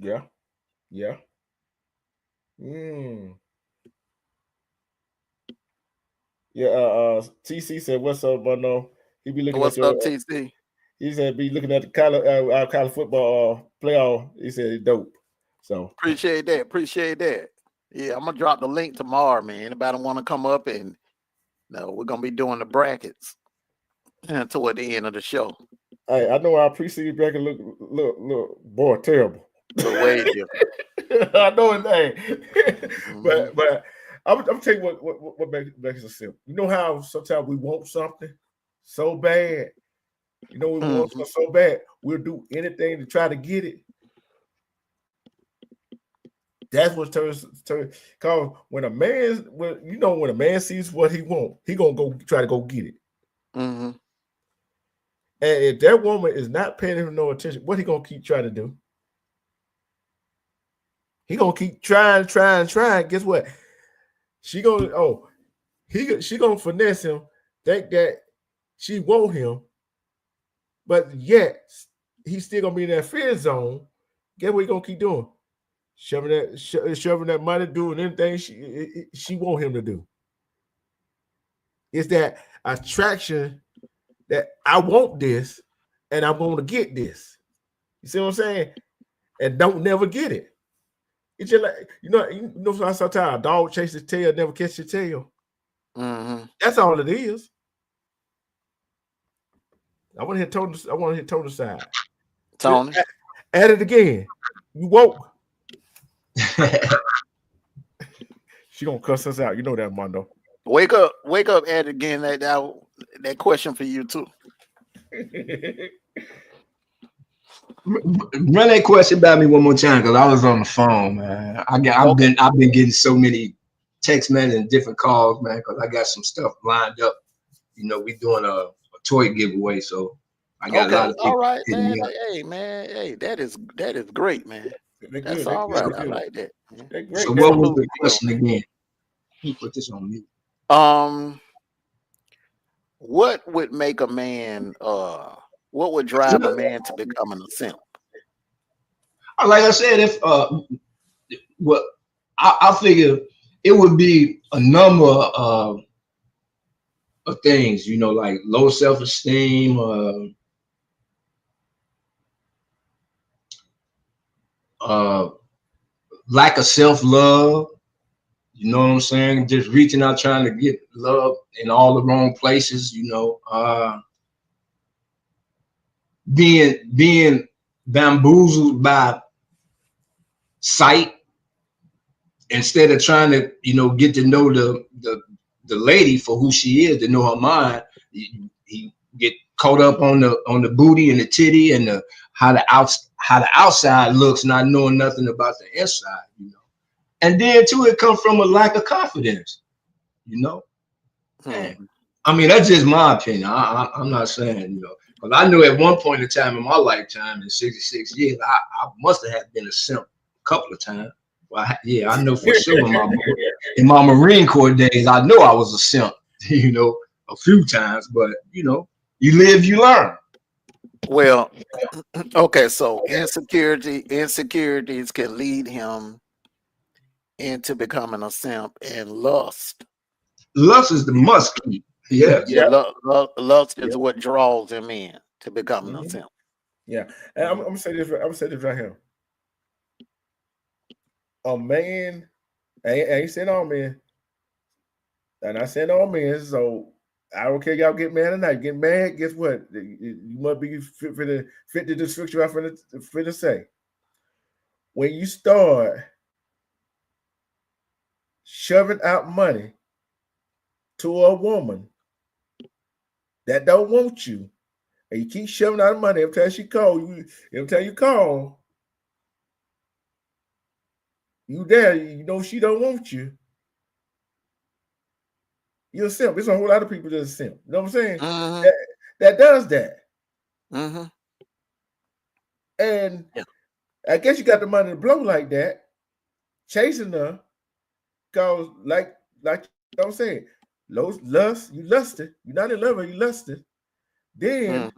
Yeah. Yeah. TC said, "What's up, Bono?" He be looking. What's at up, TC? He said, "Be looking at the our college football playoff." He said, "It's dope." So appreciate that. Yeah, I'm gonna drop the link tomorrow, man. Anybody want to come up and we're gonna be doing the brackets toward the end of the show. Hey, I know our preseason bracket look boy terrible. But way different. I know it ain't. But I'm telling you what makes us simple. You know how sometimes we want something so bad. You know we want something so bad, we'll do anything to try to get it. That's what turns. Cause when a man sees what he wants, he gonna go try to go get it. Mm-hmm. And if that woman is not paying him no attention, what he gonna keep trying to do? He gonna keep trying. Guess what? She gonna finesse him, think that she want him, but yet he's still gonna be in that fear zone. Guess what he gonna keep doing? Shoving that money, doing anything she want him to do. It's that attraction that I want this and I'm going to get this. You see what I'm saying? And don't never get it. It's just like, sometimes a dog chases tail, never catch your tail. Mm-hmm. That's all it is. I want to hit Tony. I want to hit Tony's side. Tony. Add it again. You woke. She gonna cuss us out. You know that, Mondo. Wake up, Ed again. That question for you too. Run that question by me one more time, because I was on the phone, man. I've been getting so many text messages and different calls, man, because I got some stuff lined up. You know, we doing a toy giveaway, so I got a lot of people. All right, man. Hey, man. Hey, that is great, man. That's all right. I like that. So what was the question again? Let me put this on mute. What would make a man? What would drive a man to becoming a simp? Like I said, if what I figure it would be a number of things, you know, like low self-esteem, lack of self-love. You know what I'm saying? Just reaching out, trying to get love in all the wrong places. You know, being bamboozled by sight instead of trying to, you know, get to know the lady for who she is, to know her mind. He get caught up on the booty and the titty and how the outside looks, not knowing nothing about the inside. You know. And then too, it comes from a lack of confidence, you know. I mean, that's just my opinion. I'm not saying, you know, because I knew at one point in time in my lifetime, in 66 years, I must have been a simp a couple of times. Well, yeah, I know for sure in my Marine Corps days, I know I was a simp, you know, a few times. But you know, you live, you learn. Well, okay, so insecurities can lead him into becoming a simp, and lust. Lust is the must keep. Yeah. Lust is what draws him in to becoming a simp. Yeah, and I'm gonna say this. I'm gonna say this right here. A man, I ain't saying all men, and I saying all men. So I don't care y'all get mad or not. Get mad. Guess what? You must be fit the description I'm finna say. When you start shoving out money to a woman that don't want you, and you keep shoving out money every time she call you, every time you call, you there, you know she don't want you. You're a simp. There's a whole lot of people that's a simp. You know what I'm saying? That does that. And I guess you got the money to blow like that, chasing her, cause like I'm saying, lust, you lusted. You're not in love with her, you lusted. Then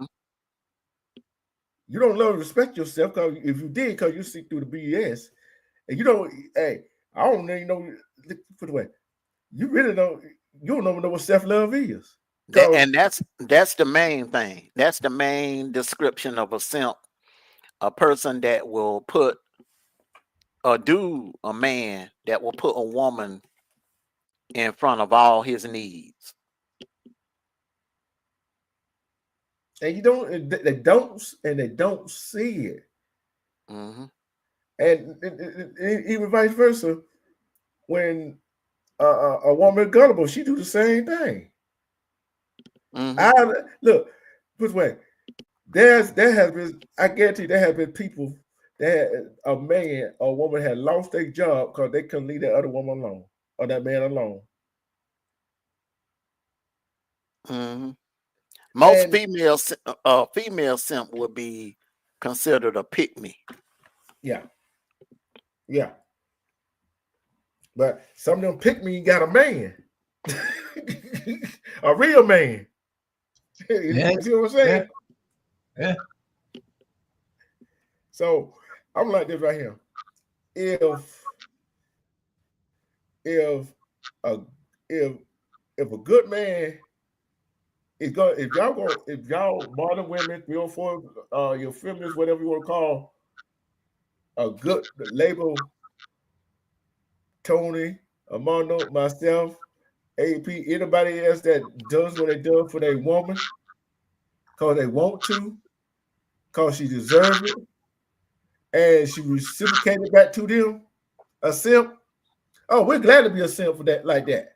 you don't love and respect yourself, because if you did, because you see through the BS, and you don't, hey, I don't even know, put it away. You really don't, you don't even know what self-love is. And that's the main thing. That's the main description of a simp. A person that will put a man that will put a woman in front of all his needs. And they don't see it. And even vice versa, when a woman is gullible, she do the same thing. Look, put away. There has been, I guarantee there have been people that a man or woman had lost their job because they couldn't leave that other woman alone or that man alone. Most female simp would be considered a pick-me. Yeah. But some of them pick-me got a man, a real man. You see what I'm saying? Yeah. So I'm like this right here. If a good man is going, if y'all modern women, 304, your feminists, whatever you want to call a good label, Tony, Armando, myself, AP, anybody else that does what they do for their woman, because they want to, because she deserves it, and she reciprocated back to them, a simp. Oh, we're glad to be a simp for that, like that.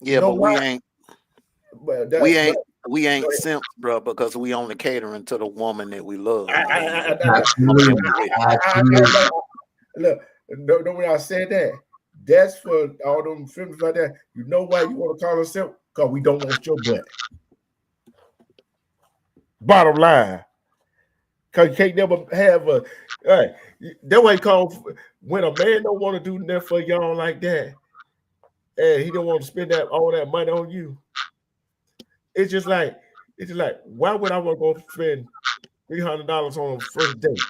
Yeah, No, but we ain't simps, bro, because we only catering to the woman that we love. Absolutely. Look, no, when I said that, that's for all them films like that. You know why you want to call us simp? Because we don't want your butt. Bottom line. Because you can't never have a. Right, that way called when a man don't want to do nothing for y'all like that, and he don't want to spend all that money on you. It's just like why would I want to go spend $300 on a first date,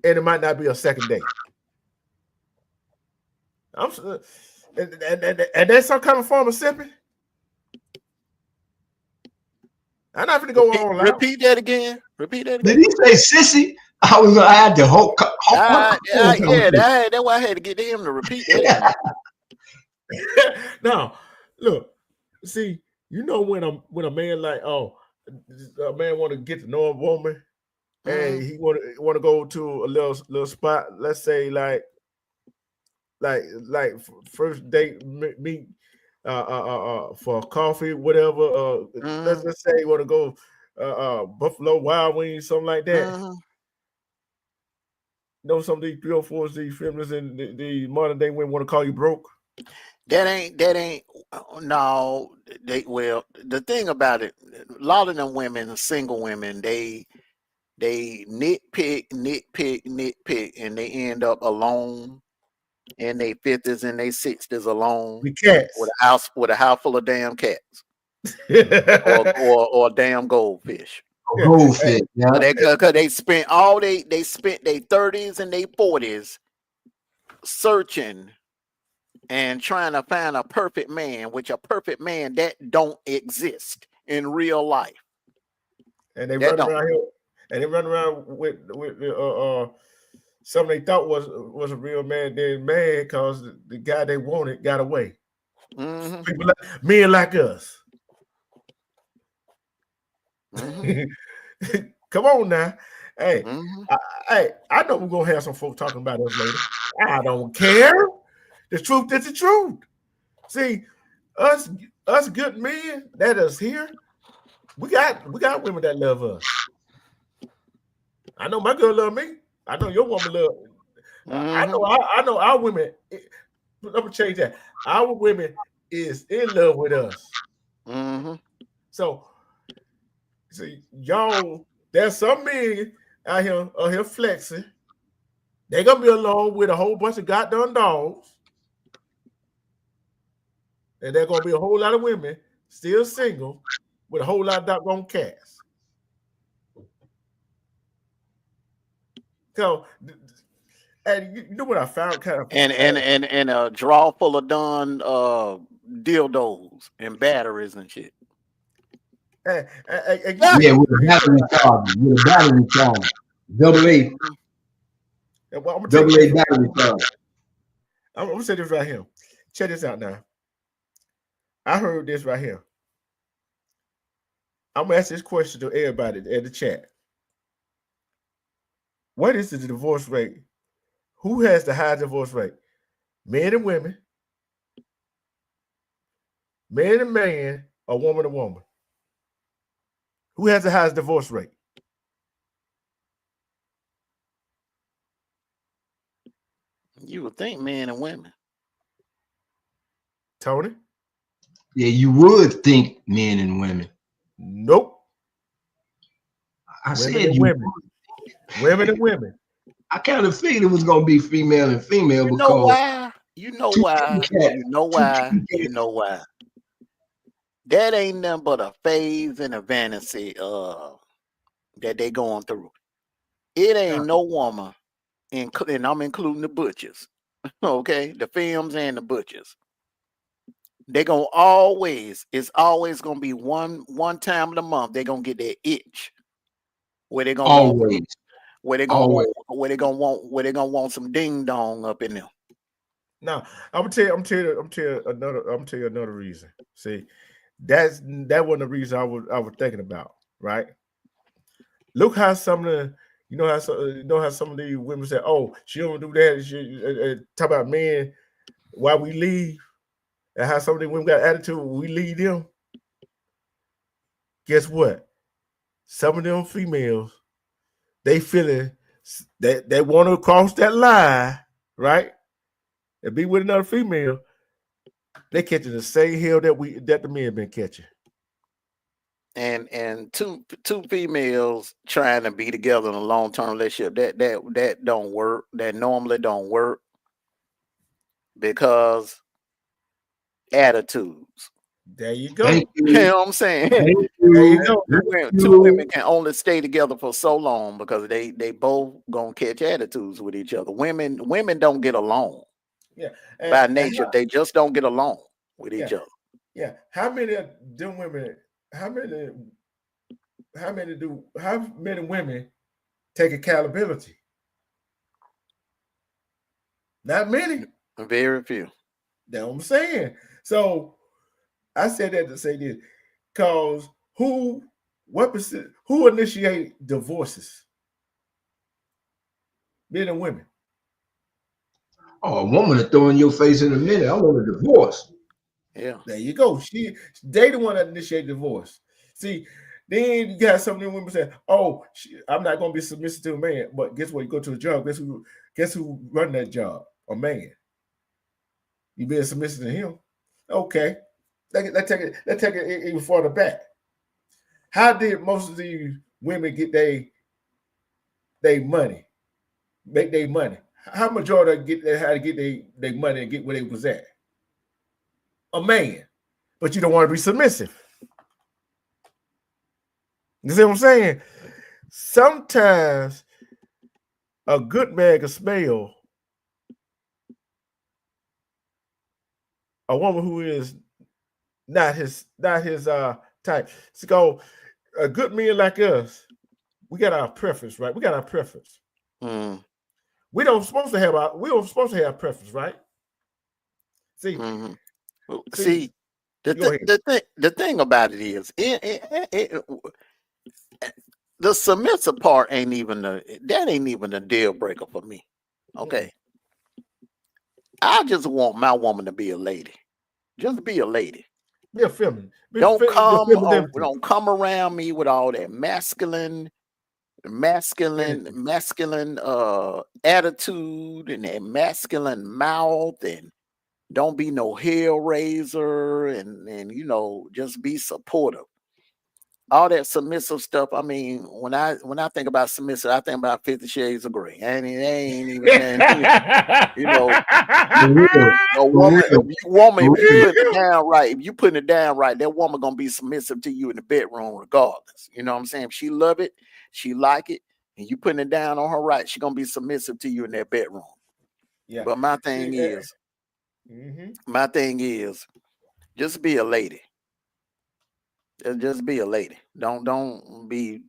and it might not be a second date? And that's some kind of form of simping. I'm not going to go on. Repeat that again. Did he say sissy? I had to hope. Yeah, that's why I had to get him to repeat that. Now, look, see, you know when a man like a man want to get to know a woman, and he want to go to a little spot. Let's say like first date meet for coffee, whatever. Let's say you want to go Buffalo Wild Wings, something like that. Know some of these 304s, these feminists, and the modern day women want to call you broke. That ain't no. The thing about it, a lot of them women, single women, they nitpick, and they end up alone in their 50s and their 60s alone with cats, with a house full of damn cats, or damn goldfish. Goldfish, yeah. Because they spent their 30s and their 40s searching and trying to find a perfect man, which a perfect man that don't exist in real life. And they run around here, and they run around with something they thought was a real man, then mad because the guy they wanted got away. People men like us. Come on now. Hey, I know we're gonna have some folks talking about us later. I don't care. The truth is the truth. See, us good men that is here, we got women that love us. I know my girl love me. I know your woman love. I know our women. Let me change that. Our women is in love with us. So, see, y'all, there's some men out here flexing. They're gonna be alone with a whole bunch of goddamn dogs. And there's gonna be a whole lot of women still single with a whole lot of doggone cats. So, and you know what I found kind of and a drawer full of done dildos and batteries and shit. Yeah, with a battery charger. Double A. Well, I'm double A battery charger. I'm gonna say this right here. Check this out now. I heard this right here. I'm gonna ask this question to everybody in the chat. What is the divorce rate? Who has the highest divorce rate? Men and women, man and man, or woman to woman? Who has the highest divorce rate? You would think men and women. Tony? Yeah, you would think men and women. Nope. I women said and women. Women and women. I kind of figured it was going to be female and female You because know why? You know why? You know why? You know why? That ain't nothing but a phase and a vanity that they going through. It ain't no woman, and I'm including the butchers, okay? The films and the butchers. They gonna it's always gonna be one time of the month they're gonna get that itch where they gonna want some ding dong up in them. Now, I'm gonna tell you another reason. See, that wasn't the reason I was thinking about, right? Look how some of the you know how some of the women say, "Oh, she don't do that." She talk about men while we leave, and how some of the women got attitude when we leave them. Guess what? Some of them females, they feeling that they want to cross that line, right? And be with another female. They catching the same hell that the men been catching. And two females trying to be together in a long-term relationship, that don't work. That normally don't work because attitudes. There you go. Thank You you. know what I'm saying? Thank There you you. go. Two women can only stay together for so long because they both gonna catch attitudes with each other. Women don't get along Yeah. by nature. They just don't get along with each other. Yeah. How many of them women? How many women take accountability? Not many. Very few. That's what I'm saying. So I said that to say this, because who initiate divorces? Men and women. Oh, a woman to throw in your face in a minute. I want a divorce. Yeah. There you go. They the one that initiate divorce. See, then you got some of them women say, "Oh, I'm not going to be submissive to a man." But guess what? You go to a job. Guess who run that job? A man. You being submissive to him? Okay. Let's take it even further back. How did most of these women get their money, make their money? How majority how to get their money and get where they was at? A man. But you don't want to be submissive. You see what I'm saying? Sometimes a good man can smell a woman who is not his type. So a good man like us, we got our preference, right? We got our preference. Mm. We don't supposed to have preference, right? See, see, the thing about it is, the submissive part ain't even a deal breaker for me. Okay, I just want my woman to be a lady. Just be a lady. Be a feminine. Don't come around me with all that masculine attitude and that masculine mouth, and don't be no hell raiser, and just be supportive. All that submissive stuff. I mean, when I think about submissive, I think about 50 Shades of Grey. I mean, they ain't even a woman. If you put it down right, that woman gonna be submissive to you in the bedroom regardless. You know what I'm saying? If she love it, she like it, and you putting it down on her right, she gonna be submissive to you in that bedroom. Yeah. But my thing is, just be a lady. Just be a lady. Don't be,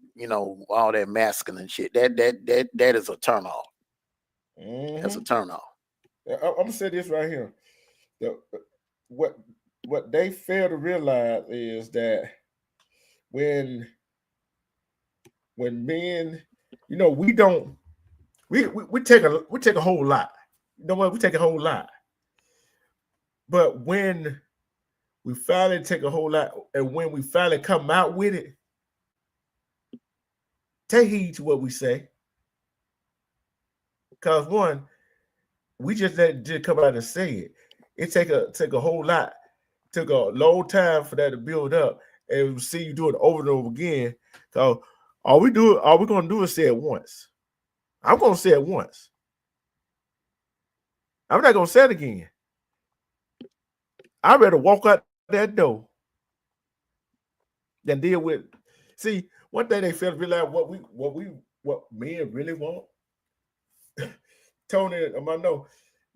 all that masculine shit. That is a turn off. That's a turn off. I'm gonna say this right here. What they fail to realize is that when men, we take a whole lot. You know what? We take a whole lot. But when we finally take a whole lot, and when we finally come out with it, take heed to what we say. Because one, we just didn't come out and say it. It take a whole lot. Took a long time for that to build up, and we see you do it over and over again. So all we're gonna do is say it once. I'm gonna say it once. I'm not gonna say it again. I'd rather walk out that door than deal with. See, one thing they fail to realize what men really want. Tony, I know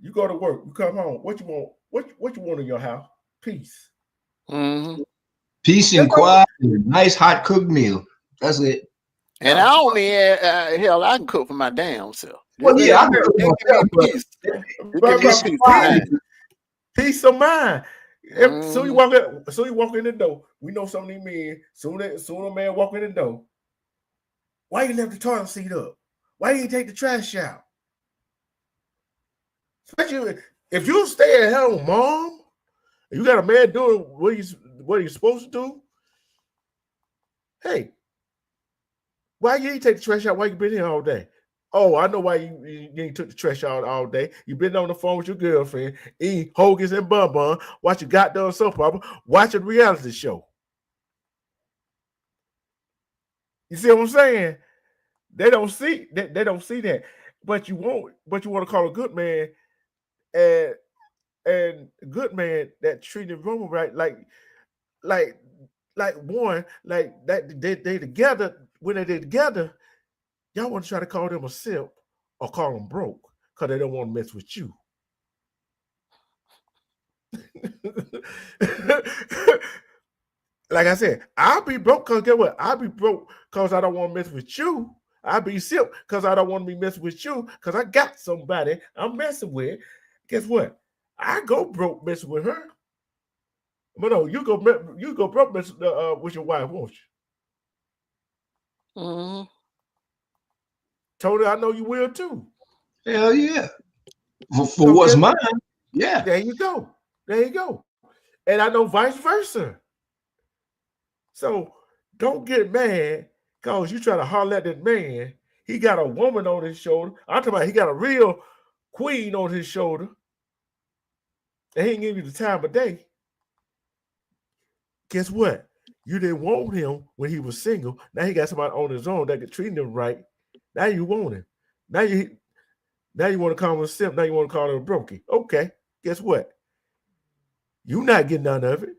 you go to work, you come home. What you want? What you want in your house? Peace. Mm-hmm. Peace and quiet, and a nice hot cooked meal. That's it. And I only hell, I can cook for my damn self. Well, yeah, I It know can be peace. It can be peace of mind. Peace of mind. So you Mhm. walk in the door. We know some of these men. Soon a man walk in the door. Why you left the toilet seat up? Why you take the trash out? Especially if you stay at home, mom, and you got a man doing what he's supposed to do. Hey, why you ain't take the trash out? Why you been here all day? Oh, I know why you ain't took the trash out all day. You been on the phone with your girlfriend, eating hoagies and bun, watching goddamn soap opera, watching reality show. You see what I'm saying? They don't see that. But you want to call a good man and a good man that treated woman right, like one, like that they together. When they together, y'all want to try to call them a simp or call them broke because they don't want to mess with you. Like I said, I'll be broke because get what? I'll be broke because I don't want to mess with you. I'll be simp because I don't want to be messing with you because I got somebody I'm messing with. Guess what? I go broke messing with her. But no, you go broke messing with your wife, won't you? Mhm. Tony, I know you will too. Hell yeah. For So what's guess mine? what? Yeah. There you go. There you go. And I know vice versa. So don't get mad because you try to holler at that man. He got a woman on his shoulder. I'm talking about he got a real queen on his shoulder. And he ain't give you the time of day. Guess what? You didn't want him when he was single. Now he got somebody on his own that could treat him right. Now you want him. Now you want to call him a simp. Now you want to call him a brokey. Okay. Guess what? You not getting none of it.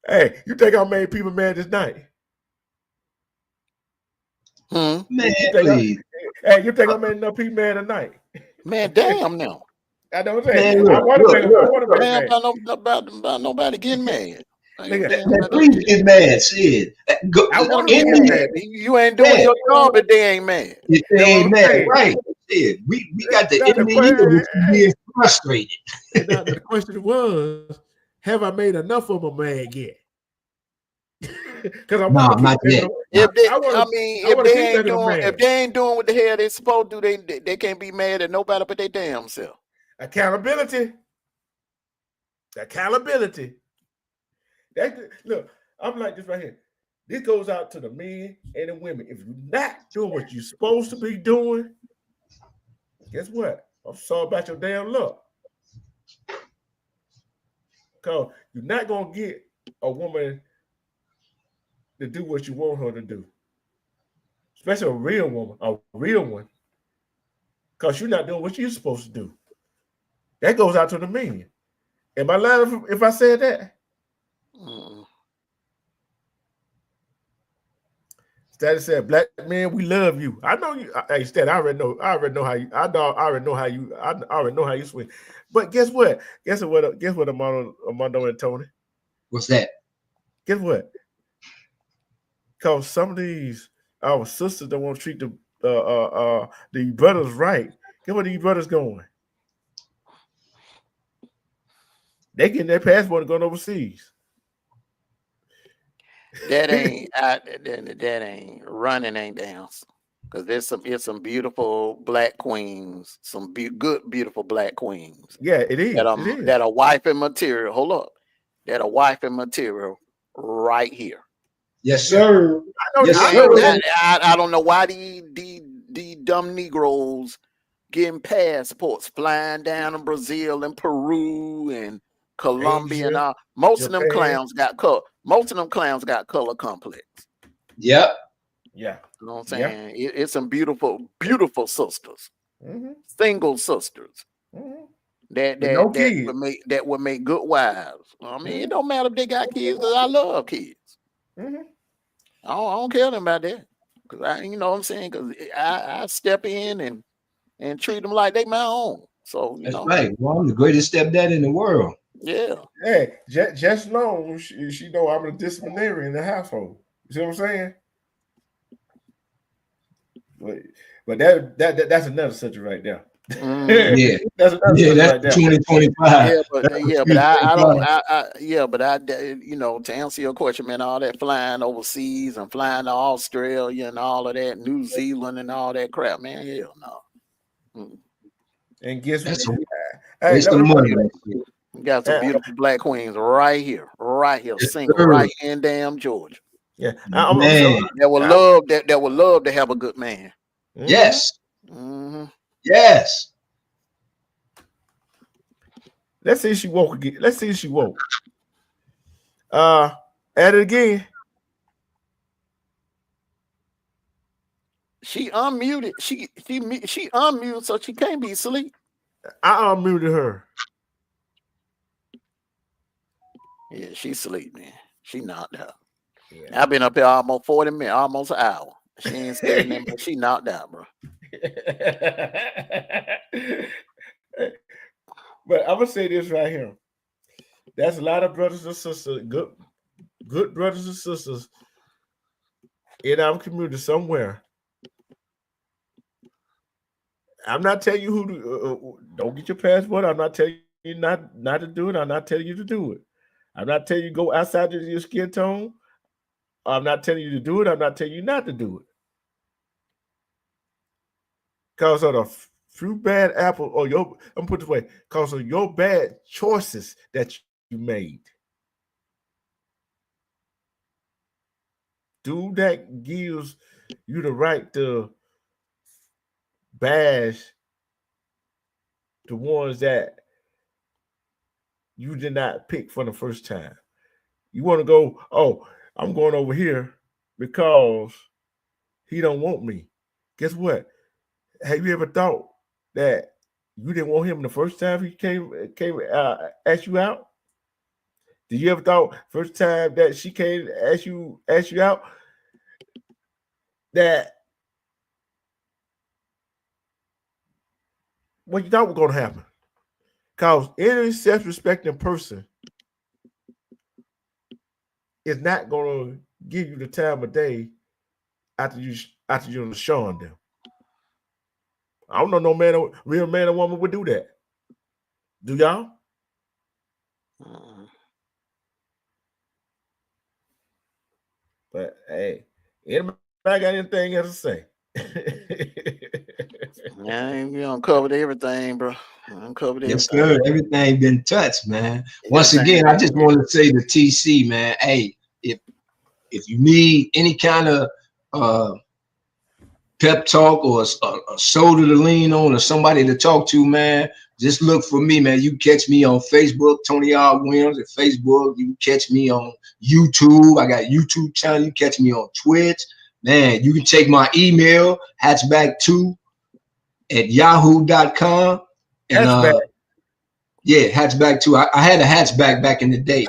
Hey, you think I made people mad this night? Hmm. Man, You think please. you think I made enough people mad tonight? Man, damn now. I don't say Man, I want to make Man, mad. about nobody getting mad. Ain't Nigga, damn Man, about please that. get mad. Shit. Go, I want to in get the mad. You ain't doing man, your job if they ain't mad. if they That's what ain't I'm mad, saying. right? Shit. We got the Now enemy here with you being frustrated. now the question was, have I made enough of them mad yet? Because I want No, to keep not yet. Nah. If they, I I want mean, to keep making them mad. if they ain't doing what the hell they supposed to do, they can't be mad at nobody but their damn self. Accountability. Accountability. Look, I'm like this right here. This goes out to the men and the women. If you're not doing what you're supposed to be doing, guess what? I'm sorry about your damn luck. Because you're not going to get a woman to do what you want her to do. Especially a real woman, a real one. Because you're not doing what you're supposed to do. That goes out to the men. Am I lying if I said that? Mm. Status said, "Black man, we love you." I know you. Hey, Stat, I already know how you. I already know how you. I already know how you swing. But guess what? Guess what, Armando and Tony. What's that? Guess what? Because some of these our sisters don't want to treat the brothers right. Guess where these brothers going? They getting their passport and going overseas. That ain't running ain't dance. Cause it's some beautiful black queens, some good beautiful black queens Yeah, it is. It is. that are wife and material. Hold up, that are wife and material right here. Yes, Yeah, sir. I know. Yes, You I sir. know ain't. that. I don't know why the dumb Negroes getting passports, flying down to Brazil and Peru and Colombia and Asia, all. Most of them Japan. clowns got color. Most of them clowns got color complex. Yep. Yeah. You know what I'm Yeah. saying? It's some beautiful, beautiful sisters, Mm-hmm. single sisters Mm-hmm. that With no that that kids. would make good wives. I mean, it Mm-hmm. don't matter if they got kids because I love kids. Mm-hmm. I don't care them about that because you know what I'm saying? Because I step in and treat them like they my own. So you That's know, right. Well, I'm the greatest stepdad in the world. yeah. Hey, just know she know I'm a disciplinarian in the household. You see what I'm saying? But that's another subject right there. Yeah, that's another yeah, subject that's right there. 2025. To answer your question, man, all that flying overseas and flying to Australia and all of that, New Zealand and all that crap, man, hell no. And guess what? Hey, waste of money. We got some beautiful black queens right here, Yes, single, sir. right here in damn Georgia. Yeah, that would love to have a good man. Yes. Mm-hmm. Yes. Let's see if she woke again. Let's see if she woke. At it again. She unmuted. She unmuted, so she can't be asleep. I unmuted her. Yeah, she's asleep, man. She knocked out. Yeah. I've been up here almost 40 minutes, almost an hour. She ain't saying nothing, but she knocked out, bro. But I'm gonna say this right here. That's a lot of brothers and sisters, good brothers and sisters in our community somewhere. I'm not telling you who to don't get your passport. I'm not telling you not to do it. I'm not telling you to do it. I'm not telling you go outside of your skin tone. I'm not telling you to do it. I'm not telling you not to do it. Because of the few bad apples, or I'm gonna put it this way, because of your bad choices that you made. Dude, that gives you the right to bash the ones that you did not pick for the first time. You want to go, oh, I'm going over here because he don't want me. Guess what? Have you ever thought that you didn't want him the first time he came ask you out? Did you ever thought first time that she came ask you out that what you thought was going to happen? Because any self-respecting person is not going to give you the time of day after you're showing them. I don't know no man, real man or woman would do that. Do y'all? But hey, anybody got anything else to say? Yeah, we uncovered everything, bro. Uncovered everything. Yes, sir. Everything been touched, man. Once again, I just want to say to TC, man, hey, if you need any kind of pep talk or a shoulder to lean on or somebody to talk to, man, just look for me, man. You catch me on Facebook, Tony R. Williams at Facebook. You can catch me on YouTube. I got a YouTube channel. You catch me on Twitch. Man, you can take my email, hatchback2@yahoo.com. And yeah, hatchback2. I had a hatchback back in the day.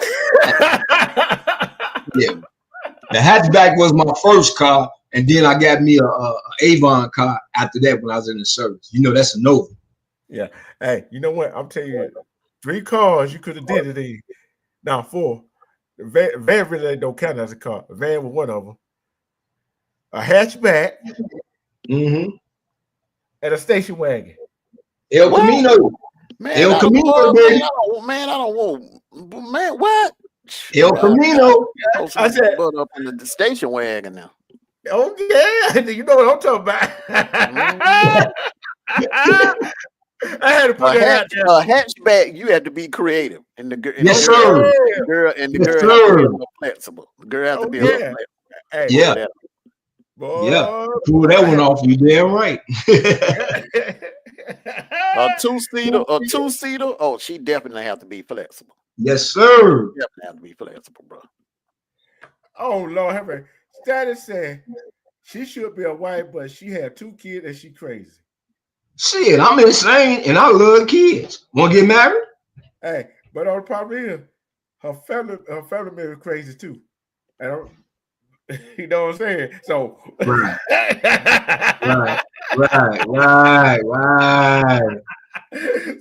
Yeah. The hatchback was my first car, and then I got me a Avon car after that when I was in the service. You know, that's a Nova. Yeah. Hey, you know what? I'm telling you, 3 cars you could have did it in. Now 4. The van really don't count as a car. The van was one of them. A hatchback, and a station wagon. El Camino. Man, El Camino, baby. Man, I don't want. Man, what? El Camino. I said, put up in the station wagon now. Oh yeah, you know what I'm talking about. I had to put that out there. A hatchback, you have to be creative, and the girl, yes, sir. The girl have to be flexible. The girl have to be flexible. Hey, yeah. Boy, yeah, pull that one off. You damn right. A two-seater. Oh, she definitely have to be flexible. Yes, sir. Definitely have to be flexible, bro. Oh Lord, have mercy. Status said she should be a wife, but she had 2 kids and she crazy. Shit, I'm insane and I love kids. Want to get married? Hey, but all the problem is her family member crazy too. You know what I'm saying? So right.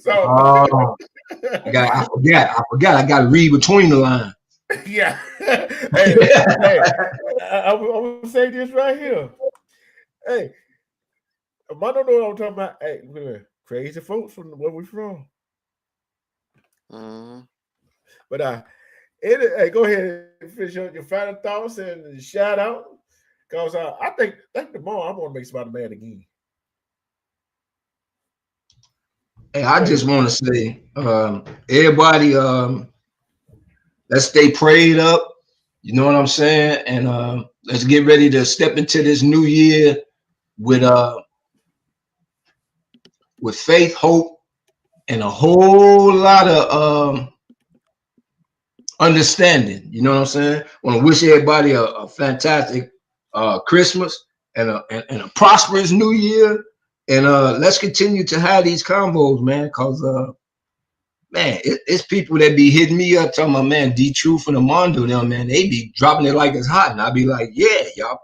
So I forgot. I got to read between the lines. Yeah. Hey, I will say this right here. Hey, I don't know what I'm talking about. Hey, look at that. Crazy folks from where we from. Mm. But hey, go ahead and finish your final thoughts and shout out. Cause I think tomorrow I'm gonna make somebody mad again. Hey, I just want to say, everybody, let's stay prayed up. You know what I'm saying? And let's get ready to step into this new year with faith, hope, and a whole lot of understanding. You know what I'm saying? I want to wish everybody a fantastic Christmas and a prosperous new year. And let's continue to have these combos, man, because man, it's people that be hitting me up talking about, man, D Truth and Armando, them, man, they be dropping it like it's hot. And I be like, yeah, y'all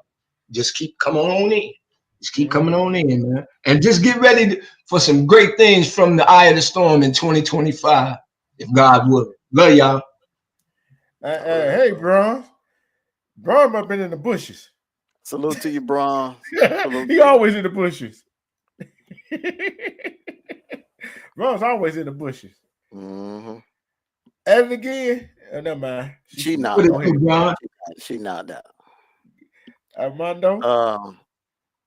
just keep coming on in. Just keep coming on in, man. And just get ready for some great things from the eye of the storm in 2025, if God will. Love y'all. Hey, bro. Bro might have been in the bushes. Salute to you, Bron. He always in the bushes. Bron's always in the bushes. Mm-hmm. And again, never mind. She knocked out. She knocked out. Armando.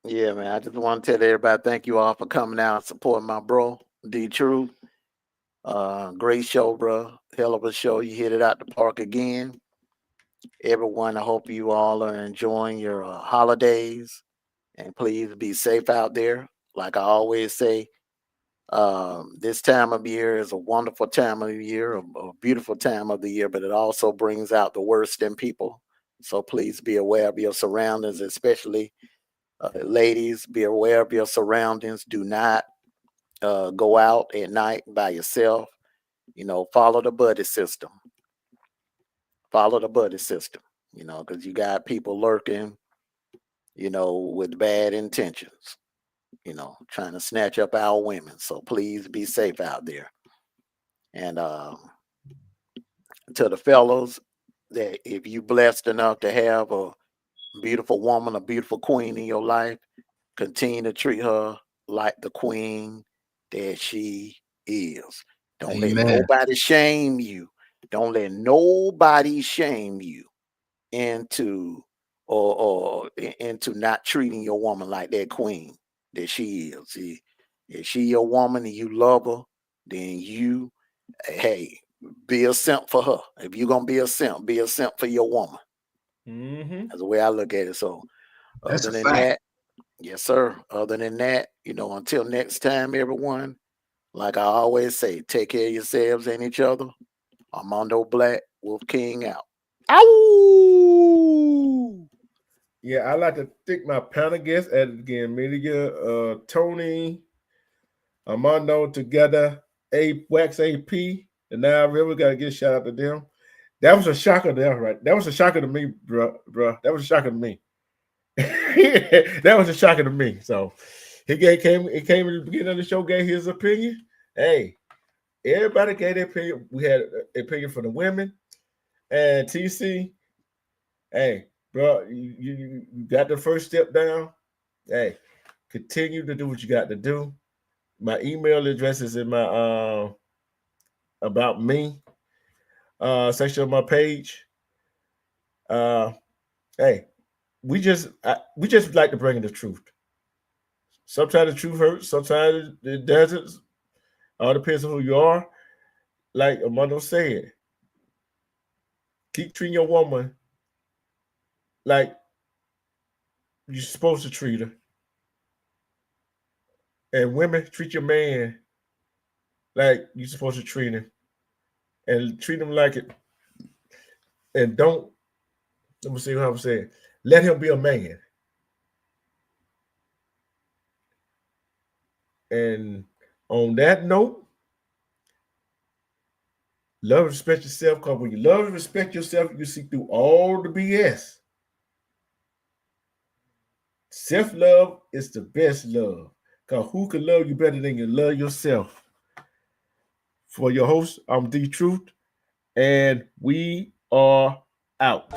Yeah, man. I just want to tell everybody thank you all for coming out and supporting my bro, D True. Great show, bro. Hell of a show. You hit it out the park again. Everyone, I hope you all are enjoying your holidays, and please be safe out there. Like I always say, this time of year is a wonderful time of the year, a beautiful time of the year, but it also brings out the worst in people. So please be aware of your surroundings, especially ladies. Be aware of your surroundings. Do not go out at night by yourself. You know, follow the buddy system. Follow the buddy system. You know, because you got people lurking, you know, with bad intentions, you know, trying to snatch up our women. So please be safe out there. And to the fellows, that if you blessed enough to have a beautiful woman, a beautiful queen in your life, continue to treat her like the queen that she is. Don't let nobody shame you. Don't let nobody shame you into or into not treating your woman like that queen that she is. See, if she your woman and you love her, then you, hey, be a simp for her. If you're gonna be a simp for your woman. Mm-hmm. That's the way I look at it. So other than that, yes, sir. Other than that, you know, until next time, everyone, like I always say, take care of yourselves and each other. Armando Black, Wolf King out. Ow! Yeah, I'd like to thank my panel guests at again, Media, Tony, Armando together, Wax AP, and now River got to get a shout out to them. That was a shocker there, right? That was a shocker to me, bro. That was a shocker to me. That was a shocker to me. So he came at the beginning of the show, gave his opinion. Hey, everybody gave their opinion. We had an opinion for the women. And TC, hey, bro, you got the first step down. Hey, continue to do what you got to do. My email address is in my about me section of my page. Hey, we just like to bring in the truth. Sometimes the truth hurts, sometimes it doesn't. All depends on who you are. Like Armando said, keep treating your woman like you're supposed to treat her. And women, treat your man like you're supposed to treat him. And treat him like it. And don't, let me see how I'm saying, let him be a man. And on that note, love and respect yourself, because when you love and respect yourself, you see through all the BS. Self-love is the best love. Because who can love you better than you love yourself? For your host, I'm D Truth, and we are out.